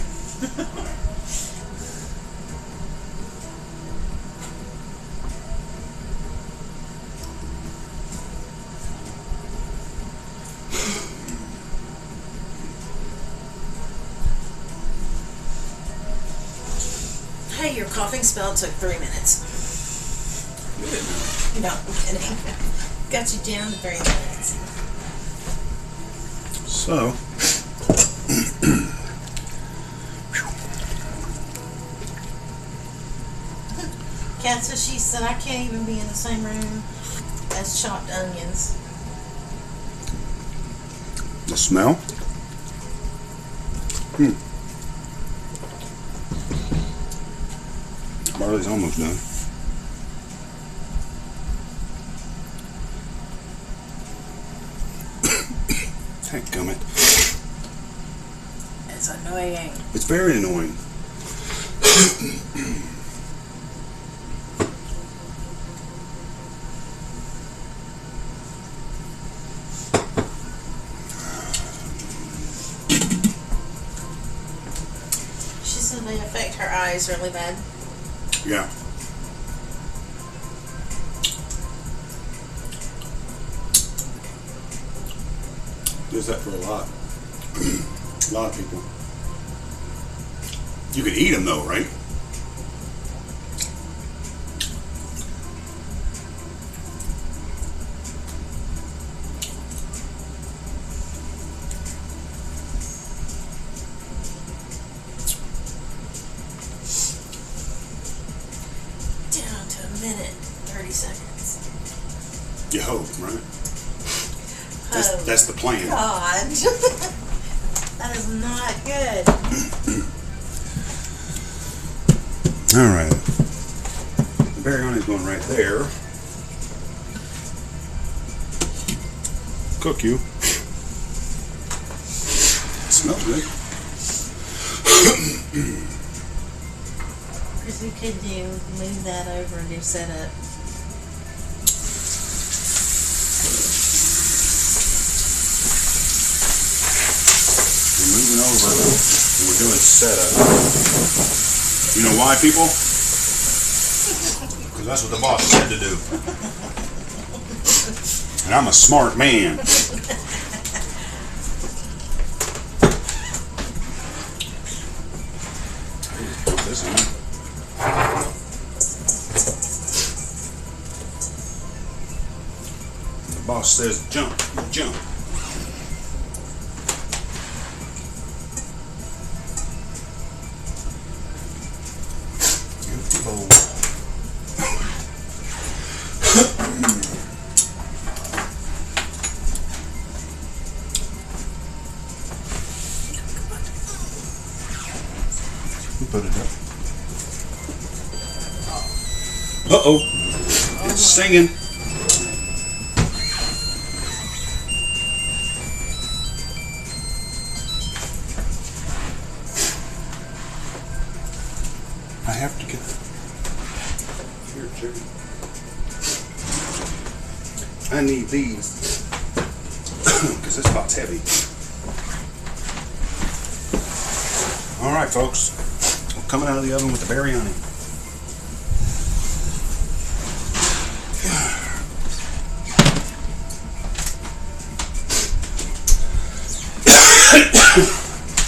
[SPEAKER 2] Hey, your coughing spell took 3 minutes. No, I'm kidding. Got you down to 3 minutes.
[SPEAKER 1] So,
[SPEAKER 2] Kat says she said I can't even be in the same room as chopped onions.
[SPEAKER 1] the smell. Barley's almost done. Dadgummit.
[SPEAKER 2] It's annoying.
[SPEAKER 1] It's very annoying.
[SPEAKER 2] She said they affect her eyes really bad.
[SPEAKER 1] Yeah. Does that for a lot. A lot of people. You could eat them though, right?
[SPEAKER 2] Down to a minute, 30 seconds.
[SPEAKER 1] You hope, right?
[SPEAKER 2] Oh,
[SPEAKER 1] That's the plan.
[SPEAKER 2] God. That is not good.
[SPEAKER 1] All right. The biryani's going right there. Cook you. It smells good.
[SPEAKER 2] Because we could move that over and do setup.
[SPEAKER 1] We're moving over and we're doing setup. You know why, people? Because that's what the boss said to do. And I'm a smart man. Put this in. The Boss says jump, you jump. Empty bowl. Put it up. Uh-oh. It's singing. I have to get here, chicken. I need these because this pot's heavy. All right, folks. We're coming out of the oven with the biryani.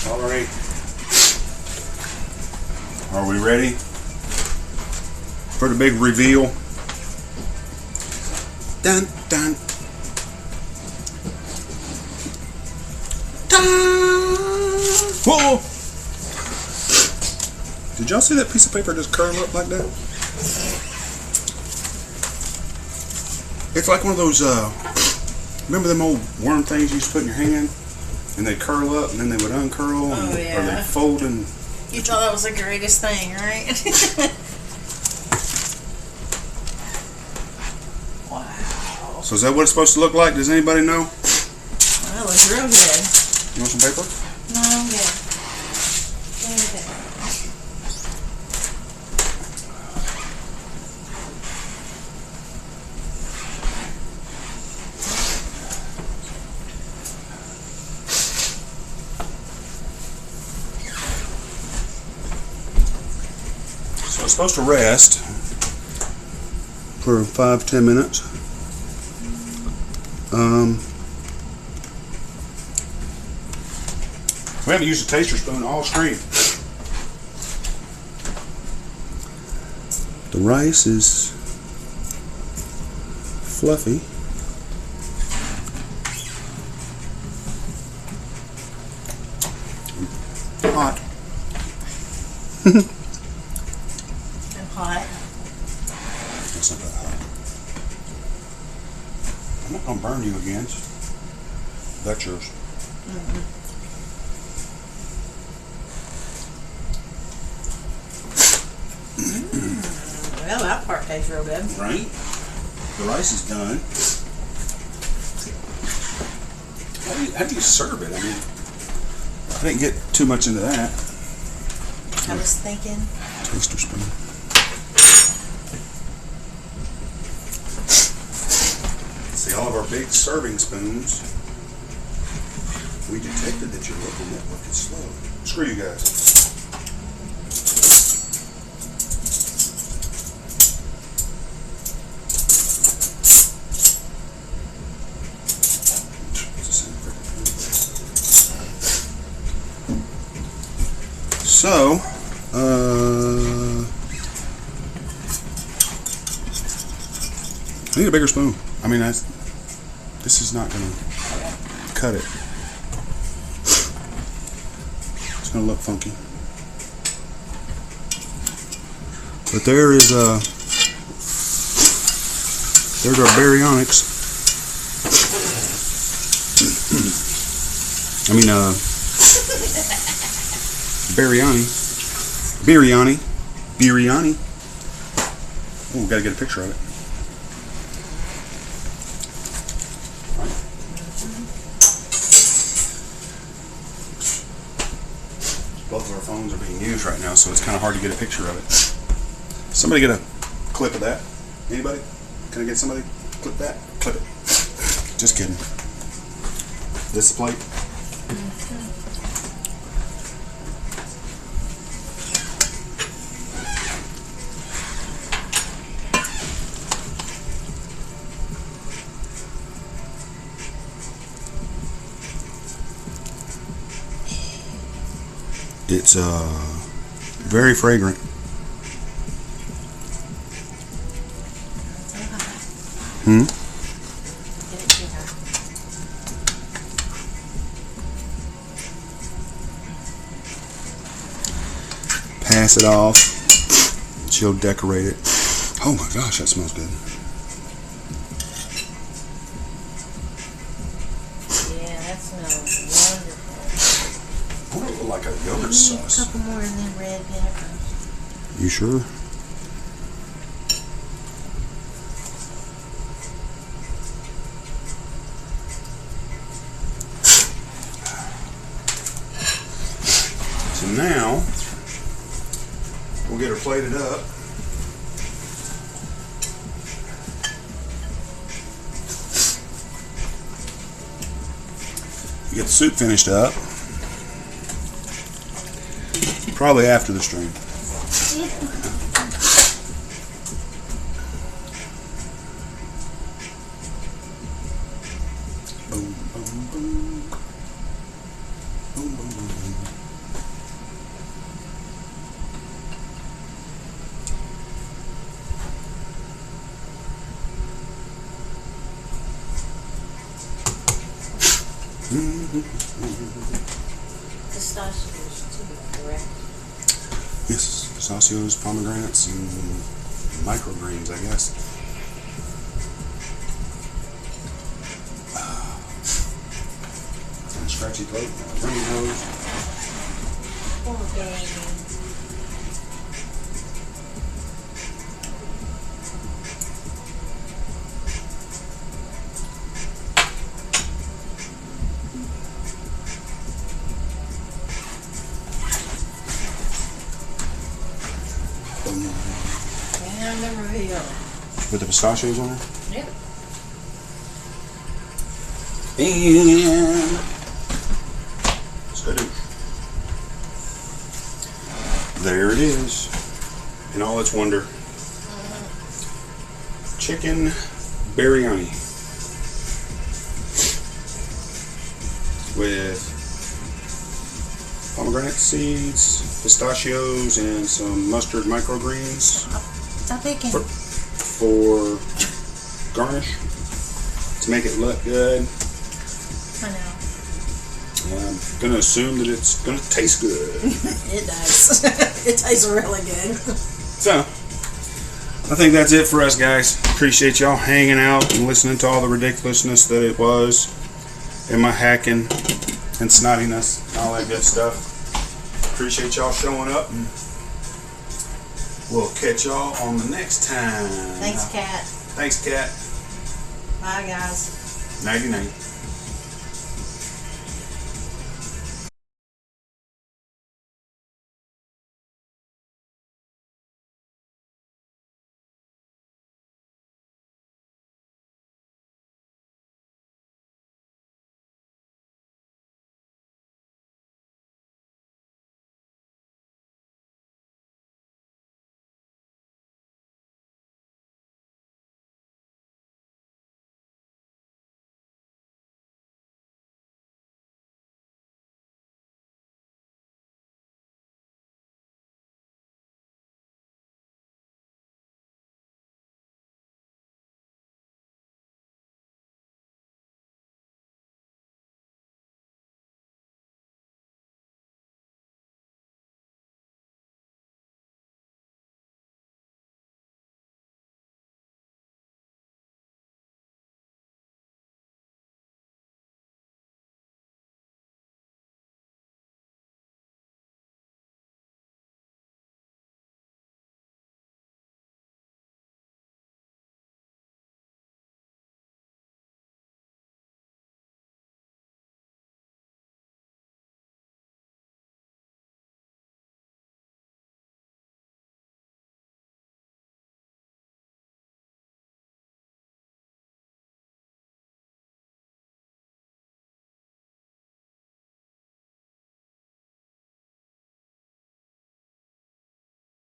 [SPEAKER 1] All right. Are we ready for the big reveal? Dun dun dun. Whoa! Did y'all see that piece of paper just curl up like that? It's like one of those, remember them old worm things you used to put in your hand? And they'd curl up and then they would uncurl,
[SPEAKER 2] Oh, yeah.
[SPEAKER 1] or they'd fold and...
[SPEAKER 2] You thought that was the greatest thing, right? Wow.
[SPEAKER 1] So is that what it's supposed to look like? Does anybody know?
[SPEAKER 2] That looks real good.
[SPEAKER 1] You want some paper?
[SPEAKER 2] No, I'm good. Give me that.
[SPEAKER 1] So it's supposed to rest for 5-10 minutes. We haven't used a taster spoon all stream. The rice is fluffy. Hot.
[SPEAKER 2] And hot.
[SPEAKER 1] That's not that hot. I'm not going to burn you again. That's yours.
[SPEAKER 2] Well, that part tastes real good.
[SPEAKER 1] Right? The rice is done. How do you serve it? I mean, I didn't get too much into that.
[SPEAKER 2] I was thinking.
[SPEAKER 1] Taster spoon. See, all of our big serving spoons. We detected that your local network is slow. Screw you guys. So, I need a bigger spoon. I mean, this is not going to cut it. It's going to look funky. But there's our Baryonics. I mean, Biryani. Oh, we gotta get a picture of it. Both of our phones are being used right now, so it's kind of hard to get a picture of it. Somebody get a clip of that. Anybody? Can I get somebody? Clip that? Clip it. Just kidding. This the plate? It's very fragrant.
[SPEAKER 2] Get it to
[SPEAKER 1] rinse it off. She'll decorate it. Oh my gosh, that smells good.
[SPEAKER 2] Yeah, that smells wonderful.
[SPEAKER 1] I want it like a
[SPEAKER 2] You
[SPEAKER 1] yogurt
[SPEAKER 2] need
[SPEAKER 1] sauce.
[SPEAKER 2] a couple more of them red peppers.
[SPEAKER 1] You sure? So now we'll get her plated up. Get the soup finished up. Probably after the stream. Boom, boom, boom. Boom, boom, boom, boom.
[SPEAKER 2] Pistachios too, correct?
[SPEAKER 1] Yes, pistachios, pomegranates, and microgreens, I guess. And a scratchy throat, runny nose.
[SPEAKER 2] Poor baby. And the reveal.
[SPEAKER 1] With the pistachios on there.
[SPEAKER 2] Yep.
[SPEAKER 1] And so there it is in all its wonder. Chicken biryani with pomegranate seeds, pistachios, and some mustard microgreens
[SPEAKER 2] Stop picking.
[SPEAKER 1] for garnish to make it look good.
[SPEAKER 2] I know.
[SPEAKER 1] And I'm gonna assume that it's gonna taste good.
[SPEAKER 2] It does. It tastes really good.
[SPEAKER 1] So, I think that's it for us, guys. Appreciate y'all hanging out and listening to all the ridiculousness that it was, and my hacking and snottiness and all that good stuff. Appreciate y'all showing up, and we'll catch y'all on the next time.
[SPEAKER 2] Thanks, Kat.
[SPEAKER 1] Thanks, Kat.
[SPEAKER 2] Bye, guys.
[SPEAKER 1] Nighty night.